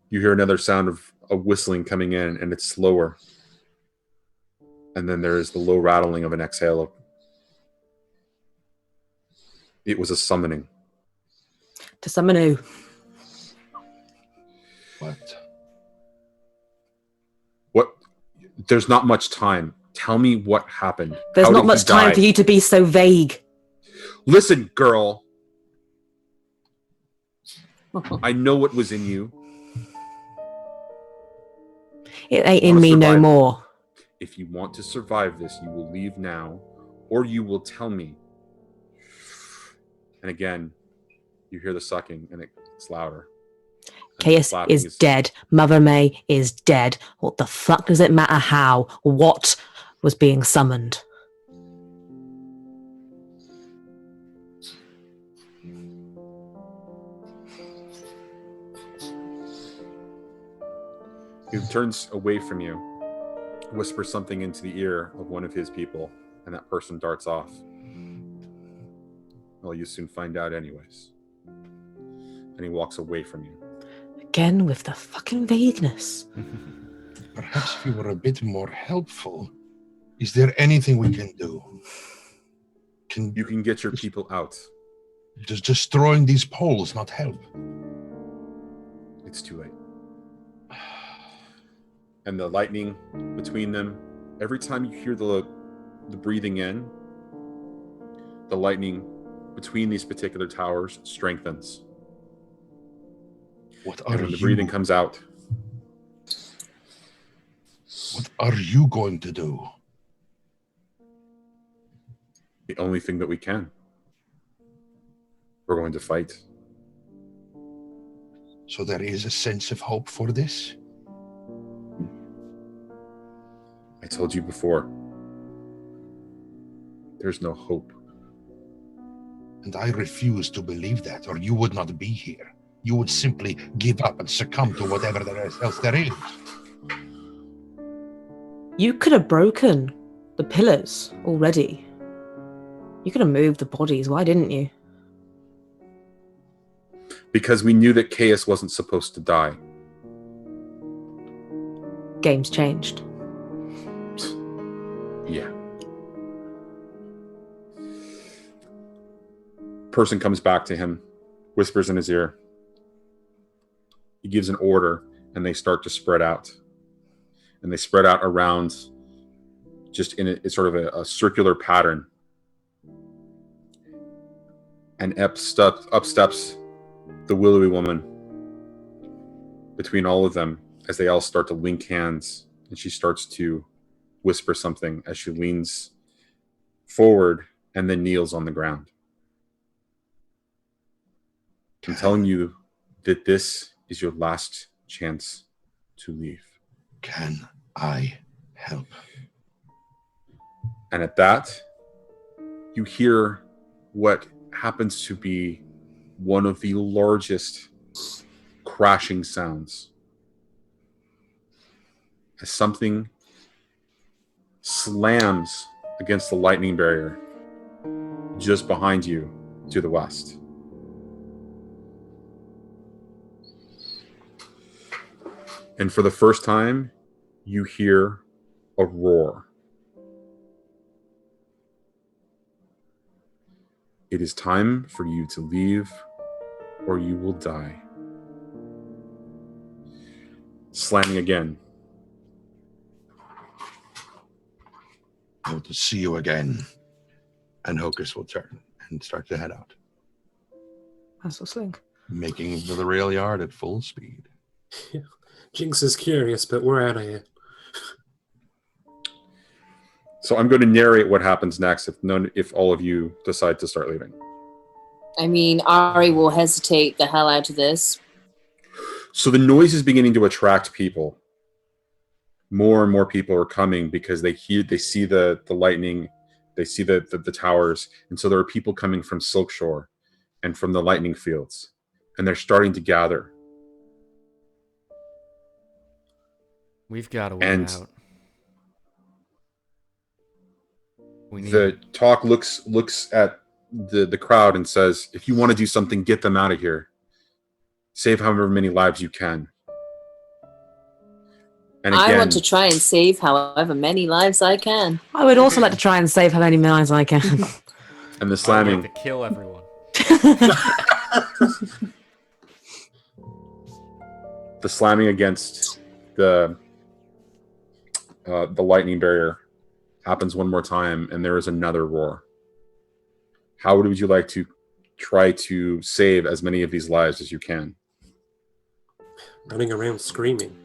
You hear another sound of a whistling coming in, and it's slower. And then there is the low rattling of an exhale. It was a summoning. To summon who? What? What? There's not much time. Tell me what happened. There's How not did much he time die? for you to be so vague. Listen, girl. I know what was in you. It ain't in Wanna me no survive. more. If you want to survive this, you will leave now, or you will tell me. And again, you hear the sucking, and it's louder. And the Caius flapping is dead. Mother May is dead. What the fuck does it matter how? What was being summoned? He turns away from you, whispers something into the ear of one of his people, and that person darts off. Well, you soon find out anyways. And he walks away from you. Again with the fucking vagueness. Perhaps if you were a bit more helpful. Is there anything we can do? You can get your people out. Does destroying these poles not help? It's too late. And the lightning between them, every time you hear the breathing in, the lightning between these particular towers strengthens. What And are when the you? breathing comes out, What are you going to do? the only thing that we can. We're going to fight. So there is a sense of hope for this? I told you before. There's no hope. And I refuse to believe that, or you would not be here. You would simply give up and succumb to whatever else there is. You could have broken the pillars already. You could have moved the bodies. Why didn't you? Because we knew that Caius wasn't supposed to die. Game's changed. Yeah. Person comes back to him, whispers in his ear. He gives an order, and they start to spread out. And they spread out around, just in it's sort of a circular pattern. And up steps the willowy woman. between all of them as they all start to link hands, and she starts to whisper something as she leans forward and then kneels on the ground. I'm telling you that this is your last chance to leave. Can I help? And at that, you hear what happens to be one of the largest crashing sounds as something slams against the lightning barrier just behind you to the west. And for the first time, you hear a roar. It is time for you to leave, or you will die. Slamming again. I hope to see you again. And Hocus will turn and start to head out, That's what Sling. making for the rail yard at full speed. Jinx is curious, but we're out of here. So I'm going to narrate what happens next if all of you decide to start leaving. I mean, Ari will hesitate the hell out of this. So the noise is beginning to attract people. More and more people are coming because they see the lightning, they see the towers, and so there are people coming from Silkshore and from the lightning fields, and they're starting to gather. We've got to wait And out. We need the talk looks at the crowd and says, if you want to do something, get them out of here. Save however many lives you can. And again, I want to try and save however many lives I can. I would also like to try and save how many lives I can. and the I'd slamming. like to kill everyone. The slamming against the lightning barrier happens one more time, and there is another roar. How would you like to try to save as many of these lives as you can? Running around screaming.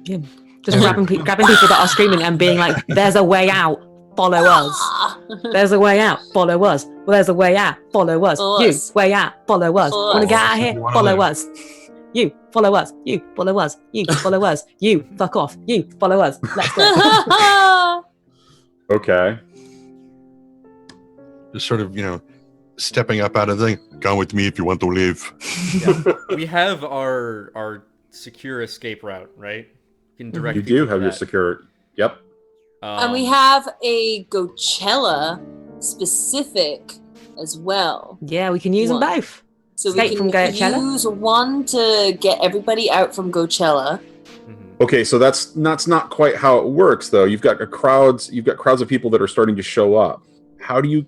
Yeah. Just grabbing people that are screaming and being like, there's a way out, follow us. There's a way out, follow us. Well, there's a way out, follow us. Follow You, us. way out, follow us. Follow Want to us. get out of here? Wanna Follow live. us. You, follow us. You, follow us. You, follow us. You, fuck off. You, follow us. Let's go. Okay. Just sort of, stepping up out of the thing. Come with me if you want to live. Yeah. We have our secure escape route, right? You can direct You people do to have your that. secure. Yep. And we have a Goatchella specific as well. Yeah, we can use them One. both. So Escape we from can Goatchella? use one to get everybody out from Goatchella. Mhm. Okay, so that's not quite how it works, though. You've got crowds of people that are starting to show up. How do you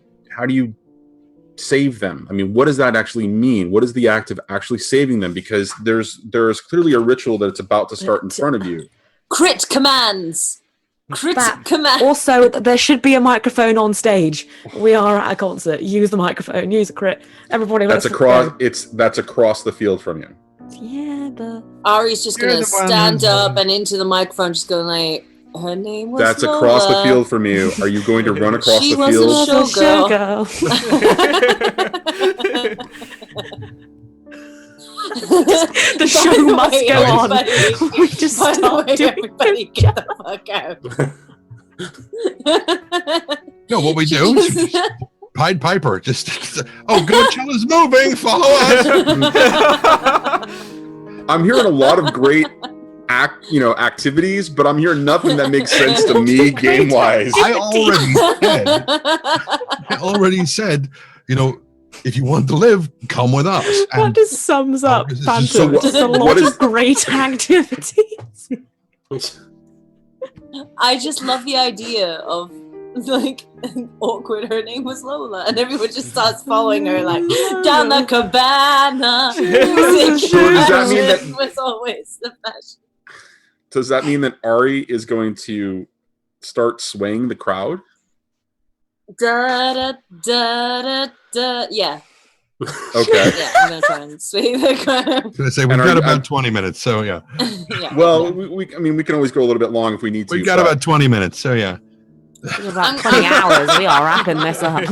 save them? I mean, what does that actually mean? What is the act of actually saving them? Because there's clearly a ritual that it's about to start in front of you. Crit commands. Crit That- commands. Also, there should be a microphone on stage. We are at a concert. Use the microphone. Use a crit. Everybody, That's let's across. go. That's across the field from you. Yeah, but Ari's just You're gonna the one stand who's- up and into the microphone, just going like, her name was That's Lola. across the field from you. Are you going to run across She the was field? a showgirl. The show must go on. We just By the start way, doing everybody get the fuck out. No, what we do is Pied Piper. Just, Goatchella's moving. Follow us. I'm hearing a lot of great activities, but I'm hearing nothing that makes sense to me game wise. I already said, if you want to live, come with us. That And just sums up this is Phantom. just- so what- Just a lot what is- of great activities. I just love the idea of like awkward. Her name was Lola, and everyone just starts following her like down the cabana. Music So does that mean that- was always the fashion. Does that mean that Ari is going to start swaying the crowd? Da da da da da. Yeah. Okay. Yeah, I'm gonna try and sway the crowd. I was gonna say we've And got about 20 minutes, so yeah. Yeah, Well, yeah. I mean, we can always go a little bit long if we need to. We've got but- about 20 minutes, so yeah. In about 20 hours, we are wrapping this up.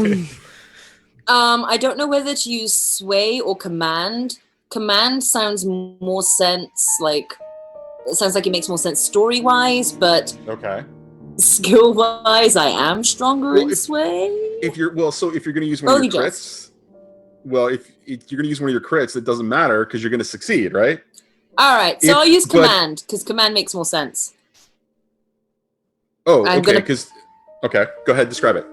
I don't know whether to use sway or command. Command sounds more sense, like it sounds like it makes more sense story-wise, but Okay. skill-wise, I am stronger Well, in if- sway. If you're going to use one of your crits, well, if you're going to use one of your crits, it doesn't matter because you're going to succeed, right? All right, so If- I'll use but- command because command makes more sense. Oh, I'm okay. gonna- Because okay, go ahead, describe it.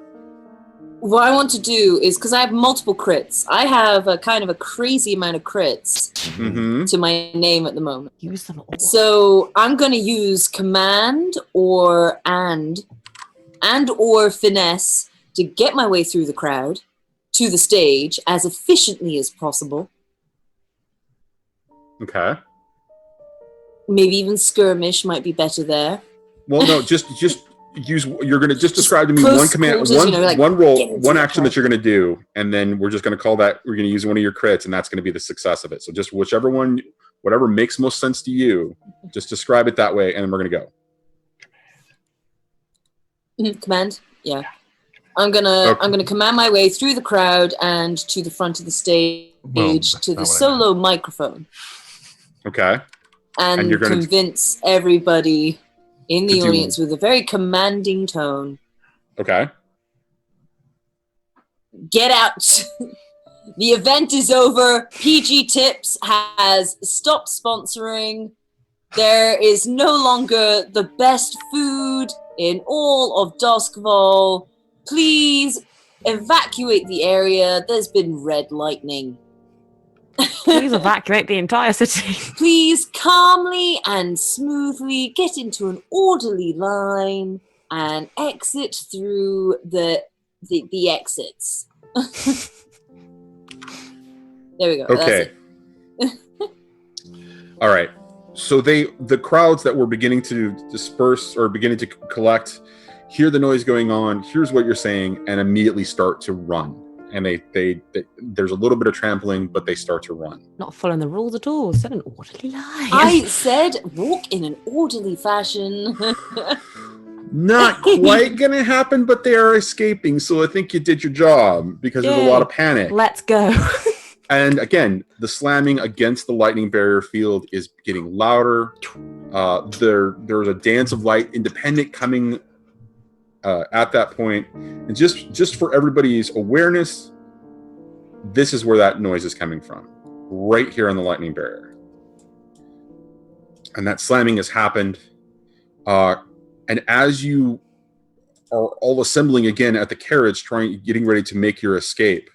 What I want to do is because I have multiple crits. I have a kind of a crazy amount of crits Mm-hmm. to my name at the moment. Use them all. So I'm going to use command or or finesse to get my way through the crowd to the stage as efficiently as possible. Okay. Maybe even skirmish might be better there. Well, no, just use. You're going to just describe to me close one command, quarters, one you know, like, one roll, get into one the action that you're going to do, and then we're just going to call that. We're going to use one of your crits, and that's going to be the success of it. So just whichever one, whatever makes most sense to you, just describe it that way, and then we're going to go. Command, yeah. I'm gonna command my way through the crowd and to the front of the stage Well, that's to not the what I solo microphone Okay. and you're gonna- convince everybody in the To do- audience with a very commanding tone. Okay. Get out. The event is over. PG Tips has stopped sponsoring. There is no longer the best food in all of Doskval. Please evacuate the area. There's been red lightning. Please evacuate the entire city. Please calmly and smoothly get into an orderly line and exit through the exits. There we go. Okay. That's it. All right. So the crowds that were beginning to disperse or beginning to collect, hear the noise going on, here's what you're saying, and immediately start to run. And they there's a little bit of trampling, but they start to run. Not following the rules at all. Set an orderly line. I said walk in an orderly fashion. Not quite gonna happen, but they are escaping. So I think you did your job because there's a lot of panic. Let's go. And again, the slamming against the lightning barrier field is getting louder. There's a dance of light, independent coming at that point. And just for everybody's awareness, this is where that noise is coming from, right here on the lightning barrier. And that slamming has happened. And as you are all assembling again at the carriage, getting ready to make your escape,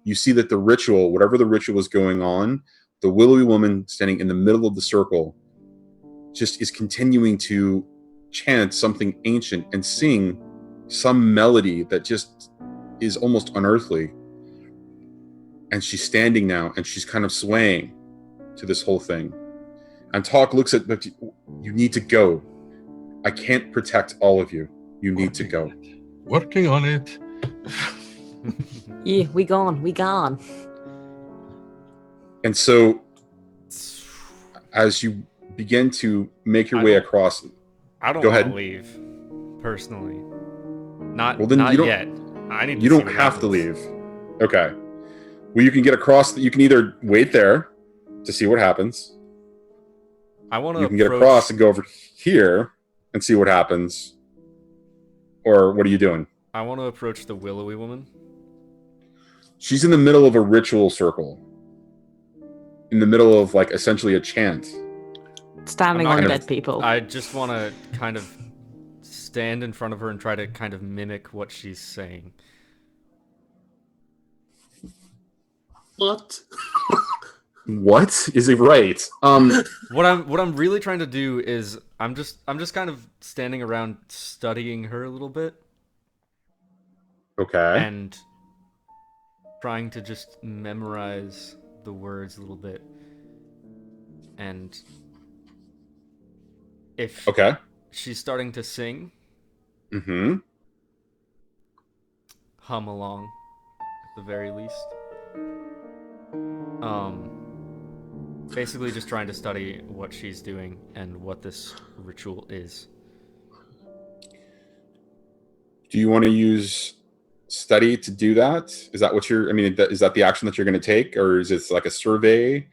you see that the ritual, whatever the ritual is going on, the willowy woman standing in the middle of the circle just is continuing to chant something ancient and sing some melody that just is almost unearthly. And she's standing now and she's kind of swaying to this whole thing. And Talk looks at, but you need to go. I can't protect all of you. You need to go. Working on it. Yeah, we gone. And so, as you begin to make your way across, I don't Go want ahead. to leave, personally. Not, Well, then not you don't- yet. I need. you to see don't what have to happens. leave. Okay. Well, you can get across. You can either wait there to see what happens. I want to. You can get across and go over here and see what happens. Or what are you doing? I want to approach the willowy woman. She's in the middle of a ritual circle. In the middle of like essentially a chant. Standing I'm not on gonna- dead people. I just want to kind of stand in front of her and try to kind of mimic what she's saying. What? What is it right? What I'm really trying to do is I'm just kind of standing around studying her a little bit Okay. and trying to just memorize the words a little bit. And if Okay. she's starting to sing, Mm-hmm. hum along at the very least. Basically just trying to study what she's doing and what this ritual is. Do you want to use study to do that? Is that what you're? I mean, is that the action that you're going to take, or is it like a survey?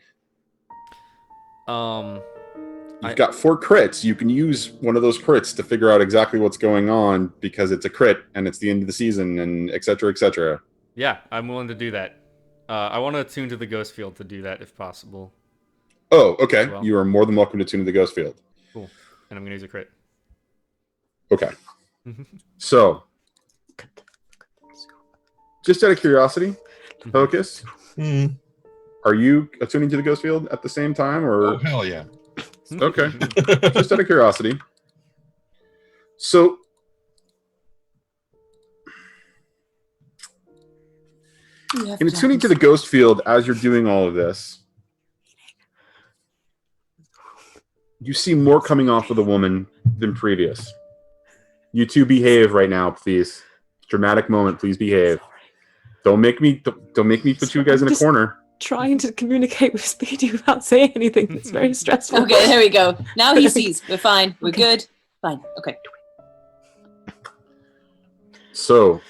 You've got 4 crits. You can use one of those crits to figure out exactly what's going on because it's a crit and it's the end of the season and et cetera, et cetera. Yeah, I'm willing to do that. I want to attune to the ghost field to do that if possible. Oh, okay. Well. You are more than welcome to tune to the ghost field. Cool. And I'm going to use a crit. Okay. So, just out of curiosity, Hocus, are you attuning to the ghost field at the same time, or? Oh, hell yeah. Okay. Just out of curiosity. So, in attuning to the ghost field, as you're doing all of this, you see more coming off of the woman than previous. You two behave right now, please. Dramatic moment, please behave. Don't make me put you guys in a corner. Trying to communicate with Speedy without saying anything. It's very stressful. Okay, there we go. Now he sees. We're fine. We're good. Fine. Okay. So,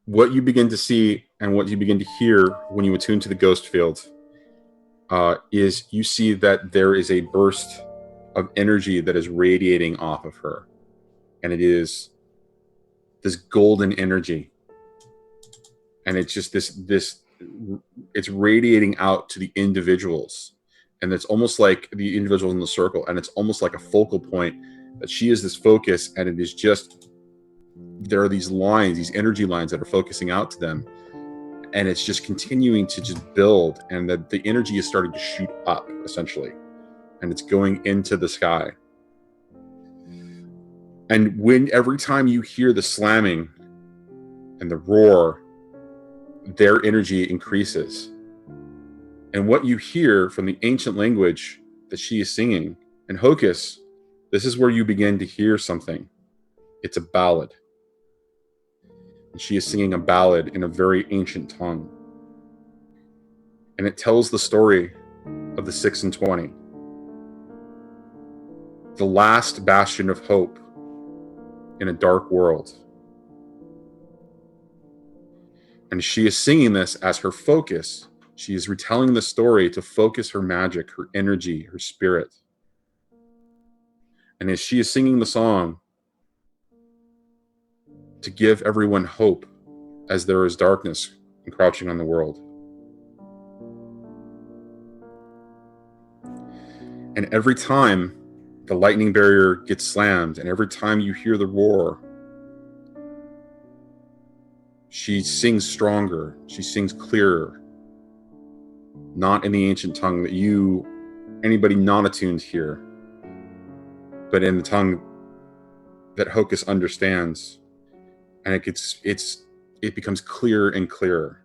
what you begin to see and what you begin to hear when you attune to the ghost field is you see that there is a burst of energy that is radiating off of her. And it is this golden energy. And it's just it's radiating out to the individuals. And it's almost like the individuals in the circle. And it's almost like a focal point that she is this focus. And it is just, there are these lines, these energy lines that are focusing out to them. And it's just continuing to just build. And the energy is starting to shoot up, essentially. And it's going into the sky. And every time you hear the slamming and the roar, their energy increases. And what you hear from the ancient language that she is singing, and Hocus, this is where you begin to hear something. It's a ballad. And she is singing a ballad in a very ancient tongue. And it tells the story of the 6 and 20. The last bastion of hope in a dark world. And she is singing this as her focus. She is retelling the story to focus her magic, her energy, her spirit. And as she is singing the song, to give everyone hope as there is darkness encroaching on the world. And every time the lightning barrier gets slammed, and every time you hear the roar, she sings stronger, she sings clearer, not in the ancient tongue that anybody non-attuned hear, but in the tongue that Hocus understands. And it becomes clearer and clearer.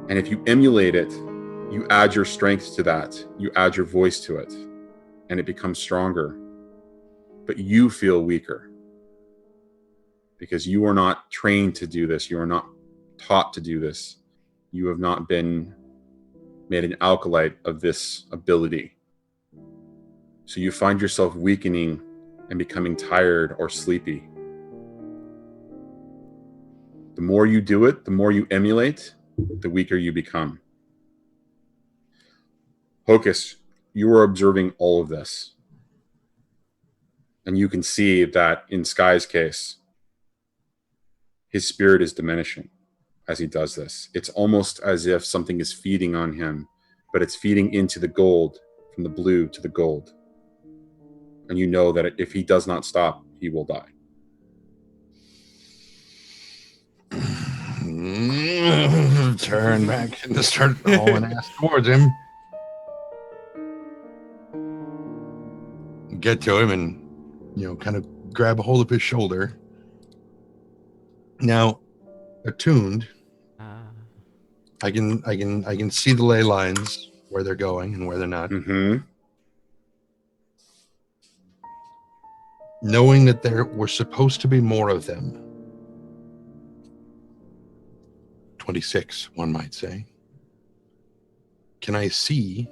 And if you emulate it, you add your strength to that. You add your voice to it. And it becomes stronger. But you feel weaker. Because you are not trained to do this. You are not taught to do this. You have not been made an acolyte of this ability. So you find yourself weakening and becoming tired or sleepy. The more you do it, the more you emulate, the weaker you become. Hocus, you are observing all of this. And you can see that in Sky's case, his spirit is diminishing as he does this. It's almost as if something is feeding on him, but it's feeding into the gold, from the blue to the gold. And you know that if he does not stop, he will die. Turn back and start hauling ass towards him. Get to him and, kind of grab a hold of his shoulder. Now, attuned, I can see the ley lines where they're going and where they're not. Mm-hmm. Knowing that there were supposed to be more of them, 26, one might say. Can I see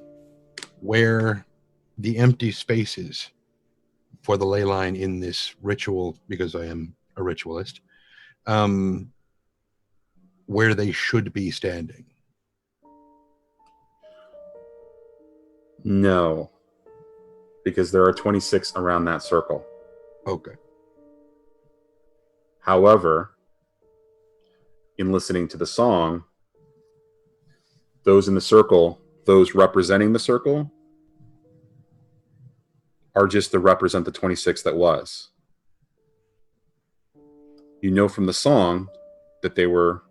where the empty spaces for the ley line in this ritual, because I am a ritualist, where they should be standing? No, because there are 26 around that circle. Okay. However, in listening to the song, those in the circle, those representing the circle, are just to represent the 26 that was. You know from the song that they were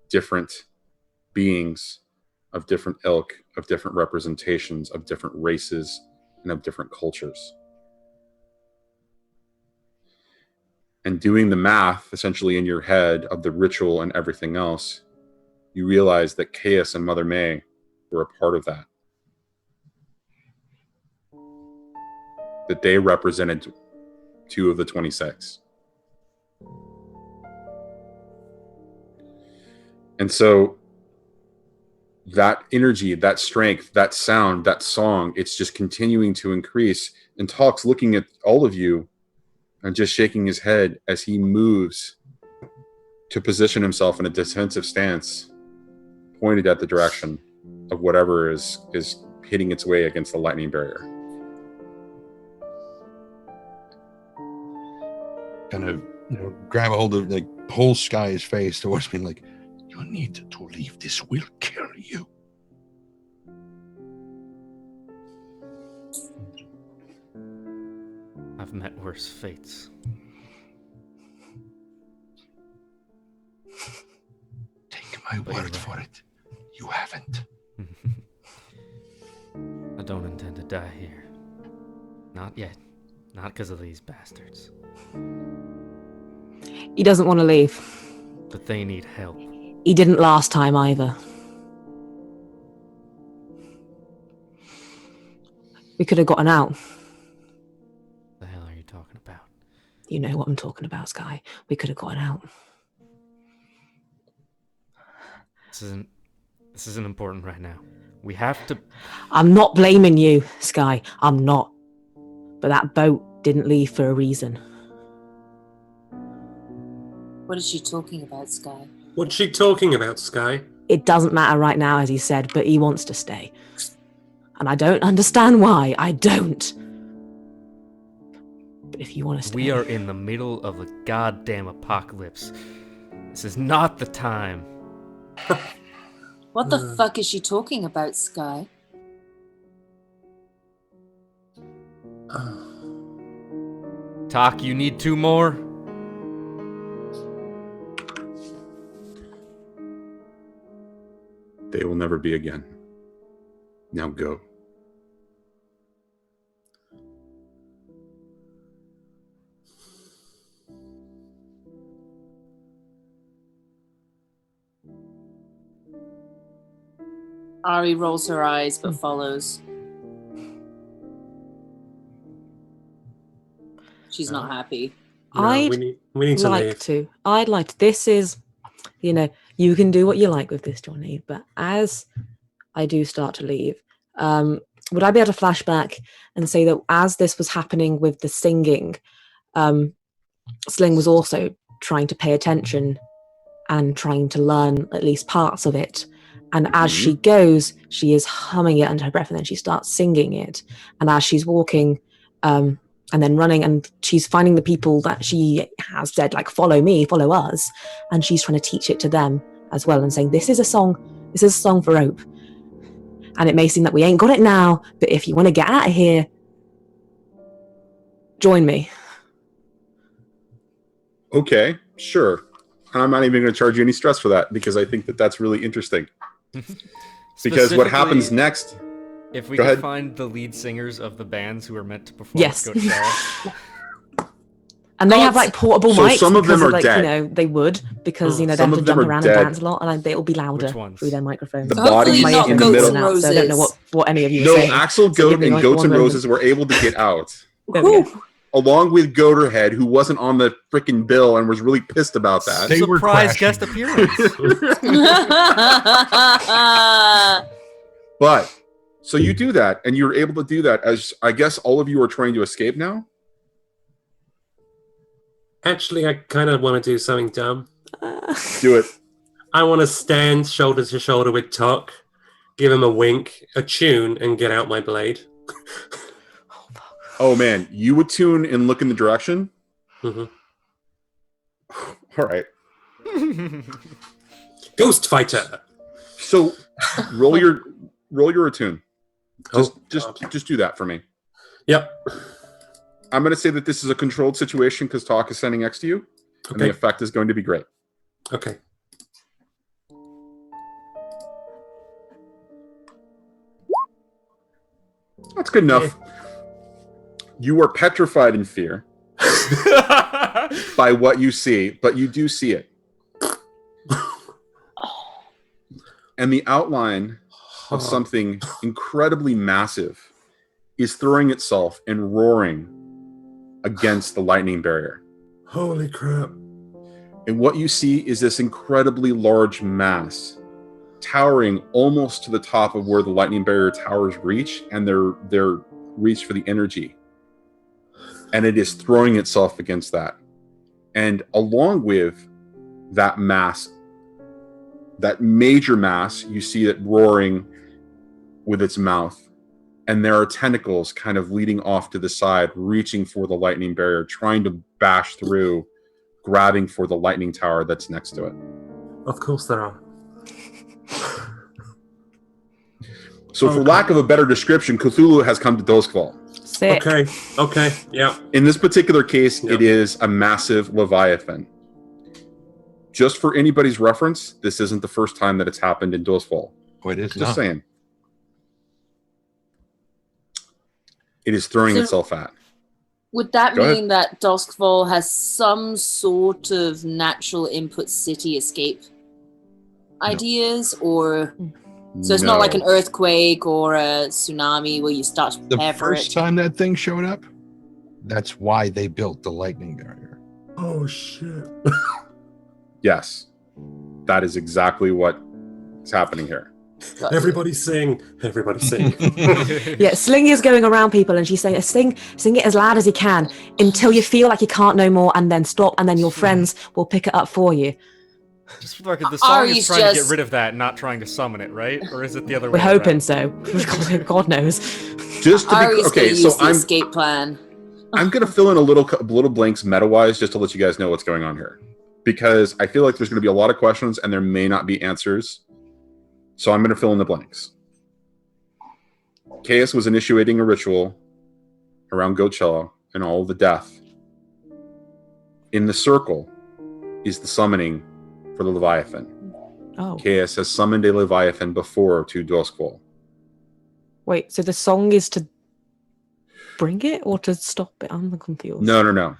different beings of different ilk, of different representations, of different races, and of different cultures. And doing the math essentially in your head of the ritual and everything else, you realize that Chaos and Mother May were a part of that. That they represented 2 of the 26. And so that energy, that strength, that sound, that song, it's just continuing to increase. And Talk's looking at all of you and just shaking his head as he moves to position himself in a defensive stance, pointed at the direction of whatever is hitting its way against the lightning barrier. Kind of, grab a hold of, pull Sky's face towards me, like, you need to leave. This will kill you. I've met worse fates. Take my word for it. You haven't. I don't intend to die here. Not yet. Not because of these bastards. He doesn't want to leave. But they need help. He didn't last time either. We could have gotten out. The hell are you talking about? You know what I'm talking about, Sky. We could have gotten out. This isn't important right now. We have to... I'm not blaming you, Sky. I'm not. But that boat didn't leave for a reason. What is she talking about, Sky? What's she talking about, Sky? It doesn't matter right now, as he said, but he wants to stay. And I don't understand why. I don't. But if you want to stay... We are in the middle of a goddamn apocalypse. This is not the time. What the fuck is she talking about, Sky? Talk, you need 2 more? They will never be again. Now go. Ari rolls her eyes but follows. She's not happy. No, we need to leave. I'd like to. This is, you can do what you like with this, Johnny, but as I do start to leave, would I be able to flash back and say that as this was happening with the singing, Sling was also trying to pay attention and trying to learn at least parts of it. And as she goes, she is humming it under her breath, and then she starts singing it. And as she's walking and then running, and she's finding the people that she has said, like, follow me, follow us. And she's trying to teach it to them as well and saying, this is a song for Hope. And it may seem that we ain't got it now, but if you want to get out of here, join me. Okay, sure. I'm not even going to charge you any stress for that, because I think that that's really interesting. Because what happens next... If we could find the lead singers of the bands who are meant to perform Yes. Goatchella. And they have like portable mics. Some of them are like, dead. They would, because they have to jump around and dance a lot, and it'll be louder through their microphones. The bodies in the middle. So I don't know what any of you No, are saying. Axel Goat and Goats and Roses were able to get out. There we go. along with Goaterhead, who wasn't on the freaking bill and was really pissed about that. They were Surprise crashing. guest appearance. But so you do that, and you're able to do that as I guess all of you are trying to escape now. Actually, I kind of want to do something dumb. Do it. I want to stand shoulder to shoulder with Tok, give him a wink, a tune, and get out my blade. Oh man, you would tune and look in the direction. Mm-hmm. All right. Ghost Fighter. So roll your attune. God. Just do that for me. Yep. I'm going to say that this is a controlled situation because Tok is standing next to you, and the Okay. effect is going to be great. Okay. That's good enough. You are petrified in fear by what you see, but you do see it. And the outline of something incredibly massive is throwing itself and roaring against the lightning barrier. Holy crap. And what you see is this incredibly large mass towering almost to the top of where the lightning barrier towers reach, and they're reach for the energy. And it is throwing itself against that. And along with that mass, that major mass, you see it roaring with its mouth. And there are tentacles kind of leading off to the side, reaching for the lightning barrier, trying to bash through, grabbing for the lightning tower that's next to it. Of course there are. So for lack of a better description, Cthulhu has come to Dosqual. Sick. Okay, yeah. In this particular case, Yeah. it is a massive Leviathan. Just for anybody's reference, this isn't the first time that it's happened in Dosqual. Oh, it is Just not. saying. It is throwing So- itself at. Would that Go ahead. mean that Duskfall has some sort of natural input city escape ideas? Or so it's not like an earthquake or a tsunami where you start to The prepare for first it? time that thing showed up, that's why they built the lightning barrier. Oh, shit. Yes. That is exactly what is happening here. Got it. Everybody sing. Everybody sing. Yeah, Sling is going around people and she's saying, sing it as loud as you can until you feel like you can't no more, and then stop, and then your friends will pick it up for you. Just for the record, the song is Ari's trying to just- get rid of that, not trying to summon it, right? Or is it the other We're way hoping around? so. God knows. Just to Ari's be okay, gonna so use the escape plan. I'm going to fill in a little blanks meta-wise just to let you guys know what's going on here. Because I feel like there's going to be a lot of questions and there may not be answers. So I'm going to fill in the blanks. Chaos was initiating a ritual around Goatchella and all of the death. In the circle is the summoning for the Leviathan. Oh, Chaos has summoned a Leviathan before to Dosqual. wait. So the song is to bring it or to stop it? I'm confused. No.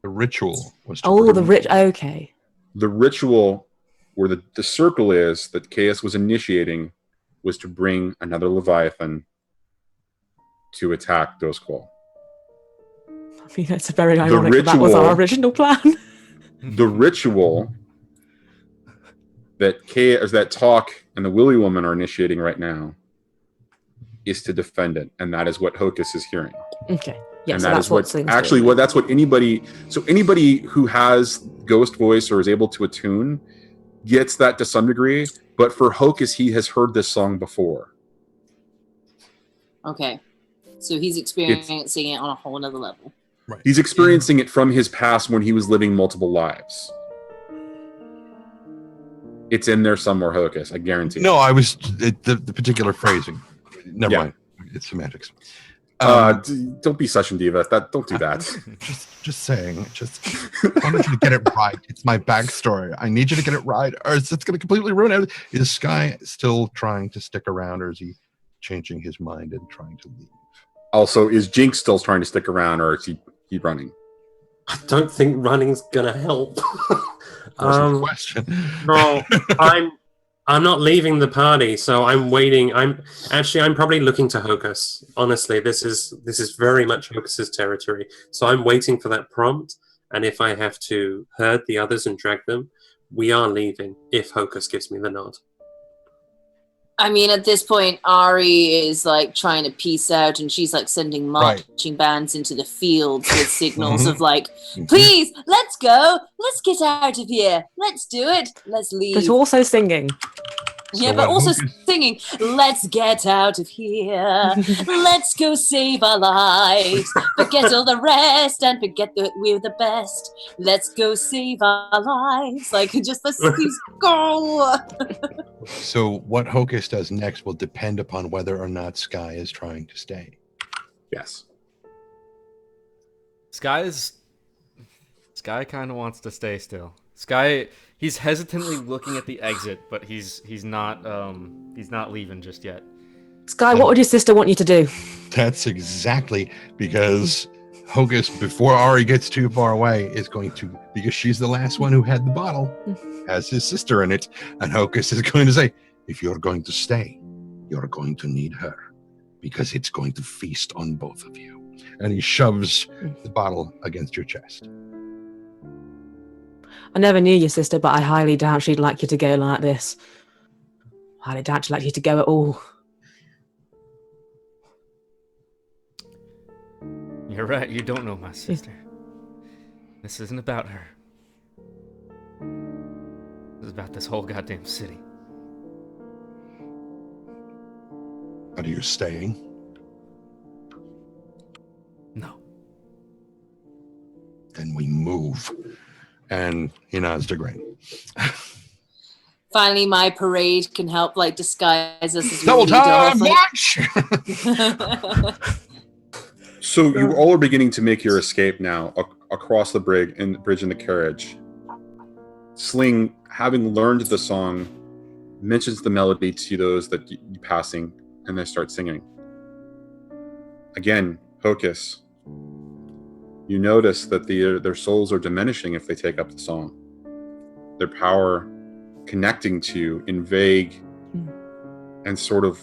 The ritual was to Oh, the bring- rich. Okay. The ritual where the circle is that Chaos was initiating was to bring another Leviathan to attack Dosqual. I mean, it's very ironic that was our original plan. The ritual that Talk and the Willy Woman are initiating right now is to defend it, and that is what Hocus is hearing. Okay. Yeah, and so that that's is what Sling's actually doing. what that's what anybody who has ghost voice or is able to attune gets that to some degree. But for Hocus, he has heard this song before. Okay. So he's experiencing it on a whole nother level. Right. He's experiencing it from his past when he was living multiple lives. It's in there somewhere, Hocus. I guarantee. No, I was the particular phrasing. Never Yeah. mind. It's semantics. Don't be such a diva. Don't do that. Just saying. I wanted you to get it right. It's my backstory. I need you to get it right, or it's going to completely ruin it. Is Sky still trying to stick around, or is he changing his mind and trying to leave? Also, is Jinx still trying to stick around, or is he running? I don't think running's gonna help. Wasn't the question. No, I'm I'm not leaving the party, so I'm waiting. I'm probably looking to Hocus. Honestly, this is very much Hocus's territory. So I'm waiting for that prompt, and if I have to herd the others and drag them, we are leaving if Hocus gives me the nod. I mean, at this point, Ari is like trying to peace out, and she's like sending marching bands into the fields with signals of like, "Please, let's go, let's get out of here, let's do it, let's leave." But also singing. Yeah, So but what also Hocus- singing, "Let's get out of here, let's go save our lives, forget all the rest and forget that we're the best. Let's go save our lives." Like, just let's go. So what Hocus does next will depend upon whether or not Sky is trying to stay. Yes. Sky kind of wants to stay still. Sky, he's hesitantly looking at the exit, but he's not leaving just yet. Sky, what would your sister want you to do? That's exactly because Hocus, before Ari gets too far away, is going to, because she's the last one who had the bottle, has his sister in it, and Hocus is going to say, if you're going to stay, you're going to need her, because it's going to feast on both of you. And he shoves the bottle against your chest. I never knew your sister, but I highly doubt she'd like you to go like this. Highly doubt she'd like you to go at all. You're right, you don't know my sister. This isn't about her. This is about this whole goddamn city. But are you staying? No. Then we move. And he nods to Grin. Finally, my parade can help like disguise us as we Double lead off, time, like- march! So you all are beginning to make your escape now across the bridge in the carriage. Sling, having learned the song, mentions the melody to those that you passing, and they start singing. Again, Hocus, you notice that their souls are diminishing if they take up the song. Their power connecting to you in vague and sort of,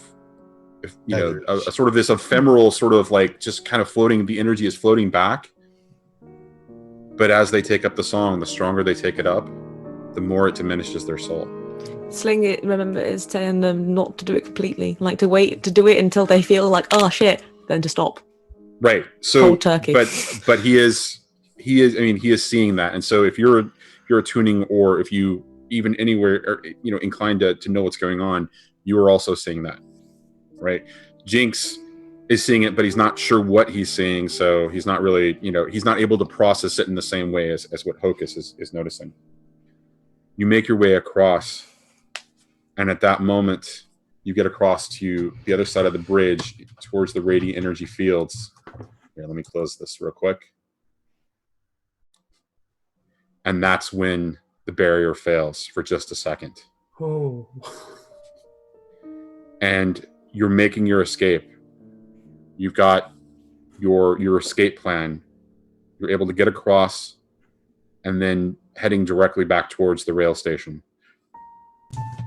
a sort of this ephemeral sort of like just kind of floating, the energy is floating back. But as they take up the song, the stronger they take it up, the more it diminishes their soul. Sling it, remember, is telling them not to do it completely. Like to wait to do it until they feel like, oh shit, then to stop. Right. So, Cold turkey. but he is seeing that. And so if you're attuning, or if you even anywhere are, inclined to know what's going on, you are also seeing that. Right. Jinx is seeing it, but he's not sure what he's seeing. So he's not really, he's not able to process it in the same way as what Hocus is noticing. You make your way across, and at that moment, you get across to the other side of the bridge towards the radiant energy fields. Here, let me close this real quick. And that's when the barrier fails for just a second. Oh. And you're making your escape. You've got your escape plan. You're able to get across and then heading directly back towards the rail station.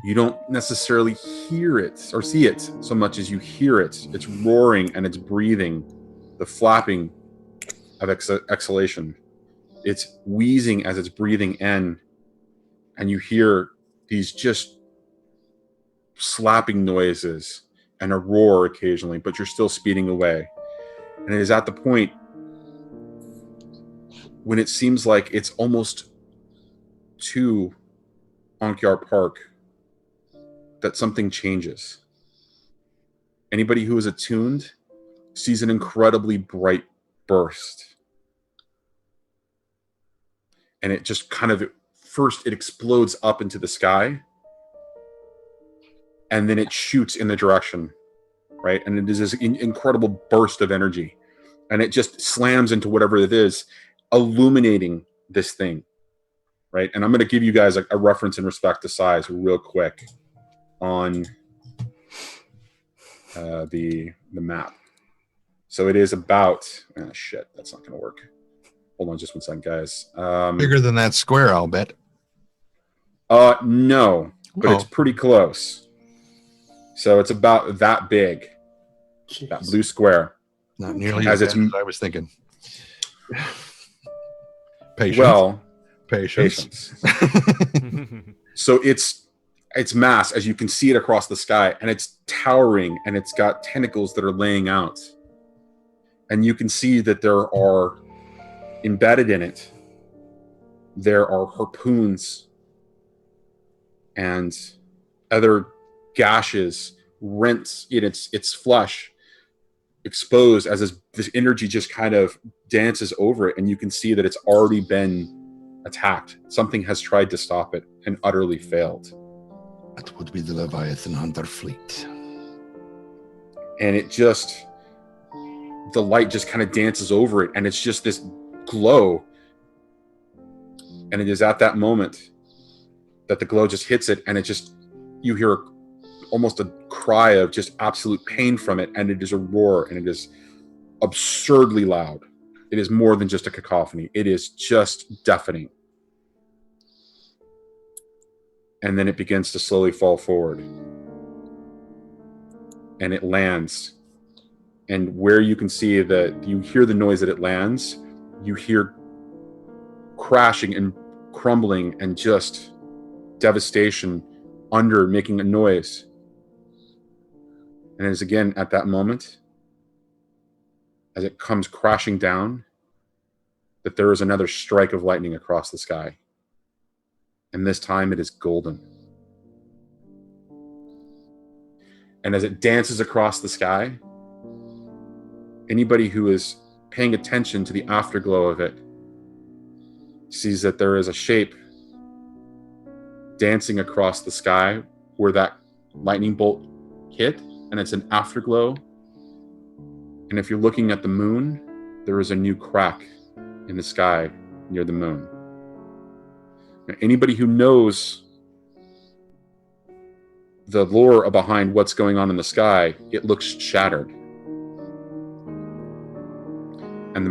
You don't necessarily hear it or see it so much as you hear it. It's roaring and it's breathing, the flapping of exhalation. It's wheezing as it's breathing in, and you hear these just slapping noises and a roar occasionally, but you're still speeding away. And it is at the point when it seems like it's almost to Onkyar Park that something changes. Anybody who is attuned sees an incredibly bright burst. And it just kind of, first it explodes up into the sky, and then it shoots in the direction, right? And it is this incredible burst of energy. And it just slams into whatever it is, illuminating this thing, right? And I'm going to give you guys a reference in respect to size real quick on the map. So it is about, shit, that's not going to work. Hold on just one second, guys. Bigger than that square, I'll bet. No. but it's pretty close. So it's about that big, Jeez. that blue square. Not nearly As as it's bad as I was thinking. Patience. Well, Patience. So it's mass, as you can see it across the sky, and it's towering, and it's got tentacles that are laying out. And you can see that there are, embedded in it, there are harpoons and other gashes, rents in its flesh, exposed as this energy just kind of dances over it, and you can see that it's already been attacked. Something has tried to stop it and utterly failed. That would be the Leviathan Hunter fleet. And it just, the light just kind of dances over it, and it's just this glow. And it is at that moment that the glow just hits it, and it just, you hear almost a cry of just absolute pain from it, and it is a roar, and it is absurdly loud. It is more than just a cacophony. It is just deafening. And then it begins to slowly fall forward. And it lands. And where you can see that you hear the noise that it lands, you hear crashing and crumbling and just devastation under, making a noise. And it is again at that moment, as it comes crashing down, that there is another strike of lightning across the sky. And this time it is golden. And as it dances across the sky, anybody who is paying attention to the afterglow of it sees that there is a shape dancing across the sky where that lightning bolt hit, and it's an afterglow. And if you're looking at the moon, there is a new crack in the sky near the moon. Now, anybody who knows the lore behind what's going on in the sky, it looks shattered. And the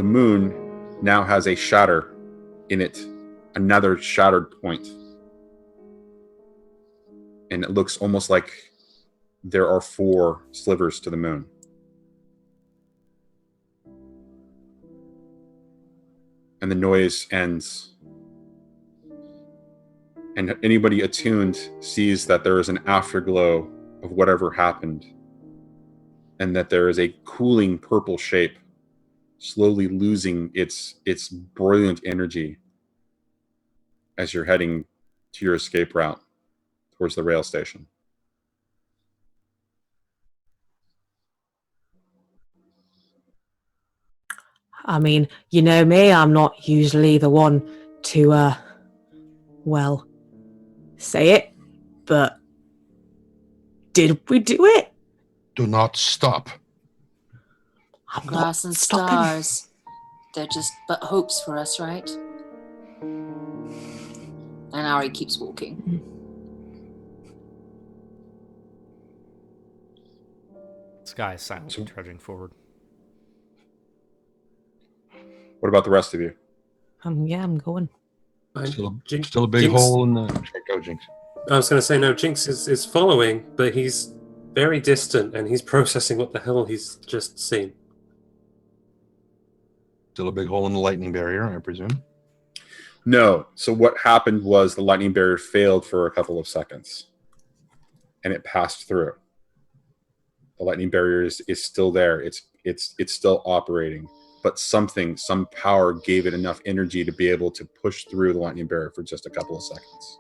moon now has a shatter in it, another shattered point. And it looks almost like there are 4 slivers to the moon. And the noise ends. And anybody attuned sees that there is an afterglow of whatever happened, and that there is a cooling purple shape slowly losing its brilliant energy as you're heading to your escape route towards the rail station. I mean, you know me, I'm not usually the one to, well, say it, but did we do it? Do not stop. I'm Grass not and stopping. stars. They're just but hopes for us, right? And Ari keeps walking. Sky is silently trudging forward. What about the rest of you? Yeah, I'm going. Still a big hole in the... Go, Jinx. I was going to say, no, Jinx is following, but he's very distant, and he's processing what the hell he's just seen. Still a big hole in the lightning barrier, I presume. No. So what happened was the lightning barrier failed for a couple of seconds, and it passed through. The lightning barrier is still there. It's still operating, but some power gave it enough energy to be able to push through the lightning barrier for just a couple of seconds.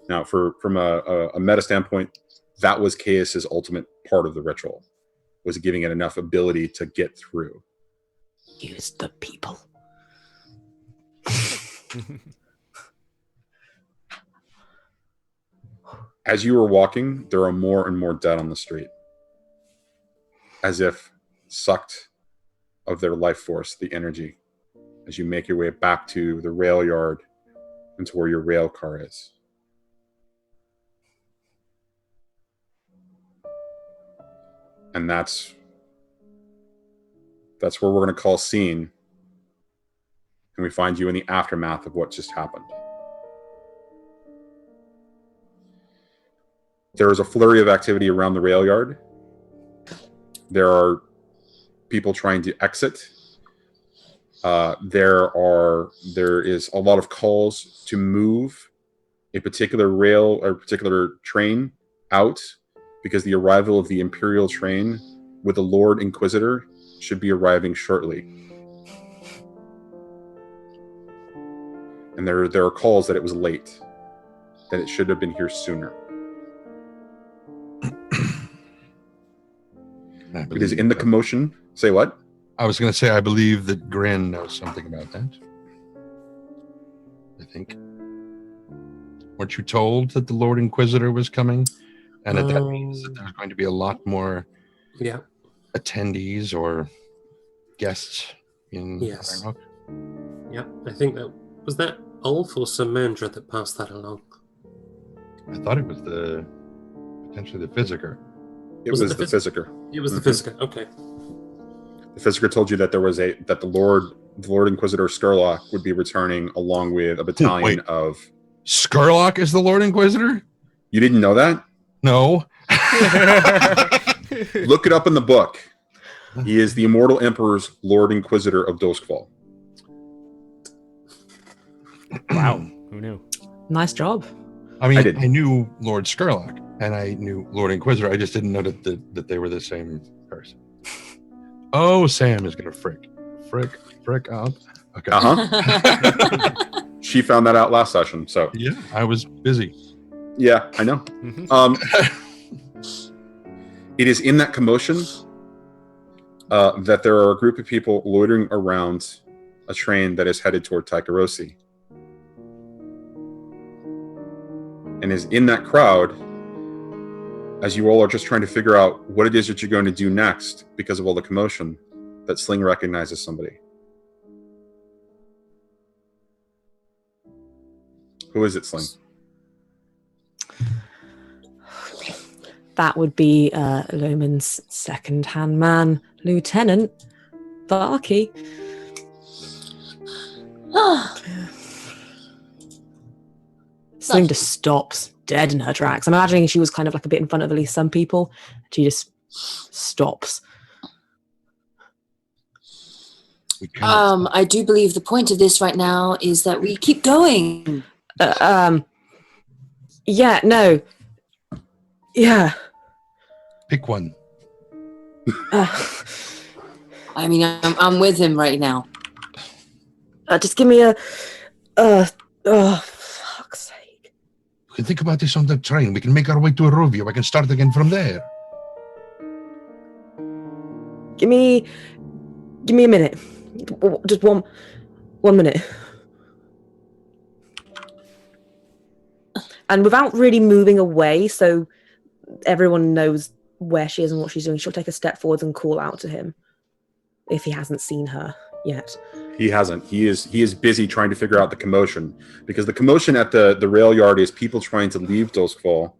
Now, from a meta standpoint, that was Chaos's ultimate part of the ritual, was giving it enough ability to get through. Use the people. As you were walking, there are more and more dead on the street, as if sucked of their life force, the energy, as you make your way back to the rail yard and to where your rail car is. And that's where we're going to call scene. And we find you in the aftermath of what just happened. There is a flurry of activity around the rail yard. There are people trying to exit. There is a lot of calls to move a particular rail or particular train out, because the arrival of the Imperial train with the Lord Inquisitor should be arriving shortly. And there are calls that it was late, that it should have been here sooner. It is in the commotion. Say what? I was going to say, I believe that Grin knows something about that. I think. Weren't you told that the Lord Inquisitor was coming? And that means that there's going to be a lot more attendees or guests in Ironhawk? Yeah, I think that Ulf or Samandra that passed that along. I thought it was potentially the Physiker. It was the Physiker. It was the Physiker. Okay. The Physiker told you that that the Lord Inquisitor Skurlock would be returning along with a battalion of. Skurlock is the Lord Inquisitor? You didn't know that? No. Look it up in the book. He is the Immortal Emperor's Lord Inquisitor of Doskval. Wow, who knew? Nice job. I mean, I knew Lord Skurlock and I knew Lord Inquisitor. I just didn't know that they were the same person. Oh, Sam is going to frick up. Okay. Uh-huh. She found that out last session, so. Yeah, I was busy. Yeah, I know. It is in that commotion that there are a group of people loitering around a train that is headed toward Taikarosi. And is in that crowd, as you all are just trying to figure out what it is that you're going to do next because of all the commotion, that Sling recognizes somebody. Who is it, Sling? That would be Loman's second-hand man, Lieutenant Barky. Sling just stops dead in her tracks. I'm imagining she was kind of like a bit in front of at least some people. She just stops. I do believe the point of this right now is that we keep going. Yeah, no. Yeah. Pick one. I mean, I'm with him right now. Just give me a... fuck's sake. We can think about this on the train. We can make our way to Arovia. I can start again from there. Give me a minute. Just one minute. And without really moving away, so everyone knows where she is and what she's doing, she'll take a step forwards and call out to him if he hasn't seen her yet. He hasn't. He is busy trying to figure out the commotion, because the commotion at the rail yard is people trying to leave Doskval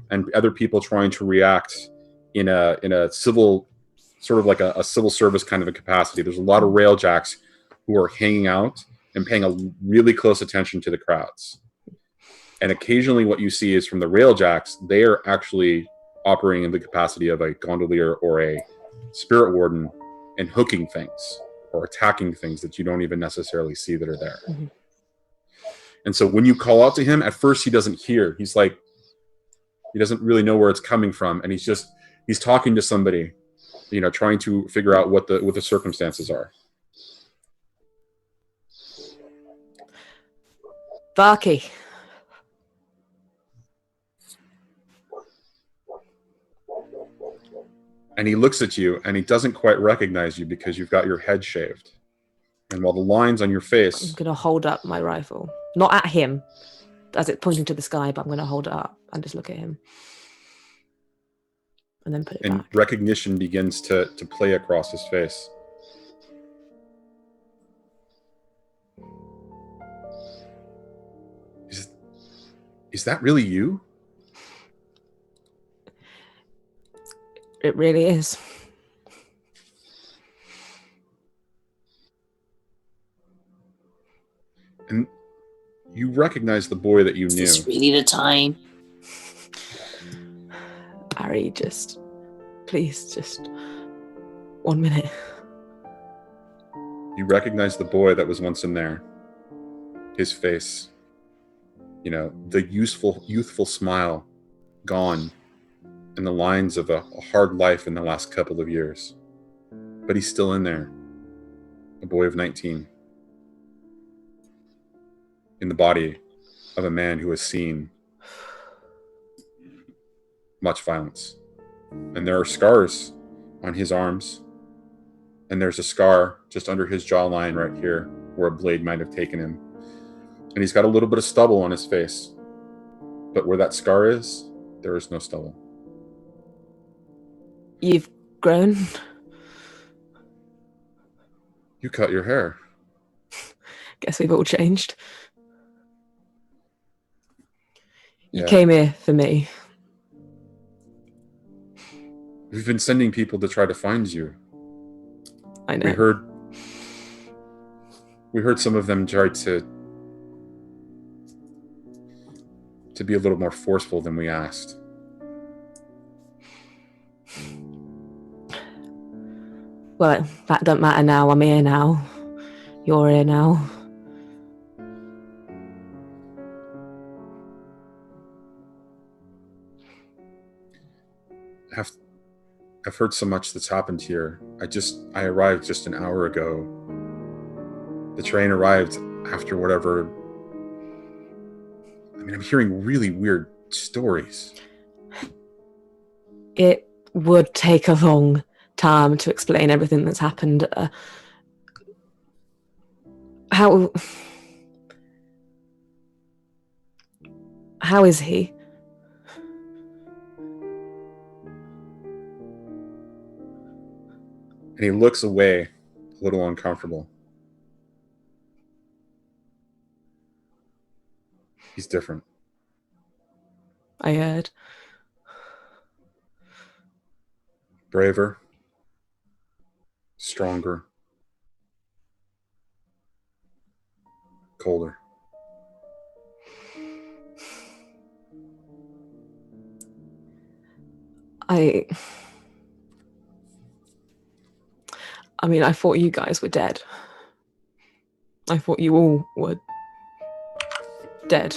and other people trying to react in a civil, sort of like a civil service kind of a capacity. There's a lot of railjacks who are hanging out and paying a really close attention to the crowds. And occasionally what you see is from the railjacks, they are actually operating in the capacity of a gondolier or a spirit warden and hooking things or attacking things that you don't even necessarily see that are there. Mm-hmm. And so when you call out to him, at first he doesn't hear. He's like, he doesn't really know where it's coming from. And he's talking to somebody, trying to figure out what the circumstances are. Barky. And he looks at you, and he doesn't quite recognize you because you've got your head shaved. And while the lines on your face... I'm going to hold up my rifle. Not at him, as it's pointing to the sky, but I'm going to hold it up and just look at him. And then put it back. And recognition begins to play across his face. Is that really you? It really is. And you recognize the boy that you knew. Is this really the time? Ari, please, just 1 minute. You recognize the boy that was once in there. His face, the youthful smile, gone, and the lines of a hard life in the last couple of years. But he's still in there, a boy of 19, in the body of a man who has seen much violence. And there are scars on his arms, and there's a scar just under his jawline right here where a blade might have taken him. And he's got a little bit of stubble on his face, but where that scar is, there is no stubble. You've grown? You cut your hair. Guess we've all changed. You Yeah. came here for me. We've been sending people to try to find you. I know. We heard some of them try to be a little more forceful than we asked. Well, that doesn't matter now. I'm here now. You're here now. I've heard so much that's happened here. I arrived just an hour ago. The train arrived after whatever. I mean, I'm hearing really weird stories. It would take a long time to explain everything that's happened. How is he? And he looks away, a little uncomfortable. He's different. I heard. Braver. Stronger. Colder. I mean, I thought you guys were dead. I thought you all were dead.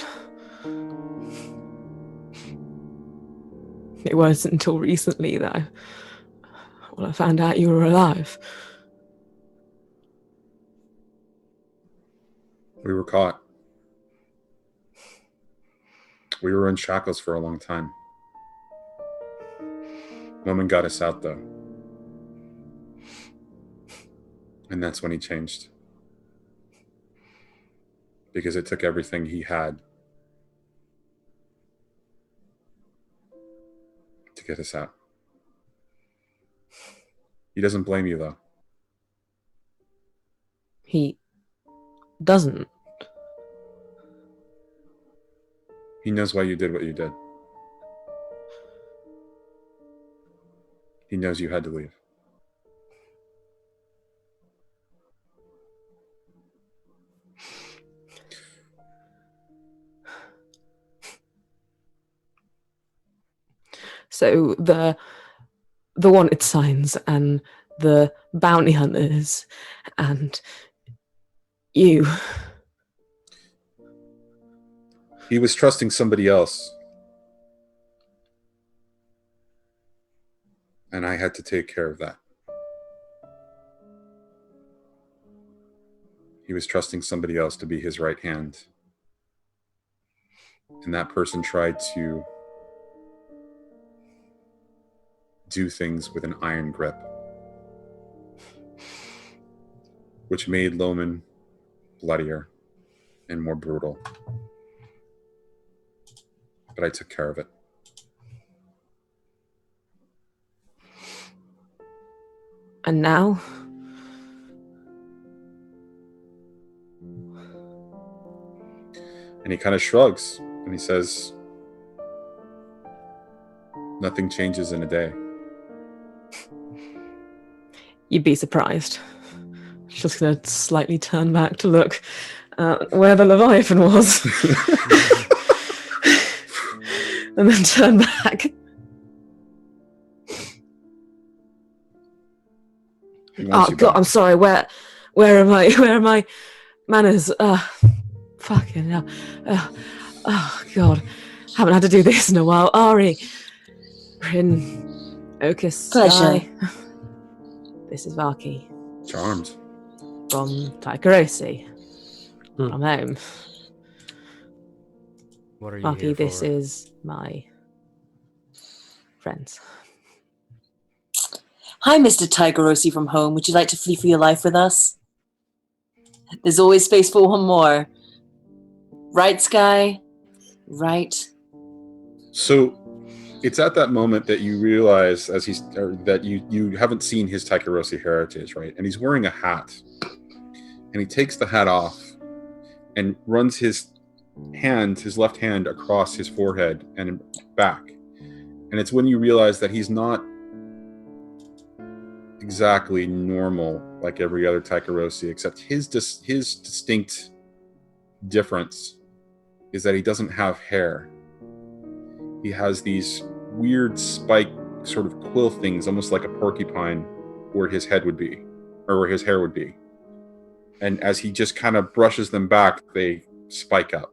It wasn't until recently that I found out you were alive. We were caught. We were in shackles for a long time. Woman got us out, though. And that's when he changed. Because it took everything he had to get us out. He doesn't blame you, though. He doesn't. He knows why you did what you did. He knows you had to leave. So the wanted signs and the bounty hunters and you. He was trusting somebody else. And I had to take care of that. He was trusting somebody else to be his right hand. And that person tried to do things with an iron grip, which made Loman bloodier and more brutal. But I took care of it. And now? And he kind of shrugs and he says, nothing changes in a day. You'd be surprised. Just going to slightly turn back to look where the Leviathan was. And then turn back. wants Oh you God, back. I'm sorry. Where are my manners? Fucking hell. Oh God, haven't had to do this in a while. Ari, Brynn, Hocus, Pleasure. Sky. This is Vaki Charmed. from Tykerosi. Hmm. From home. What are you here Vaki, this for? is my friends. Hi, Mr. Tigerosi from home. Would you like to flee for your life with us? There's always space for one more. Right, Sky? Right. So it's at that moment that you realize that you haven't seen his Taikarosi heritage, right? And he's wearing a hat. And he takes the hat off and runs his left hand across his forehead and back. And it's when you realize that he's not exactly normal like every other Taikarosi, except his distinct difference is that he doesn't have hair. He has these weird spike sort of quill things, almost like a porcupine, where his head would be, or where his hair would be. And as he just kind of brushes them back, they spike up.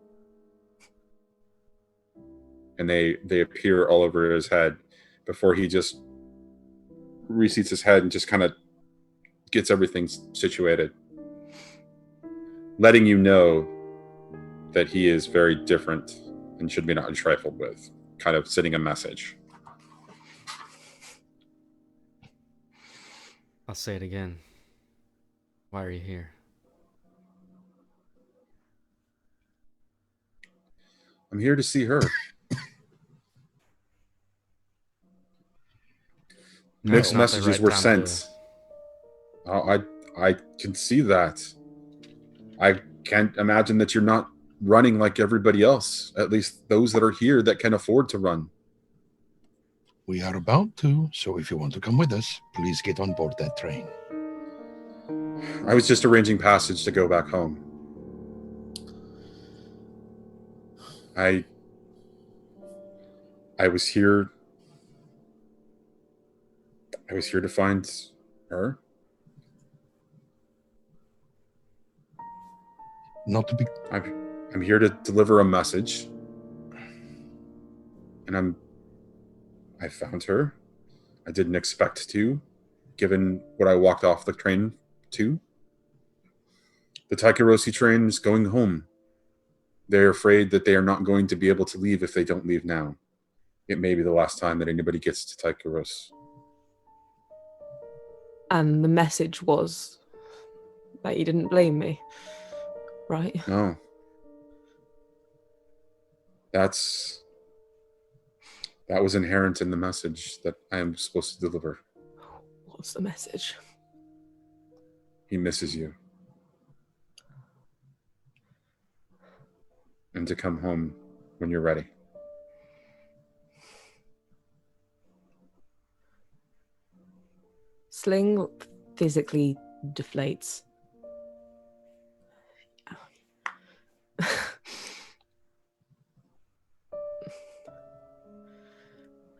And they appear all over his head before he just reseats his head and just kind of gets everything situated. Letting you know that he is very different and should be not trifled with. Kind of sending a message. I'll say it again. Why are you here? I'm here to see her. Mixed Not the messages right were time sent. I can see that. I can't imagine that you're not running like everybody else. At least those that are here that can afford to run. We are about to, so if you want to come with us, please get on board that train. I was just arranging passage to go back home. I was here to find her. Not to be... I'm here to deliver a message. And I found her. I didn't expect to, given what I walked off the train to. The Taikarosi train is going home. They're afraid that they are not going to be able to leave if they don't leave now. It may be the last time that anybody gets to Taikaros. And the message was that you didn't blame me, right? No. That was inherent in the message that I am supposed to deliver. What's the message? He misses you. And to come home when you're ready. Sling physically deflates.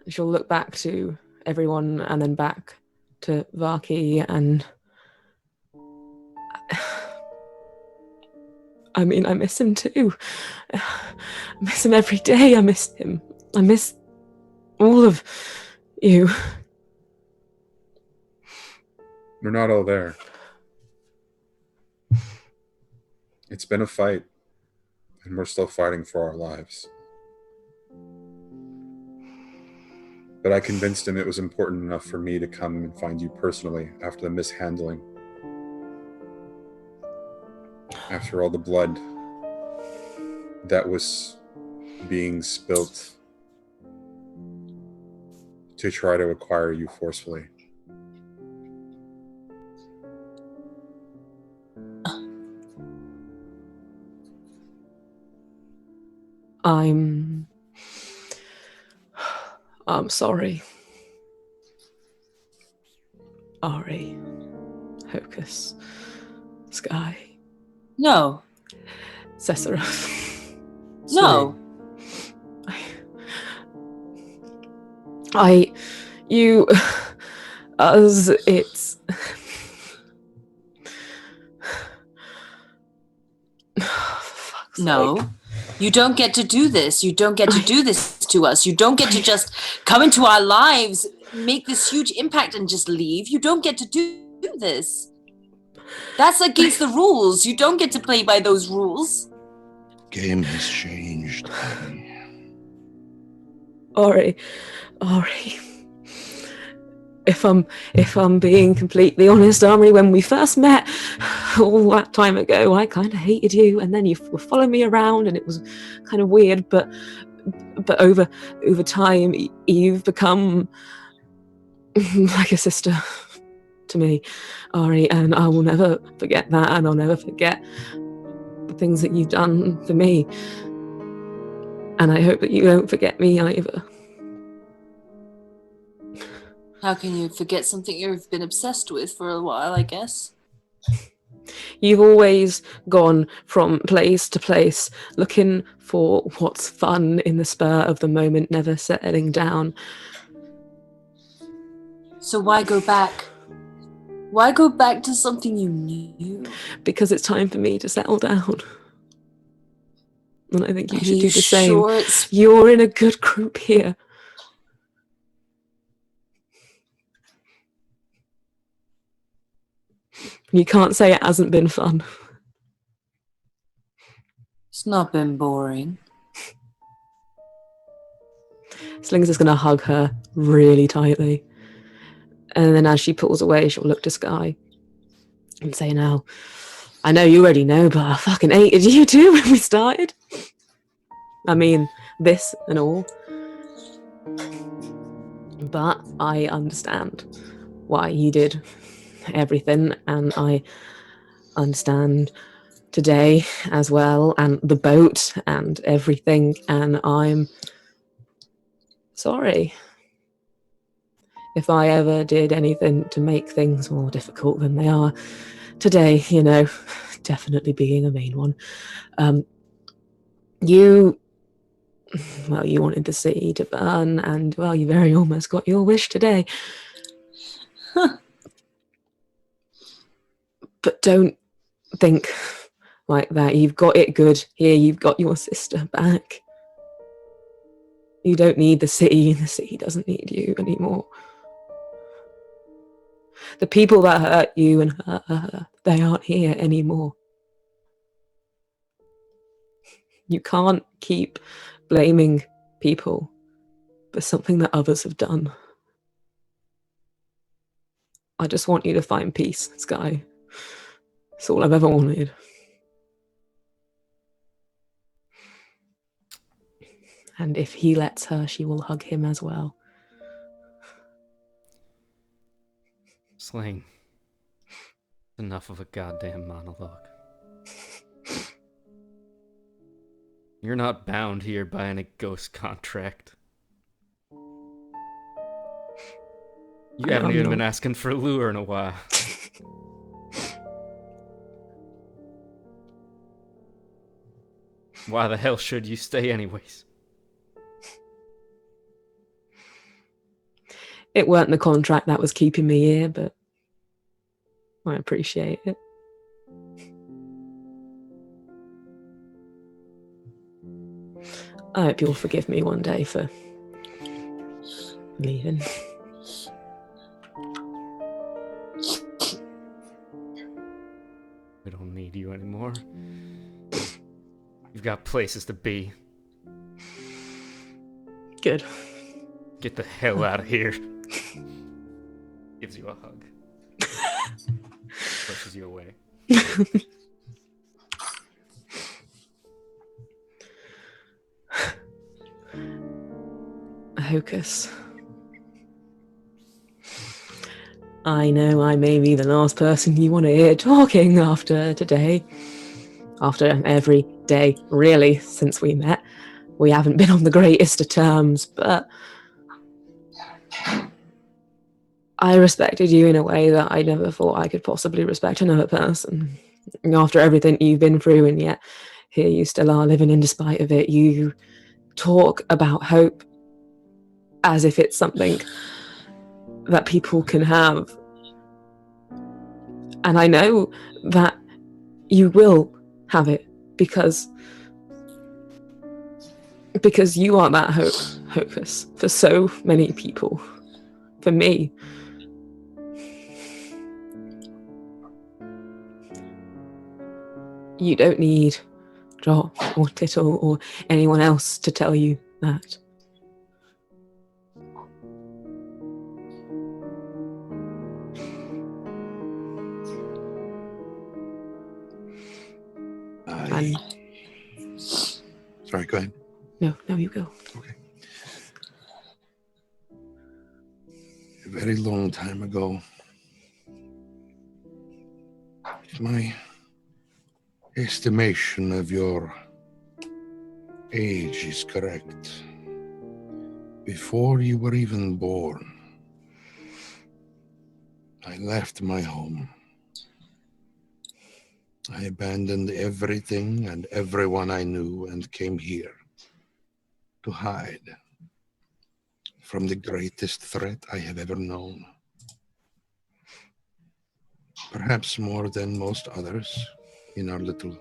She'll look back to everyone and then back to Vaki and... I mean, I miss him too. I miss him every day. I miss him. I miss all of you. We're not all there. It's been a fight, and we're still fighting for our lives. But I convinced him it was important enough for me to come and find you personally after the mishandling. After all the blood that was being spilt to try to acquire you forcefully. I'm sorry. Ari, Hocus, Sky, No. Sesereth. No. You, as it's... No. You don't get to do this. You don't get to do this to us. You don't get to just come into our lives, make this huge impact and just leave. You don't get to do this. That's against the rules. You don't get to play by those rules. Game has changed. Ori. If I'm being completely honest, Ari, when we first met all that time ago, I kind of hated you, and then you were following me around, and it was kind of weird. But over time, you've become like a sister to me, Ari, and I will never forget that, and I'll never forget the things that you've done for me, and I hope that you don't forget me either. How can you forget something you've been obsessed with for a while, I guess? You've always gone from place to place, looking for what's fun in the spur of the moment, never settling down. So why go back? Why go back to something you knew? Because it's time for me to settle down. And I think you Are should do the sure same. You're in a good group here. You can't say it hasn't been fun. It's not been boring. Sling's just going to hug her really tightly. And then as she pulls away, she'll look to Sky and say, now, I know you already know, but I fucking hated you too when we started. I mean, this and all. But I understand why you did everything, and I understand today as well, and the boat and everything, and I'm sorry if I ever did anything to make things more difficult than they are today, you know, definitely being a main one. You wanted the city to burn, and well, you very almost got your wish today. But don't think like that. You've got it good here. You've got your sister back. You don't need the city, and the city doesn't need you anymore. The people that hurt you and hurt her, they aren't here anymore. You can't keep blaming people for something that others have done. I just want you to find peace, Sky. That's all I've ever wanted. And if he lets her, she will hug him as well. Sling. Enough of a goddamn monologue. You're not bound here by any ghost contract. You haven't even been asking for lure in a while. Why the hell should you stay anyways? It weren't the contract that was keeping me here, but I appreciate it. I hope you'll forgive me one day for leaving. We don't need you anymore. You've got places to be. Good. Get the hell out of here. Gives you a hug. Pushes you away. Hocus. I know I may be the last person you want to hear talking after today. After every day, really, since we met. We haven't been on the greatest of terms, but I respected you in a way that I never thought I could possibly respect another person. After everything you've been through, and yet here you still are living in despite of it. You talk about hope as if it's something that people can have. And I know that you will have it, because Because you are that Hocus for so many people. For me. You don't need Drop or Tittle or anyone else to tell you that. And sorry, go ahead. no, you go. Okay. A very long time ago, if my estimation of your age is correct, before you were even born, I left my home. I abandoned everything and everyone I knew and came here to hide from the greatest threat I have ever known. Perhaps more than most others in our little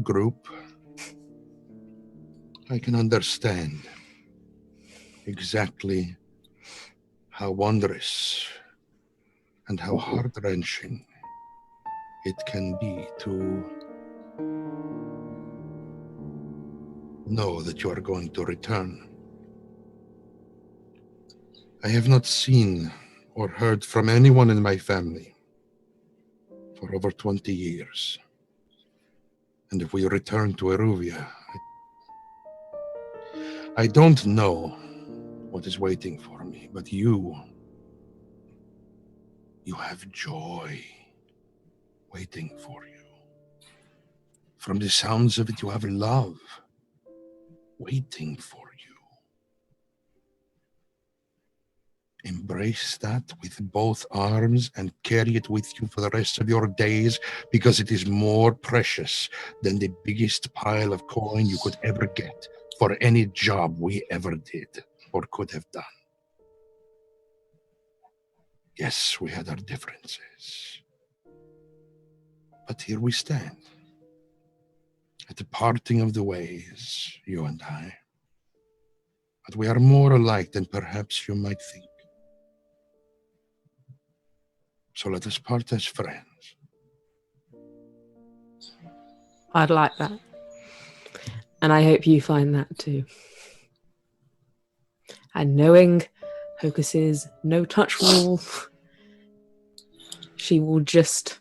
group, I can understand exactly how wondrous and how heart-wrenching it can be to know that you are going to return. I have not seen or heard from anyone in my family for over 20 years. And if we return to Eruvia, I don't know what is waiting for me, but you have joy waiting for you. From the sounds of it, you have love waiting for you. Embrace that with both arms and carry it with you for the rest of your days, because it is more precious than the biggest pile of coin you could ever get for any job we ever did or could have done. Yes, we had our differences, but here we stand at the parting of the ways, you and I. But we are more alike than perhaps you might think. So let us part as friends. I'd like that. And I hope you find that too. And knowing Hocus's no-touch rule, she will just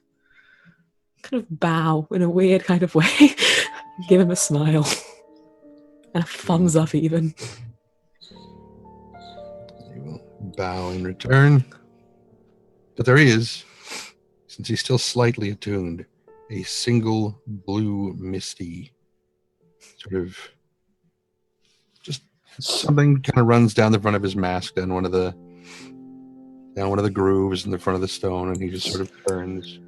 kind of bow in a weird kind of way, give him a smile, and a thumbs up even. He will bow in return. But there is, since he's still slightly attuned, a single blue misty sort of just something kind of runs down the front of his mask, down one of the grooves in the front of the stone, and he just sort of turns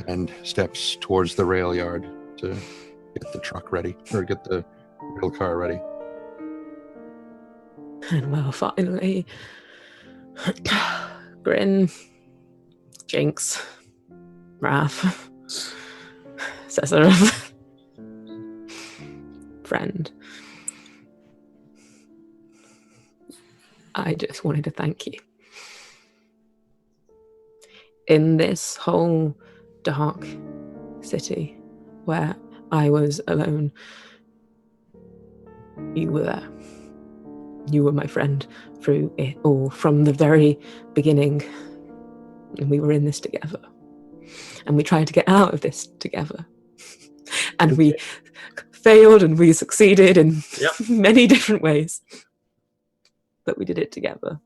and steps towards the rail yard to get the truck ready, or get the rail car ready. And well, finally, Grin, Jinx, Wrath, Sesereth, friend. I just wanted to thank you. In this whole dark city where I was alone, you were there. You were my friend through it all, from the very beginning. And we were in this together. And we tried to get out of this together. And we failed and we succeeded in many different ways. But we did it together.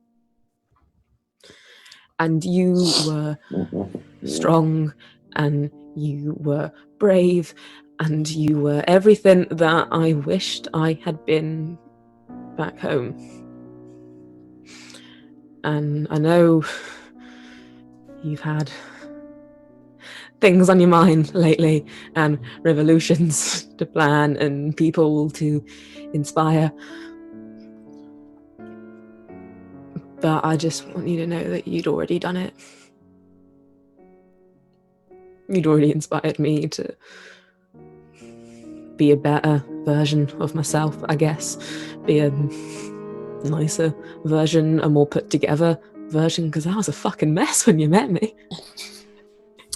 And you were strong, and you were brave, and you were everything that I wished I had been back home. And I know you've had things on your mind lately, and revolutions to plan, and people to inspire. But I just want you to know that you'd already done it. You'd already inspired me to be a better version of myself, I guess. Be a nicer version, a more put together version, because I was a fucking mess when you met me.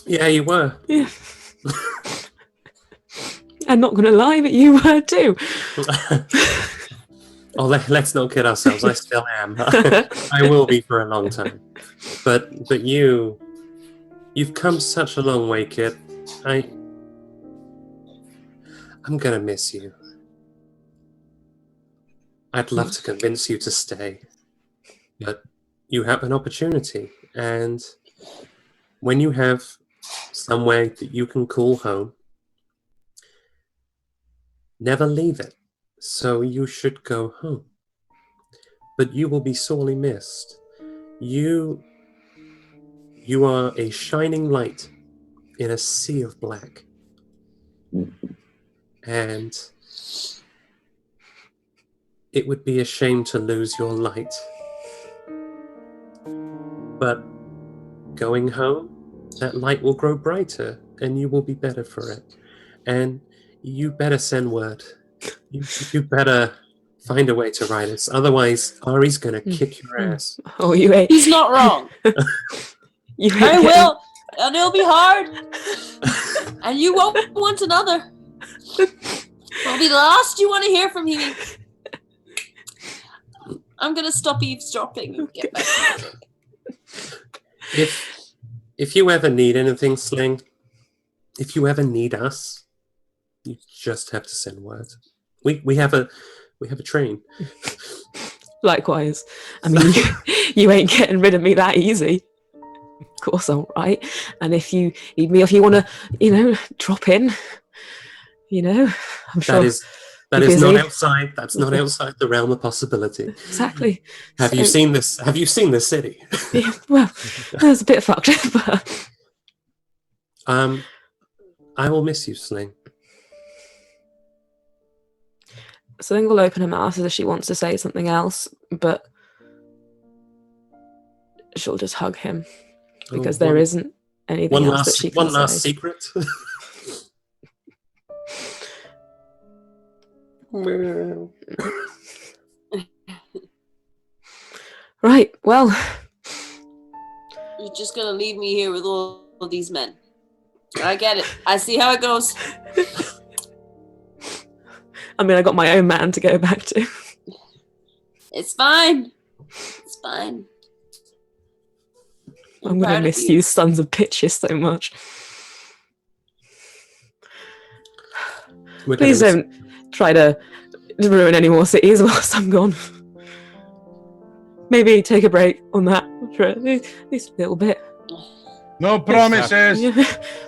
Yeah, you were. Yeah. I'm not going to lie, but you were too. Oh, let's not kid ourselves. I still am. I will be for a long time. But you've come such a long way, kid. I'm gonna miss you. I'd love to convince you to stay, but you have an opportunity, and when you have somewhere that you can call home, never leave it. So you should go home. But you will be sorely missed. You are a shining light in a sea of black. And it would be a shame to lose your light. But going home, that light will grow brighter and you will be better for it. And you better send word. You better find a way to write us. Otherwise, Ari's going to kick your ass. Oh, you ain't. He's not wrong. You ain't I getting- will, and it'll be hard. And you won't want another. It'll be the last you want to hear from me. I'm going to stop eavesdropping and get back to it. If you ever need anything, Sling, if you ever need us, you just have to send word. We have a train. Likewise. I mean, you ain't getting rid of me that easy. Of course, all right. And if you need me, if you want to, drop in, I'm sure. That You're is not busy. outside. That's not outside the realm of possibility. Exactly. Have you seen this? Have you seen this city? Yeah, well, it was a bit fucked, but I will miss you, Sling. Sling will open her mouth as if she wants to say something else, but she'll just hug him because there isn't anything else that she can one last say. secret. Right, well, You're just going to leave me here with all of these men. I get it. I see how it goes. I mean, I got my own man to go back to. It's fine. It's fine. I'm going proud to of miss you. you sons of bitches so much. We're Please gonna miss don't try to ruin any more cities whilst I'm gone. Maybe take a break on that for at least a little bit. No promises. Yeah.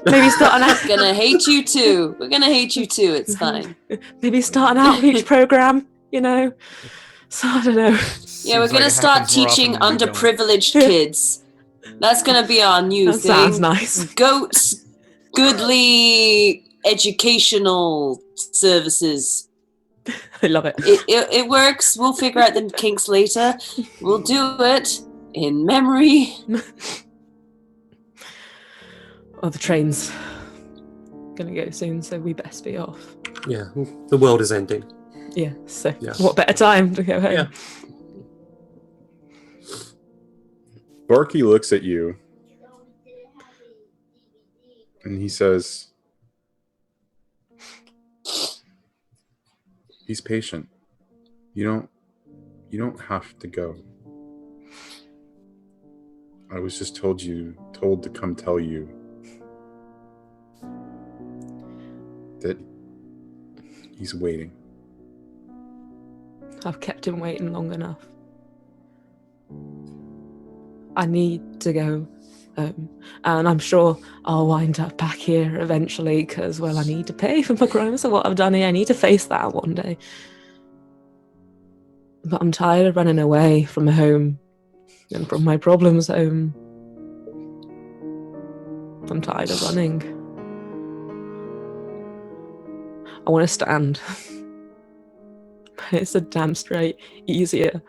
Maybe start an We're gonna hate you too. We're gonna hate you too. It's fine. maybe start an outreach program. So I don't know. Yeah, we're gonna start teaching underprivileged Yeah. kids. That's gonna be our new That thing. sounds nice. Goats, goodly educational services. I love it. It works. We'll figure out the kinks later. We'll do it in memory. Oh, the train's gonna go soon, so we best be off. Yeah, the world is ending. Yeah, so Yeah. what better time to go home? Yeah. Barky looks at you and he says, he's patient. You don't have to go. I was just told to come tell you that he's waiting. I've kept him waiting long enough. I need to go home, and I'm sure I'll wind up back here eventually because, well, I need to pay for my crimes and what I've done here. I need to face that one day. But I'm tired of running away from home and from my problems home. I'm tired of running. I want to stand. It's a damn straight easier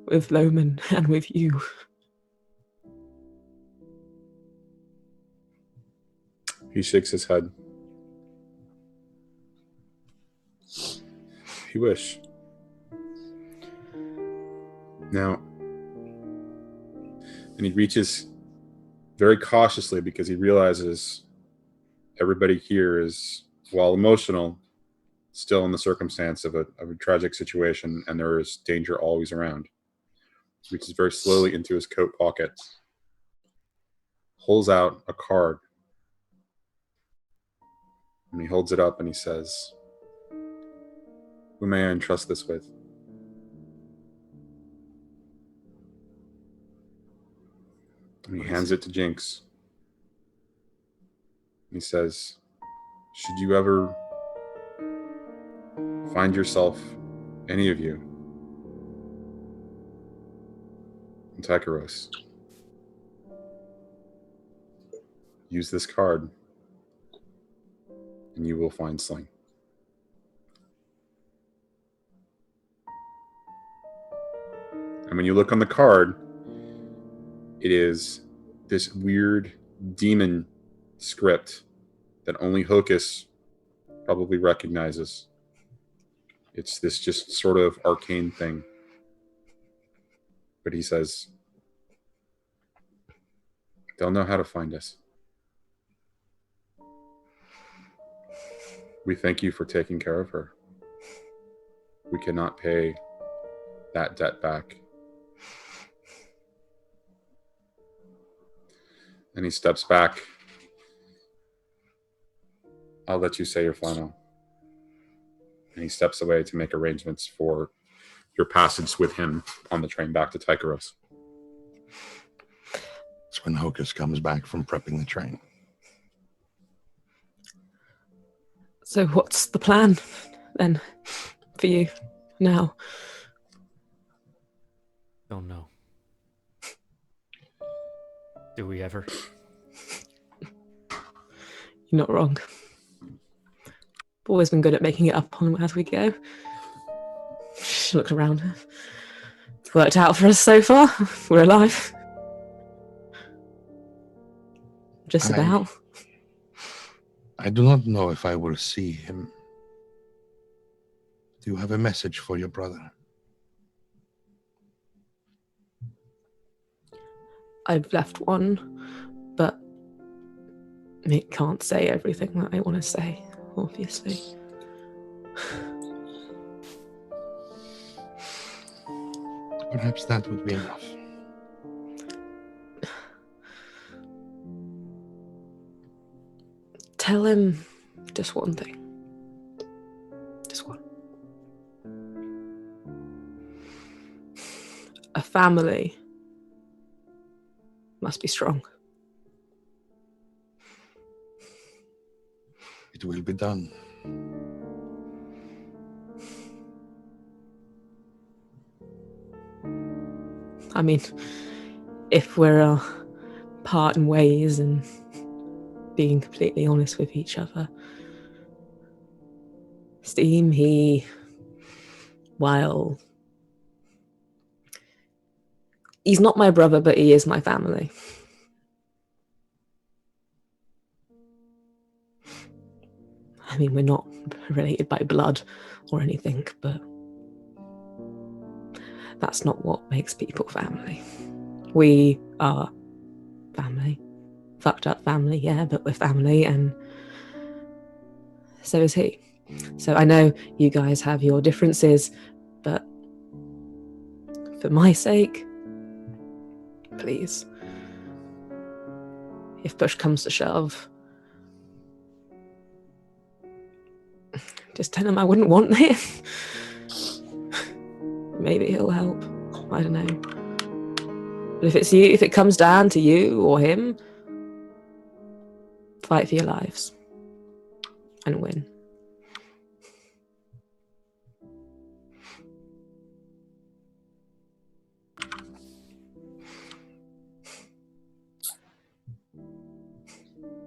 with Loman and with you. He shakes his head. you wish. Now, and he reaches very cautiously because he realizes everybody here is, while emotional, still in the circumstance of a tragic situation, and there is danger always around. He reaches very slowly into his coat pocket, pulls out a card, and he holds it up and he says, "Who may I entrust this with?" And he hands it to Jinx. He says, "Should you ever find yourself, any of you, in Tycheros, use this card and you will find Sling." And when you look on the card, it is this weird demon script that only Hocus probably recognizes. It's this just sort of arcane thing. But he says, "They'll know how to find us. We thank you for taking care of her. We cannot pay that debt back." And he steps back. "I'll let you say your final." And he steps away to make arrangements for your passage with him on the train back to Tycheros. It's when Hocus comes back from prepping the train. So what's the plan then for you now? Don't know. Do we ever? You're not wrong. I've always been good at making it up on as we go. She looked around. It's worked out for us so far. We're alive. Just about. I do not know if I will see him. Do you have a message for your brother? I've left one, but it can't say everything that I want to say, obviously. Perhaps that would be enough. Tell him just one thing. Just one. A family must be strong. It will be done. I mean, if we're parting ways and being completely honest with each other, Steam, while he's not my brother, but he is my family. I mean, we're not related by blood or anything, but that's not what makes people family. We are family. Fucked up family, yeah, but we're family, and so is he. So I know you guys have your differences, but for my sake, please, if push comes to shove, just tell him I wouldn't want it. Maybe he'll help. I don't know. But if it comes down to you or him, fight for your lives and win.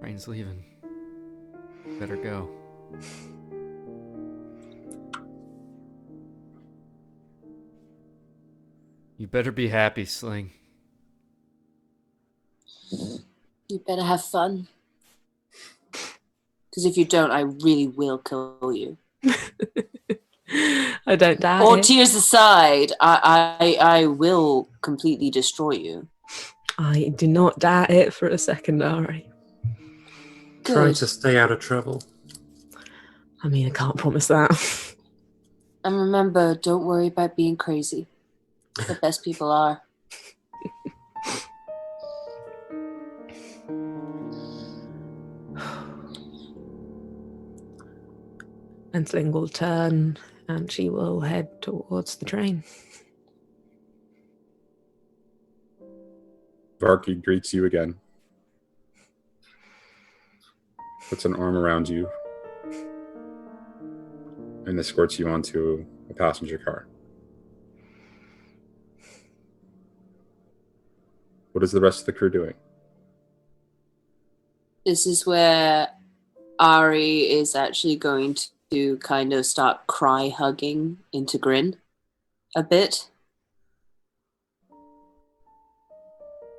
Rain's leaving. Better go. You better be happy, Sling. You better have fun. Because if you don't, I really will kill you. I don't doubt All it. tears aside, I will completely destroy you. I do not doubt it for a second, Ari. Try Good. to stay out of trouble. I mean, I can't promise that. And remember, don't worry about being crazy. The best people are. And Sling will turn and she will head towards the train. Varky greets you again. Puts an arm around you and escorts you onto a passenger car. What is the rest of the crew doing? This is where Ari is actually going to kind of start cry hugging into Grin a bit.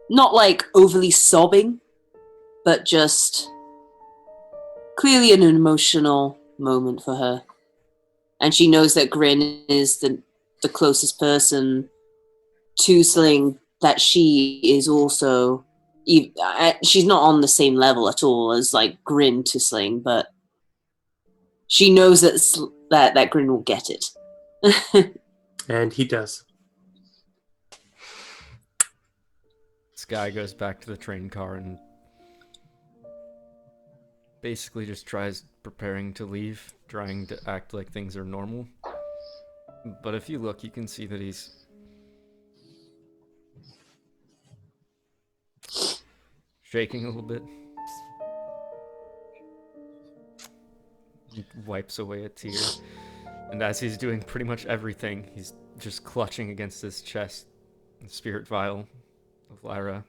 Not like overly sobbing, but just clearly an emotional moment for her. And she knows that Grin is the closest person to Sling, that she is also... she's not on the same level at all as like Grin to Sling, but she knows that Grin will get it. And he does. This guy goes back to the train car and basically just tries preparing to leave, trying to act like things are normal. But if you look, you can see that he's shaking a little bit. He wipes away a tear. And as he's doing pretty much everything, he's just clutching against his chest the spirit vial of Lyra.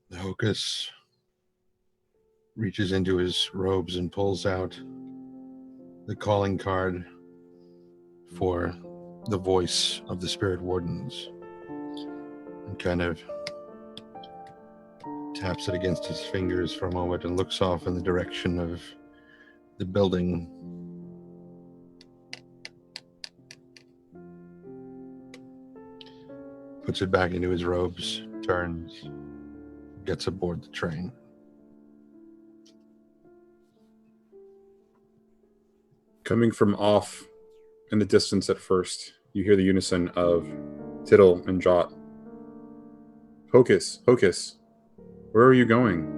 The Hocus reaches into his robes and pulls out the calling card for the voice of the spirit wardens and kind of taps it against his fingers for a moment and looks off in the direction of the building. Puts it back into his robes, turns, gets aboard the train. Coming from off in the distance at first, you hear the unison of Tittle and Jot. Hocus, Hocus, where are you going?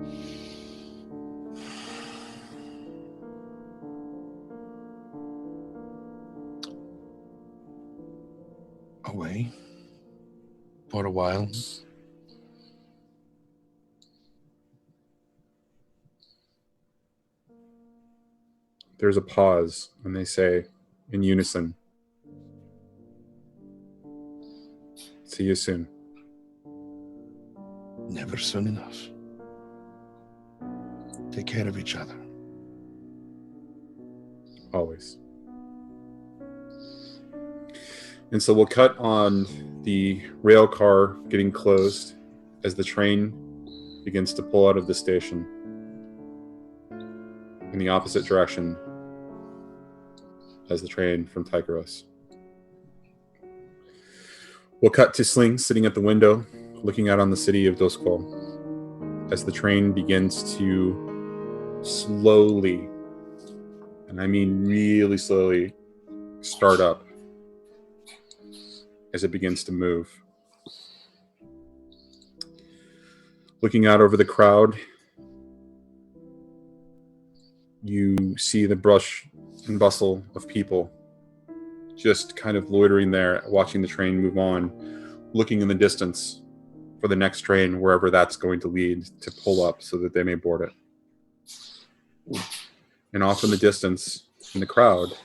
Away. For a while. There's a pause, and they say, in unison, see you soon. Never soon enough. Take care of each other. Always. And so we'll cut on the rail car getting closed as the train begins to pull out of the station in the opposite direction as the train from Tykeros. We'll cut to Sling sitting at the window, looking out on the city of Dosqual as the train begins to slowly, and I mean really slowly, start up as it begins to move. Looking out over the crowd, you see the brush and bustle of people just kind of loitering there, watching the train move on, looking in the distance for the next train, wherever that's going to lead, to pull up so that they may board it. And off in the distance, in the crowd,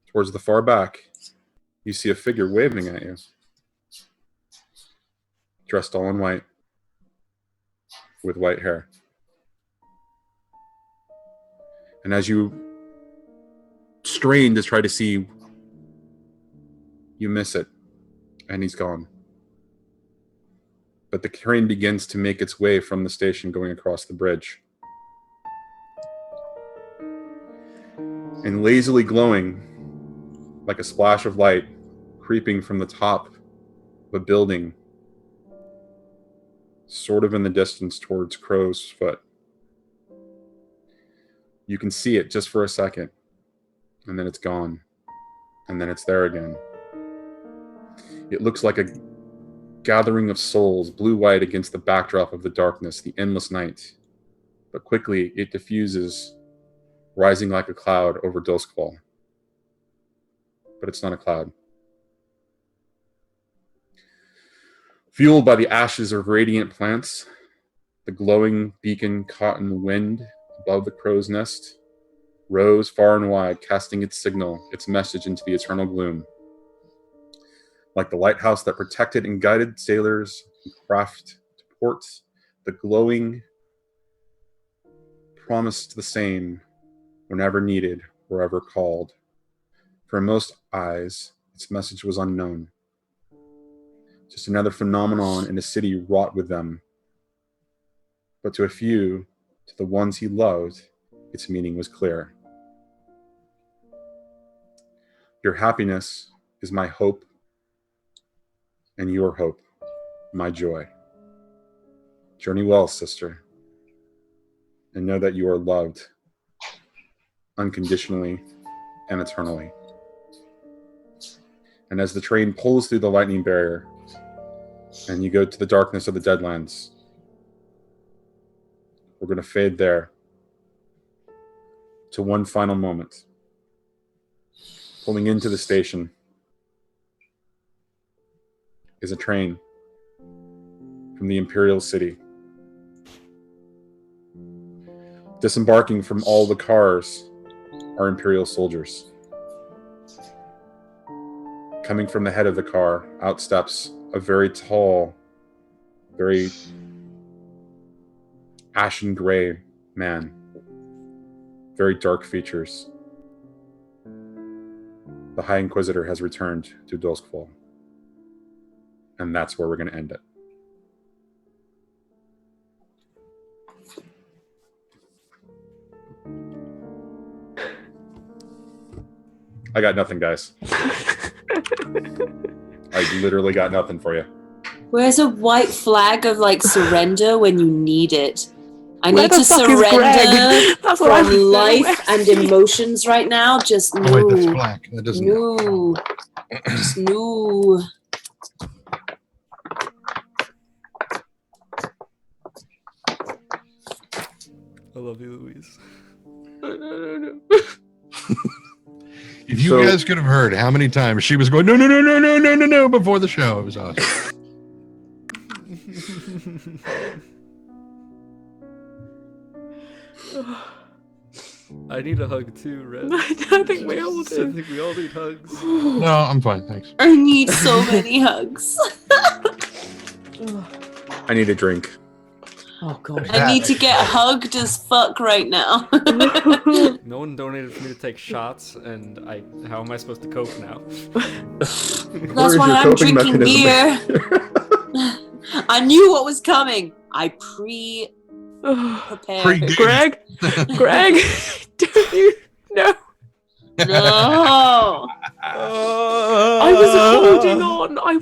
towards the far back, you see a figure waving at you, dressed all in white, with white hair. And as you strain to try to see, you miss it, and he's gone. But the train begins to make its way from the station going across the bridge. and lazily glowing like a splash of light creeping from the top of a building, sort of in the distance towards Crow's Foot. You can see it just for a second, and then it's gone, and then it's there again. It looks like a gathering of souls, blue-white against the backdrop of the darkness, the endless night. But quickly it diffuses, rising like a cloud over Dulskval. But it's not a cloud. Fueled by the ashes of radiant plants, the glowing beacon caught in the wind above the crow's nest rose far and wide, casting its signal, its message into the eternal gloom. Like the lighthouse that protected and guided sailors and craft to port, the glowing promised the same whenever needed, wherever called. For most eyes, its message was unknown. Just another phenomenon in a city wrought with them. But to a few, to the ones he loved, its meaning was clear. Your happiness is my hope, and your hope, my joy. Journey well, sister, and know that you are loved unconditionally and eternally. And as the train pulls through the lightning barrier, and you go to the darkness of the Deadlands, we're going to fade there to one final moment. Pulling into the station is a train from the Imperial City. Disembarking from all the cars are Imperial soldiers. Coming from the head of the car, out steps a very tall, very ashen gray man. Very dark features. The High Inquisitor has returned to Dulskval. And that's where we're going to end it. I got nothing, guys. I literally got nothing for you. Where's a white flag of like surrender when you need it? I Where need the to fuck is Greg? surrender That's what I from was life saying. and emotions right now. Just Oh, wait, that's no, black. That doesn't. no, just no. I love you, Louise. If you So- guys could have heard how many times she was going, no, no, no, no, no, no, no, no, before the show, it was awesome. I need a hug too, Red. I think we all I do. think we all need hugs. No, I'm fine, thanks. I need so many hugs. I need a drink. Oh god. I need to get hugged as fuck right now. No one donated for me to take shots, and how am I supposed to cope now? That's Where is why your I'm coping drinking mechanism? beer. I knew what was coming. I pre-prepared. Pre-game. Greg, Greg, don't you? No, No. I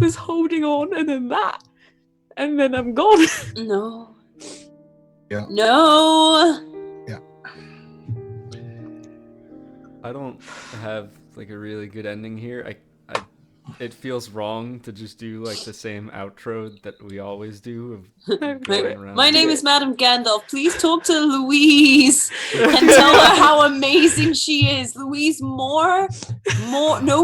was holding on, and then that, and then I'm gone. No. Yeah. No. I don't have like a really good ending here. It feels wrong to just do like the same outro that we always do. Of going around. My name is MadameGandalf. Please talk to Louise and tell her how amazing she is. Louise, no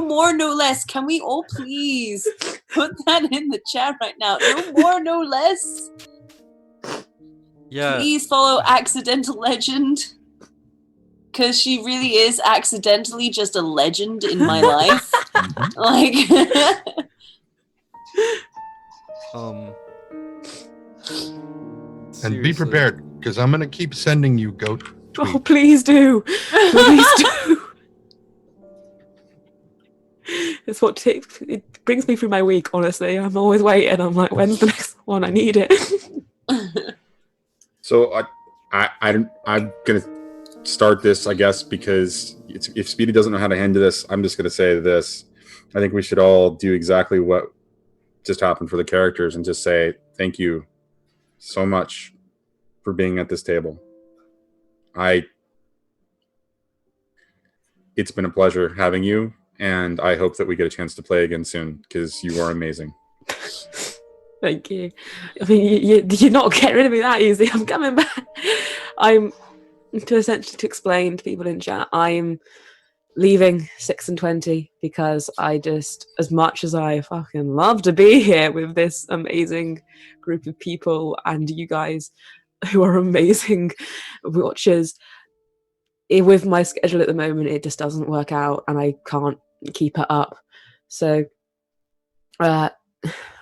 more, no less. Can we all please put that in the chat right now? No more, no less. Yeah. Please follow AccidentalLegend. Because she really is accidentally just a legend in my life. Like, And be seriously. prepared, because I'm going to keep sending you goat Oh, tweets. please do, please do. It's what it brings me through my week. Honestly, I'm always waiting. I'm like, when's the next one? I need it. So I'm gonna start this, I guess, because if Speedy doesn't know how to handle this, I'm just going to say this. I think we should all do exactly what just happened for the characters and just say thank you so much for being at this table. It's been a pleasure having you, and I hope that we get a chance to play again soon because you are amazing. Thank you. I mean, you're not getting rid of me that easy. I'm coming back. To explain to people in chat, I'm leaving 6 and 20 because I just, as much as I fucking love to be here with this amazing group of people and you guys who are amazing watchers, with my schedule at the moment, it just doesn't work out and I can't keep it up. So I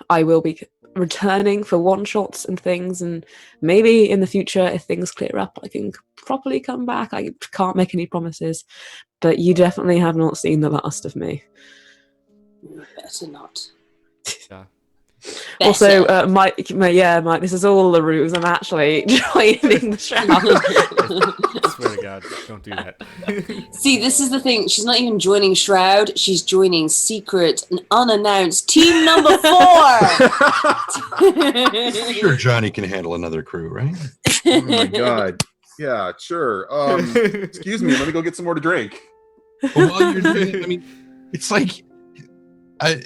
will be returning for one-shots and things, and maybe in the future, if things clear up, I can properly come back. I can't make any promises, but you definitely have not seen the last of me. Better not. Yeah. Also, Mike, this is all a ruse. I'm actually joining the Shroud. I swear to God, don't do that. See, this is the thing. She's not even joining Shroud. She's joining secret and unannounced team number 4. I'm sure Johnny can handle another crew, right? Oh my God. Yeah, sure. Excuse me, let me go get some more to drink. But while you're doing it, I mean, it's like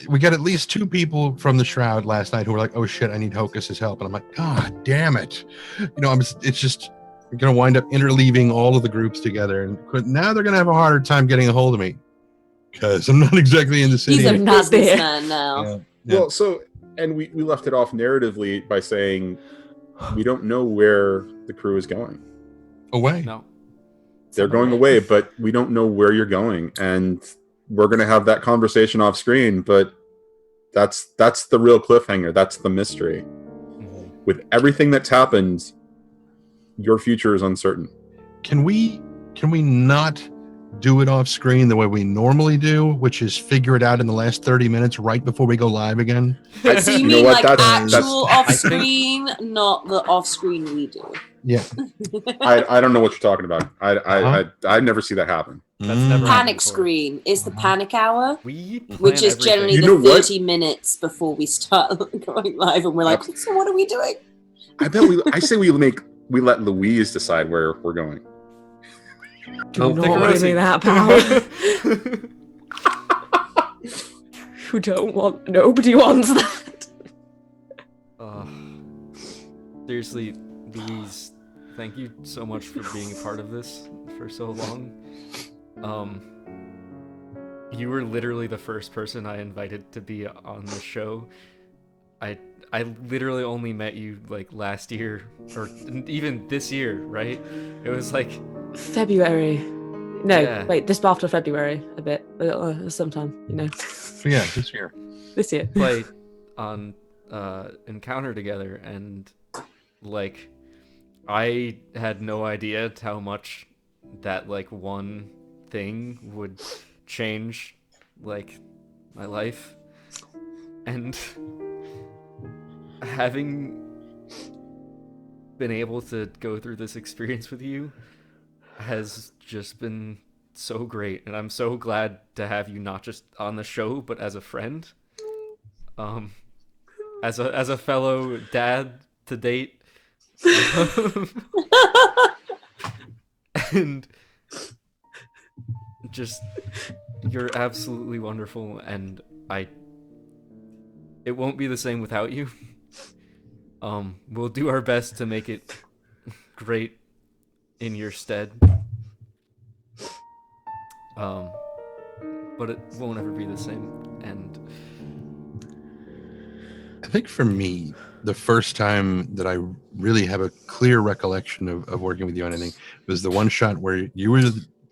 we got at least 2 people from the Shroud last night who were like, "Oh shit, I need Hocus's help," and I'm like, "God damn it!" It's just we're gonna wind up interleaving all of the groups together, and now they're gonna have a harder time getting a hold of me because I'm not exactly in the city. He's a Not businessman now. Yeah. Well, so, and we left it off narratively by saying we don't know where the crew is going. Away. No. They're going away, but we don't know where you're going, and we're going to have that conversation off screen, but that's the real cliffhanger. That's the mystery. Mhm. With everything that's happened, your future is uncertain. Can we not do it off screen the way we normally do, which is figure it out in the last 30 minutes right before we go live again? So you You know mean what? like That's- actual I think- off-screen, not the off-screen we do? Yeah. I don't know what you're talking about. I never see that happen. That's never happened Panic before. screen is the panic hour, We plan which is everything. generally You the know what? 30 minutes before we start going live, and we're like, so what are we doing? I say we let Louise decide where we're going. Do Oh, not take a give me rosy. that power. You don't want. Nobody wants that. Seriously, Louise, thank you so much for being a part of this for so long. You were literally the first person I invited to be on the show. I literally only met you like last year, or even this year, right? It was like February. No, Yeah. wait, just after February, a bit, sometime, So yeah, this year. this year. play on Encounter together, and like I had no idea how much that like one thing would change like my life, and having been able to go through this experience with you has just been so great, and I'm so glad to have you not just on the show but as a friend, as a fellow dad to date, and just you're absolutely wonderful, and it won't be the same without you. We'll do our best to make it great in your stead. But it won't ever be the same. And I think for me, the first time that I really have a clear recollection of working with you on anything was the one shot where you were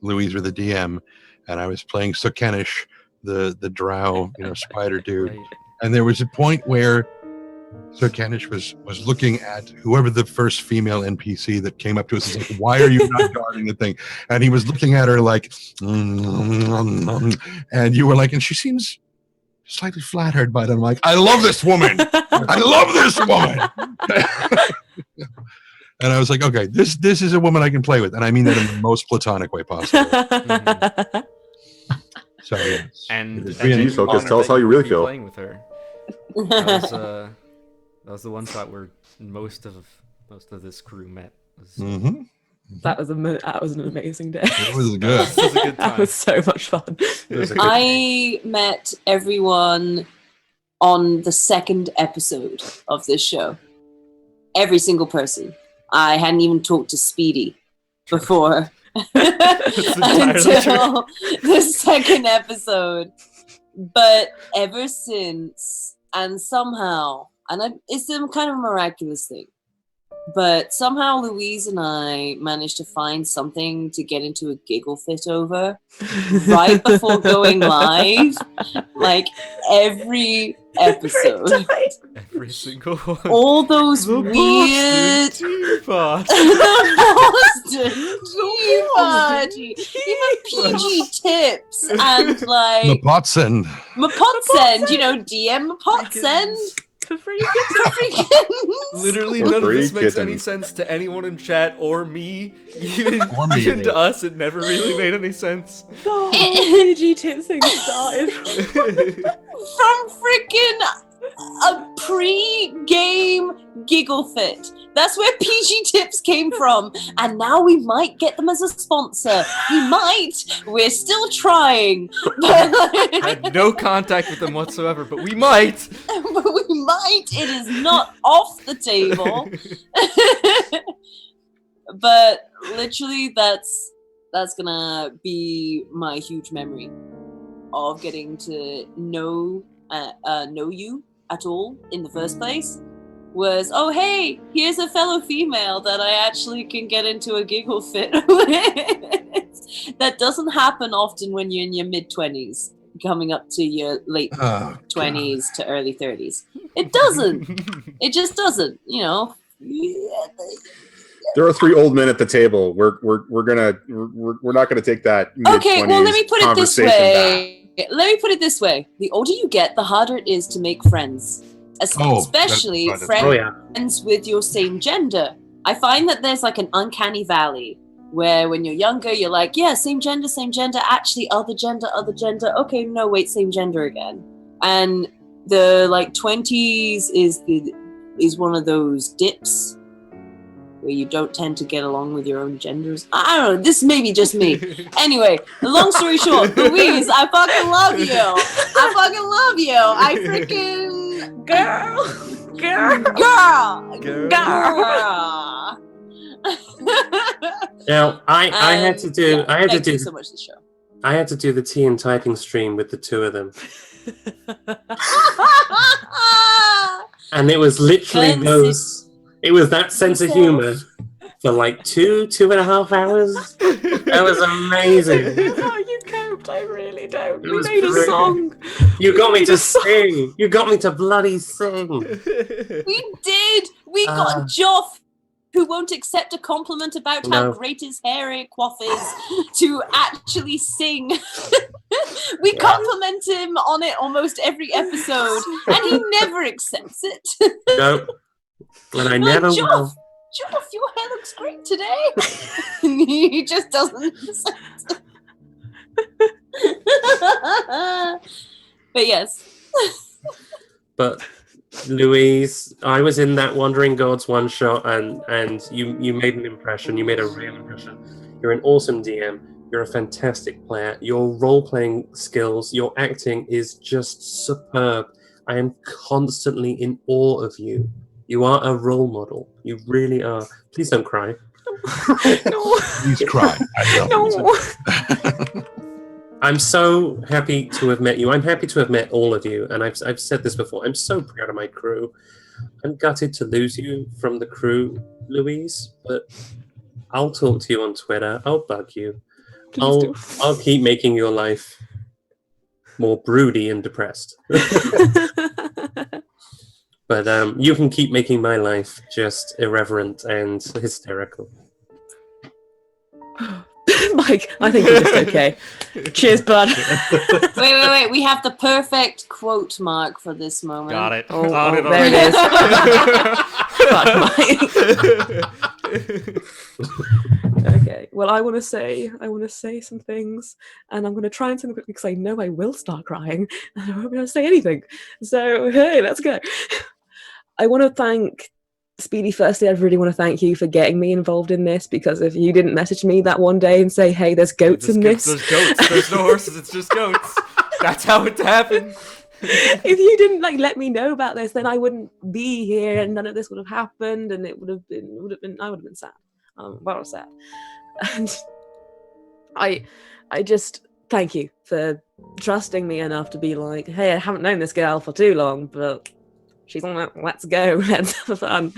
Louise were the DM, and I was playing Sukenish, the drow, spider dude. right, And there was a point where Sukenish was looking at whoever the first female NPC that came up to us and said, "Why are you not guarding the thing?" And he was looking at her like, and you were like, and she seems slightly flattered by it. I'm like, I love this woman. I love this woman. And I was like, okay, this is a woman I can play with, and I mean that in the most platonic way possible. So yes. And Geez, Hocus, honored tell us that how you would really be feel. Playing with her. That was the one shot where most of this crew met. Mhm. That was an amazing day. It was good. This was a good That time. was so much fun. I met everyone on the second episode of this show. Every single person. I hadn't even talked to Speedy before until the second episode. But ever since, and somehow, it's some kind of miraculous thing, but somehow Louise and I managed to find something to get into a giggle fit over right before going live. Like every episode. Every single one. All those The weird... Teapot. The Boston Tea Party. Even PG tips and like... Mapotsen. Mapotsen, you know, DM Mapotsen. For free. Literally For none of free this makes any kittens. sense to anyone in chat or me. Even me. to us, it never really made any sense. Oh, PG tips thing started. From freaking a pre-game giggle fit. That's where PG tips came from. And now we might get them as a sponsor. We might. We're still trying. I had no contact with them whatsoever, but we might. But we might. It is not off the table. But literally, that's gonna be my huge memory of getting to know you at all in the first place. Was, oh hey, here's a fellow female that I actually can get into a giggle fit with. That doesn't happen often when you're in your mid-20s, coming up to your late 20s to early 30s. It doesn't. It just doesn't, you know. There are three old men at the table. We're not gonna take that. Okay, well, let me put it this conversation back. way. Let me put it this way. The older you get, the harder it is to make friends. Especially that's friends Oh yeah. with your same gender. I find that there's like an uncanny valley where when you're younger, you're like, yeah, same gender, actually other gender, okay, no, wait, same gender again. And the like 20s is one of those dips where you don't tend to get along with your own genders. I don't know, this may be just me. Anyway, long story short, Louise, I fucking love you. I freaking girl. Now I had to do Thank you so much this show. I had to do the tea and typing stream with the two of them. And it was literally it was that sense of humor for like 2.5 hours. That was amazing. Oh, you coped. I really don't. It We was made a brilliant. song. You got me to sing. You got me to bloody sing. We did. We got Joff, who won't accept a compliment about how great his hair coif is, to actually sing. We compliment him on it almost every episode, and he never accepts it. No. And I never will. Joff, your hair looks great today. He just doesn't accept it. But yes. But Louise, I was in that Wandering Gods one shot, and you made an impression. You made a real impression. You're an awesome DM. You're a fantastic player. Your role-playing skills, your acting is just superb. I am constantly in awe of you. You are a role model. You really are. Please don't cry. No. Please cry. No. I'm so happy to have met you. I'm happy to have met all of you. And I've said this before. I'm so proud of my crew. I'm gutted to lose you from the crew, Louise. But I'll talk to you on Twitter. I'll bug you. I'll keep making your life more broody and depressed. But you can keep making my life just irreverent and hysterical. Mike, I think you're just okay. Cheers, bud. Wait. We have the perfect quote mark for this moment. Got it. Oh, On it there it is. Fuck, Mike. Okay. Well, I want to say some things, and I'm going to try and say them quickly because I know I will start crying, and I won't be able to say anything. So, hey, let's go. I want to thank Speedy. Firstly, I really want to thank you for getting me involved in this, because if you didn't message me that one day and say, "Hey, there's goats in this," There's goats. There's no horses. It's just goats. That's how it happened. If you didn't let me know about this, then I wouldn't be here, and none of this would have happened, and it would have been I would have been sad. Well, sad. And I just thank you for trusting me enough to be like, hey, I haven't known this girl for too long, but she's on it. Let's go. Let's have fun.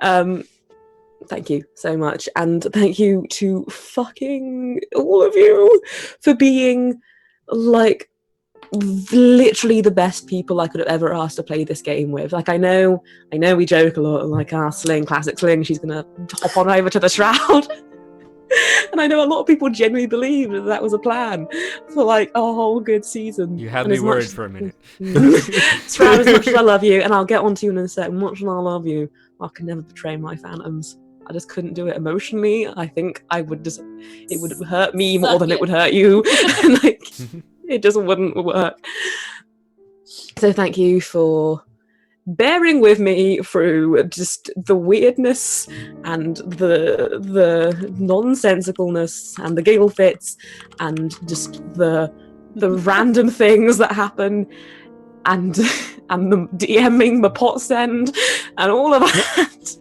Thank you so much. And thank you to fucking all of you for being like literally the best people I could have ever asked to play this game with. Like, I know we joke a lot, like, Sling, classic Sling, she's gonna hop on over to the Shroud. And I know a lot of people genuinely believe that was a plan for like a whole good season. You had me worried for a minute. Shroud, as much as I love you, and I'll get onto you in a sec, much as I love you, I can never betray my phantoms. I just couldn't do it emotionally. I think it would hurt me more than it would hurt you. Like, it just wouldn't work. So thank you for bearing with me through just the weirdness and the nonsensicalness and the giggle fits and just the random things that happen and the DMing the pot send and all of that.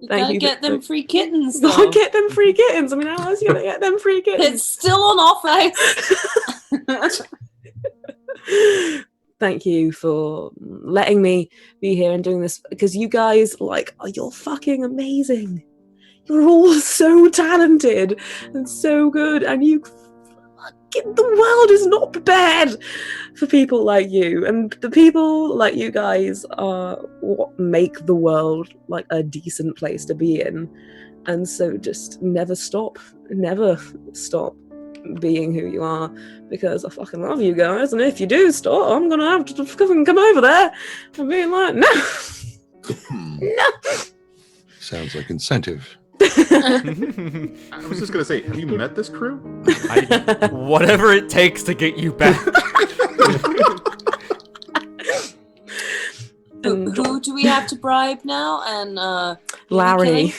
You gotta get them free kittens, though. I'll get them free kittens. I mean, how else are you gonna get them free kittens? It's still on offer. Thank you for letting me be here and doing this, because you guys, you're fucking amazing. You're all so talented and so good, and the world is not prepared for people like you, and the people like you guys are what make the world like a decent place to be in. And so just never stop being who you are, because I fucking love you guys, and if you do stop, I'm gonna have to fucking come over there and be like, no. No. Sounds like incentive. I was just gonna say, have you met this crew? Whatever it takes to get you back. Who do we have to bribe now? And Larry,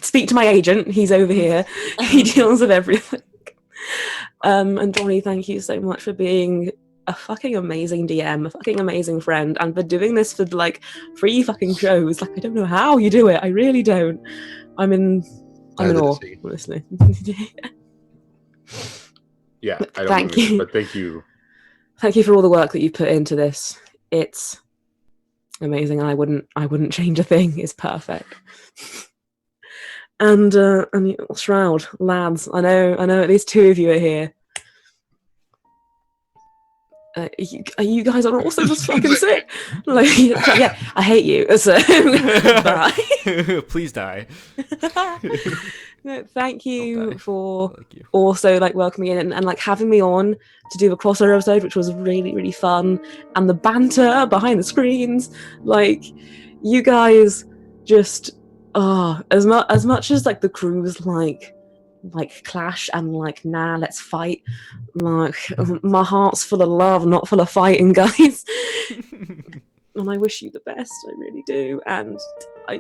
speak to my agent. He's over here. He deals with everything. And Donnie, thank you so much for being a fucking amazing DM, a fucking amazing friend, and for doing this for like 3 fucking shows. Like, I don't know how you do it. I really don't. I'm in awe, honestly. Yeah, I don't Thank know, you. but thank you. Thank you for all the work that you put into this. It's amazing. I wouldn't change a thing. It's perfect. And Shroud, lads, I know at least 2 of you are here. You guys are also just fucking sick. Like, yeah, I hate you. So bye. Please die. No, thank you for also like welcoming in and like having me on to do a crossover episode, which was really, really fun. And the banter behind the screens, like, you guys just as much as like the crews like clash and like, nah, let's fight, like, my heart's full of love, not full of fighting, guys. And I wish you the best, I really do. And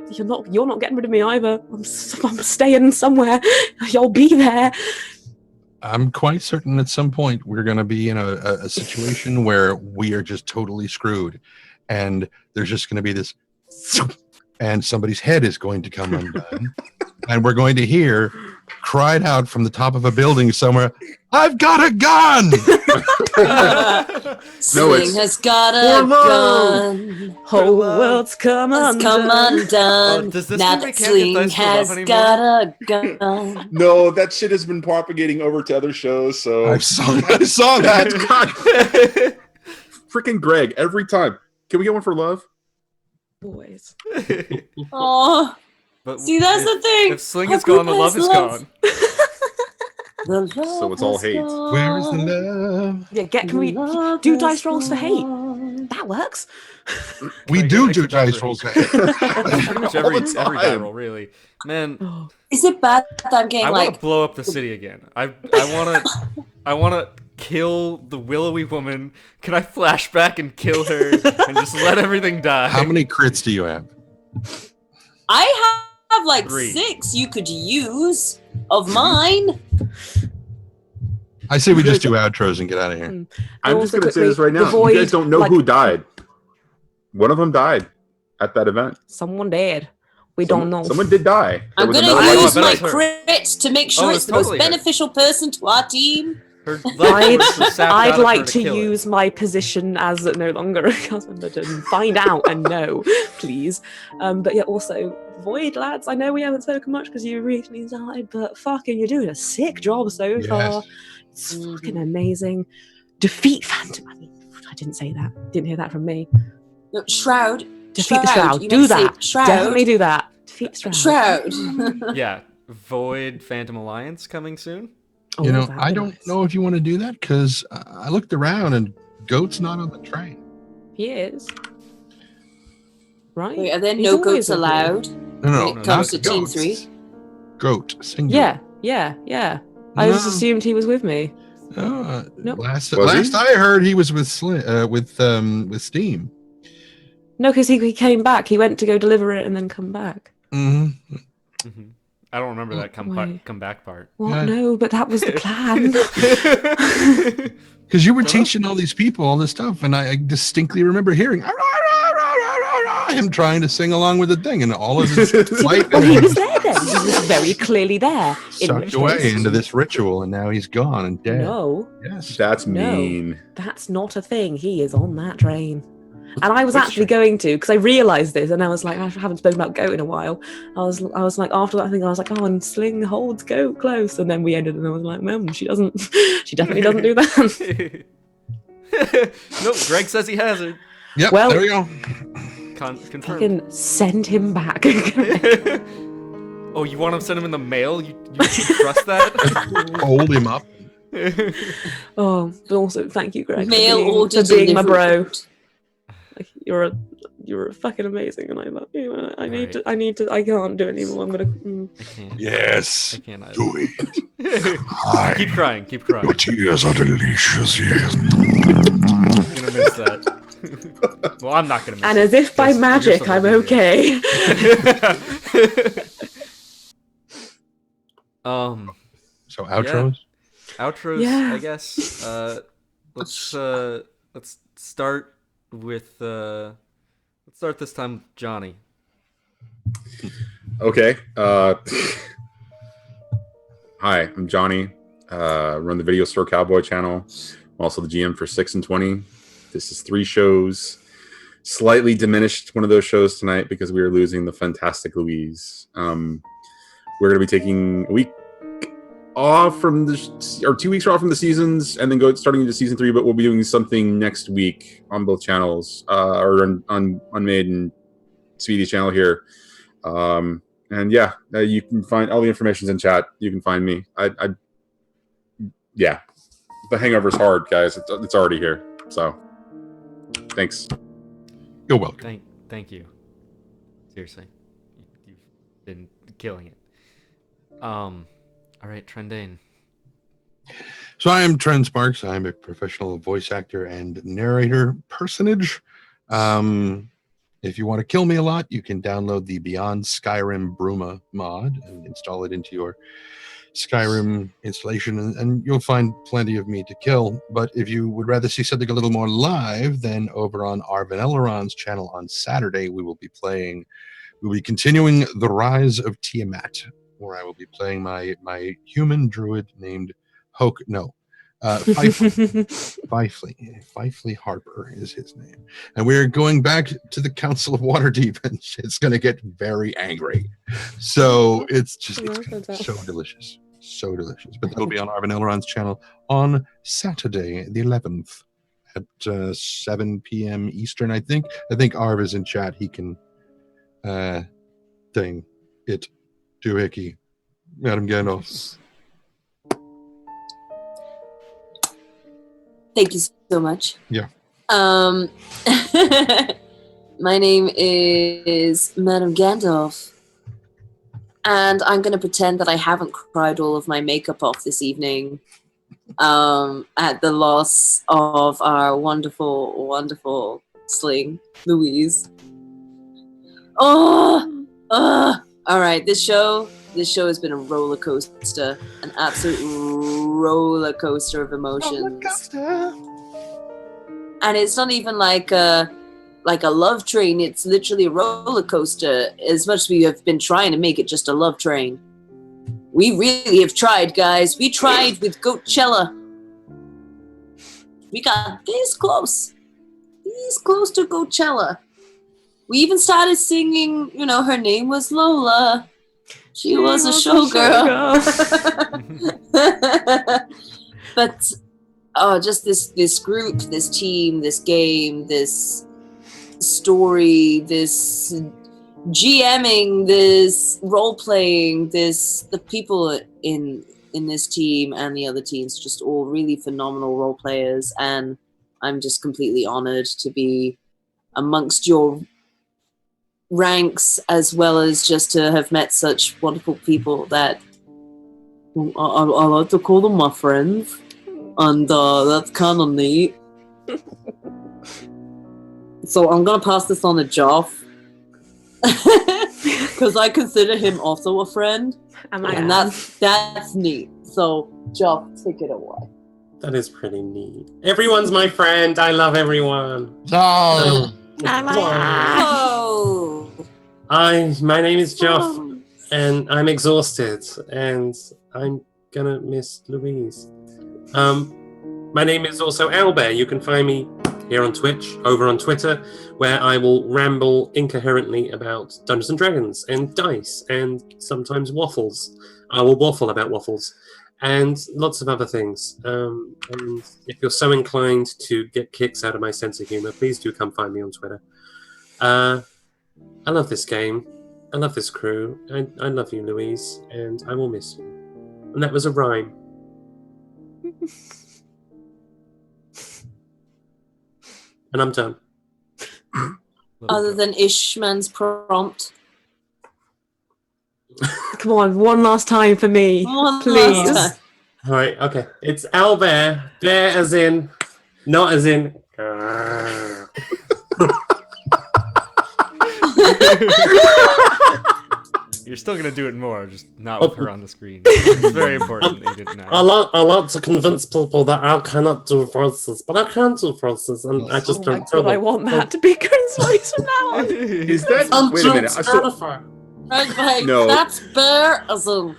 you're not getting rid of me either. I'm staying somewhere. You'll be there. I'm quite certain at some point we're going to be in a situation where we are just totally screwed, and there's just going to be this, and somebody's head is going to come undone, and we're going to hear cried out from the top of a building somewhere, "I've got a gun!" Sling has got a gun. Whole world's come undone. Does this Now mean we that can't get Sling Dice for Love has anymore? got a gun. No, that shit has been propagating over to other shows. So I saw that. God. Freaking Greg, every time. Can we get one for love? Boys. Oh, But see, that's the thing. If Sling Our is gone, the group love has is love. gone. So it's all hate. Where is the love? Yeah, can we do dice rolls for hate? That works. We I do get do extra dice for rolls. Pretty much All every the every die time. roll, really. Man, Is it bad that I'm getting I want like to blow up the city again. I want to kill the willowy woman. Can I flash back and kill her and just let everything die? How many crits do you have? I have like 3. 6 you could use of mine. I say we just do outros and get out of here. And I'm just also going to say quickly, this right the now. void, You guys don't know like- who died. One of them died at that event. Someone dead. We don't know. Someone did die. There I'm was gonna another I use bet my it's her. crit to make sure Oh, it's it's the most totally her. beneficial person to our team. Her leftovers were sapped out I'd of her like to kill it. use my position as no longer a husband and find out and know, please. But yeah, also, Void, lads, I know we haven't spoken much because you recently died, but fucking, you're doing a sick job so far. It's fucking amazing. Defeat Phantom. I mean, I didn't say that. Didn't hear that from me. No, Shroud. Defeat the Shroud. You Do meant to say that. Shroud. Definitely do that. Defeat the Shroud. Shroud. Yeah, Void Phantom Alliance coming soon. Oh, You know, that'd I be don't nice. know if you want to do that because I looked around and Goat's not on the train. He is. Right? Wait, are there He's no always goats with me. allowed? No, When no, it comes not to Team goats. 3? Goat, singular. Yeah. I just assumed he was with me. Nope. Last Was he? I heard, he was with with Steam. No, because he came back. He went to go deliver it and then come back. Mm-hmm. Hmm. I don't remember that Why? come back part. What? Yeah. No, but that was the plan. Because you were Well- teaching all these people all this stuff, and I distinctly remember hearing him trying to sing along with the thing, and all of his light Well, he was there then. He was very clearly there. In sucked which away case- into this ritual, and now he's gone and dead. No, Yes. That's No. mean. that's not a thing. He is on that train. And I was Which actually train? going to, because I realised this, and I was like, I haven't spoken about Goat in a while. I was like, after that thing, I was like, oh, and Sling holds Goat close, and then we ended, and I was like, she doesn't. She definitely doesn't do that. Nope, Greg says he has it. Yep. Well- there we go. Confirmed. Fucking send him back. Oh, you want to send him in the mail? You trust that? Hold him up. Oh, but also thank you, Greg, Mail for order being my bro. delivered. Like, you're fucking amazing, and I love you. And I need Alright. to. I can't do it anymore. I'm gonna. I can't. Yes. I can't either. Do it. Keep crying. Keep crying. Your tears are delicious. Yes. I'm gonna miss that. Well, I'm not gonna miss And it. as if by because you're magic, so I'm busy. okay. So outros. Outros, Yeah. I guess. Let's start with let's start this time with Johnny. Okay. Hi, I'm Johnny. Run the Video Store Cowboy channel. I'm also the GM for 6 and 20. This is 3 shows. Slightly diminished one of those shows tonight because we are losing the fantastic Louise. We're going to be taking a week off from or 2 weeks off from the seasons, and then starting into season 3. But we'll be doing something next week on both channels, or on Made and Speedy's channel here. And yeah, you can find all the information's in chat. You can find me. Yeah, the hangover's hard, guys. It's already here. So, thanks. You're welcome. Thank you. Seriously, you've been killing it. All right, Trendane. So I am Trent Sparks. I'm a professional voice actor and narrator personage. If you want to kill me a lot, you can download the Beyond Skyrim Bruma mod and install it into your Skyrim installation, and you'll find plenty of me to kill. But if you would rather see something a little more live, then over on Arvanelleron's channel on Saturday, we'll be continuing The Rise of Tiamat, where I will be playing my human druid named Fifley Harper is his name. And we're going back to the Council of Waterdeep, and it's going to get very angry. So it's gonna be so delicious. So delicious. But that'll be on Arvanelleron's channel on Saturday, the 11th at 7 p.m. Eastern, I think. I think Arv is in chat. He can doohickey. MadameGandalf. Thank you so much. Yeah. My name is MadameGandalf, and I'm going to pretend that I haven't cried all of my makeup off this evening at the loss of our wonderful, wonderful Sling, Louise. Oh! All right, this show has been a roller coaster, an absolute roller coaster of emotions. And it's not even like a love train. It's literally a roller coaster. As much as we have been trying to make it just a love train, we really have tried, guys. We tried with Goatchella. We got this close to Goatchella. We even started singing. You know, her name was Lola. She was a showgirl. But just this group, this team, this game, this story, this GMing, this role playing, the people in this team and the other teams, just all really phenomenal role players, and I'm just completely honored to be amongst your ranks, as well as just to have met such wonderful people that I like to call them my friends, and that's kind of neat. So I'm gonna pass this on to Joff, because I consider him also a friend, and that's neat. So Joff, take it away. That is pretty neat. Everyone's my friend. I love everyone. Oh, Oh. My name is Joff, and I'm exhausted, and I'm gonna miss Louise. My name is also Owlbare. You can find me here on Twitch, over on Twitter, where I will ramble incoherently about Dungeons and Dragons and dice and sometimes waffles. I will waffle about waffles and lots of other things. And if you're so inclined to get kicks out of my sense of humor, please do come find me on Twitter. I love this game. I love this crew. I love you, Louise, and I will miss you. And that was a rhyme. And I'm done. Other than Ishman's prompt. Come on, one last time for me, please. Last time. All right, okay. It's Owlbare. Bear as in, not as in. You're still gonna do it more, just not with her on the screen. It's very important that you didn't know. I like to convince people that I cannot do voices, but I can do voices, and I just don't tell I them. want that to be Grin's voice from now on. Is that? I'm Wait a minute. John So, Jennifer. Like, No. That's bear as a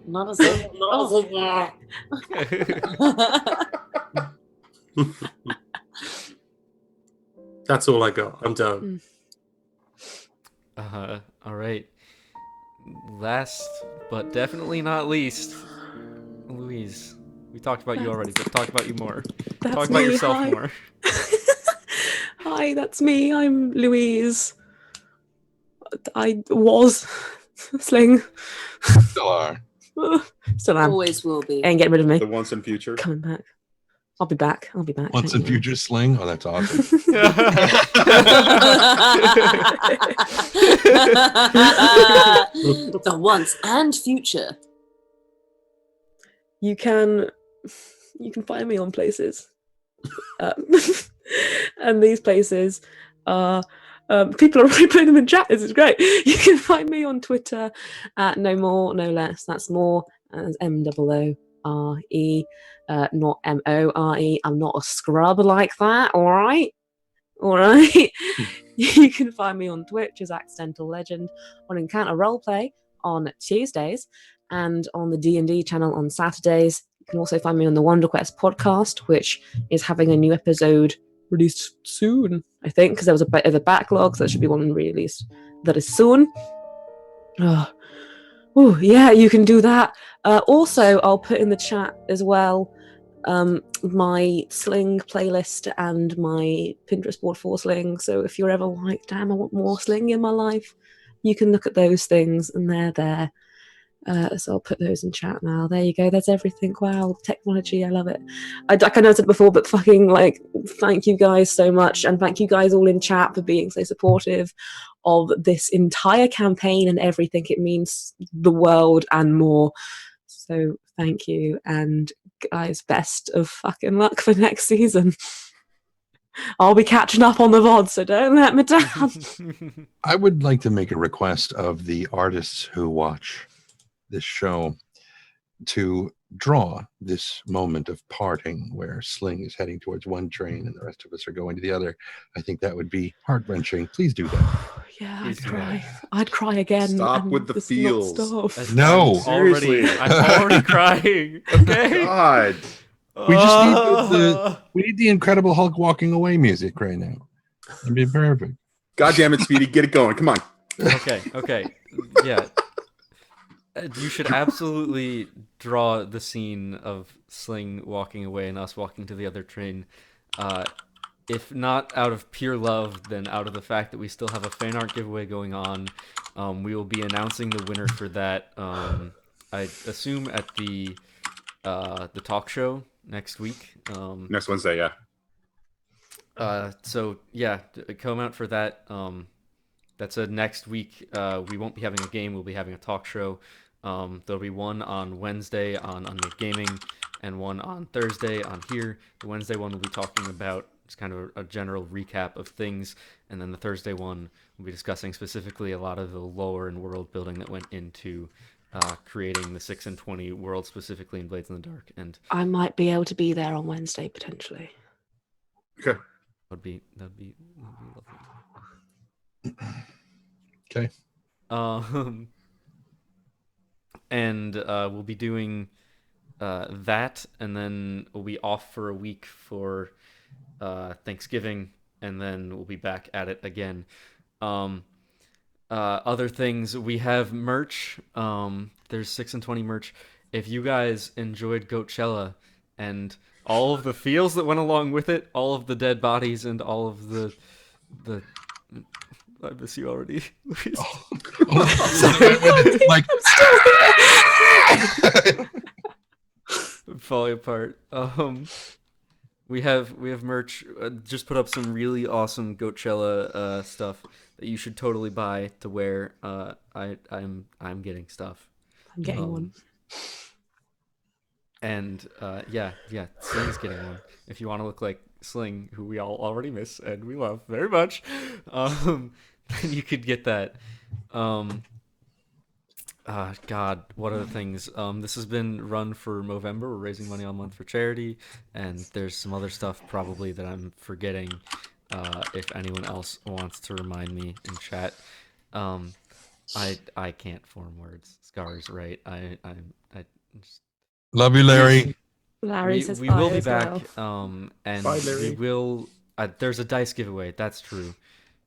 not as a That's all I got. I'm done. All right. Last, but definitely not least, Louise. We talked about you already, but talk about you more. That's Talk about me, yourself hi. more. Hi, that's me. I'm Louise. I was Sling. still are. Still am. always will be. Ain't getting rid of me. the once and future. Coming back. I'll be back. I'll be back. Once in Thank you. future Sling. Oh, that's awesome. The once and future. You can find me on places, and these places are people are already putting them in chat. This is great. You can find me on Twitter at no more no less. That's more as MOORE, not MORE. I'm not a scrub like that. All right. You can find me on Twitch as AccidentalLegend, on Encounter Roleplay on Tuesdays, and on the D&D channel on Saturdays. You can also find me on the WonderQuest podcast, which is having a new episode released soon, I think, because there was a bit of a backlog, so there should be one released that is soon. Oh, yeah, you can do that. Also, I'll put in the chat as well my Sling playlist and my Pinterest board for Sling. So if you're ever like, damn, I want more Sling in my life, you can look at those things, and they're there. So I'll put those in chat now. There you go. There's everything. Wow, technology. I love it. Like I know I said before, but fucking like, thank you guys so much, and thank you guys all in chat for being so supportive of this entire campaign and everything. It means the world and more. So thank you, and guys, best of fucking luck for next season. I'll be catching up on the VOD, so don't let me down. I would like to make a request of the artists who watch this show to draw this moment of parting where Sling is heading towards one train and the rest of us are going to the other. I think that would be heart-wrenching. Please do that. Yeah, Please I'd do cry. that. I'd cry again. Stop and with the this not feels. stop. No. I'm already crying. Okay. God. We just need we need the Incredible Hulk walking away music right now. It'd be perfect. God damn it, Speedy. Get it going. Come on. Okay. Yeah. You should absolutely draw the scene of Sling walking away and us walking to the other train. If not out of pure love, then out of the fact that we still have a fan art giveaway going on. We will be announcing the winner for that. I assume at the talk show next week. Next Wednesday, yeah. So yeah, come out for that. That's a next week. We won't be having a game. We'll be having a talk show. There'll be one on Wednesday on Unmade Gaming and one on Thursday on here. The Wednesday one will be talking about just kind of a general recap of things, and then the Thursday one will be discussing specifically a lot of the lore and world building that went into creating the 6 and 20 world, specifically in Blades in the Dark. And I might be able to be there on Wednesday potentially. Okay. that'd be lovely. Okay. And we'll be doing that, and then we'll be off for a week for Thanksgiving, and then we'll be back at it again. Other things, we have merch. There's 6 and 20 merch. If you guys enjoyed Goatchella and all of the feels that went along with it, all of the dead bodies and all of the I miss you already. Like I'm falling apart. We have merch. Just put up some really awesome Goatchella stuff that you should totally buy to wear. I'm getting stuff. I'm getting one. And yeah, Sling's getting one. If you want to look like Sling, who we all already miss and we love very much, then you could get that. God, what other things? This has been run for Movember. We're raising money all month for charity, and there's some other stuff probably that I'm forgetting. If anyone else wants to remind me in chat, I can't form words. Scar's right. I just... Love you, Larry. Larry says we will bye be as back. well. And Bye, Larry. we will. There's a dice giveaway. That's true.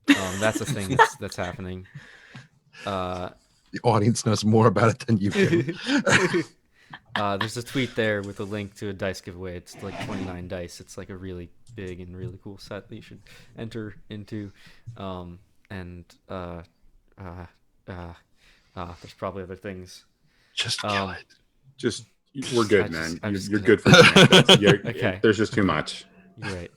That's a thing that's happening. The audience knows more about it than you do. There's a tweet there with a link to a dice giveaway. It's like 29 dice. It's like a really big and really cool set that you should enter into. There's probably other things. Just kill it. Just, we're good, I'm man. just You're gonna- good for tonight. Okay. There's just too much. You're right.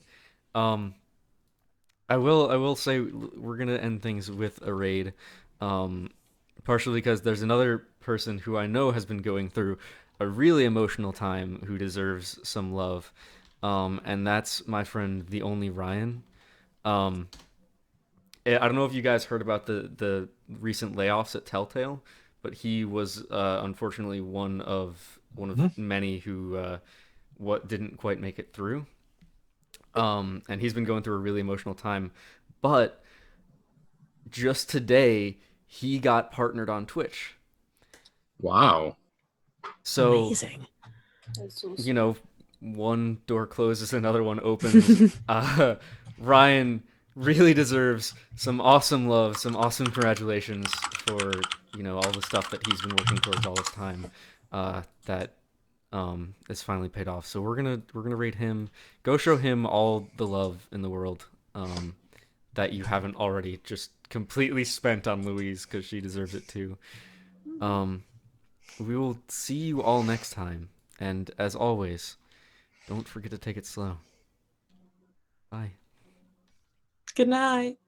I will say we're gonna end things with a raid, partially because there's another person who I know has been going through a really emotional time who deserves some love, and that's my friend the Only Ryan. I don't know if you guys heard about the recent layoffs at Telltale, but he was unfortunately one of many who didn't quite make it through. And he's been going through a really emotional time. But just today, he got partnered on Twitch. Wow. So, Amazing. you know, one door closes, another one opens. Ryan really deserves some awesome love, some awesome congratulations for, you know, all the stuff that he's been working towards all this time. That it's finally paid off. So we're gonna rate him. Go show him all the love in the world that you haven't already just completely spent on Louise, because she deserves it too. we will see you all next time. And as always, don't forget to take it slow. Bye. Good night.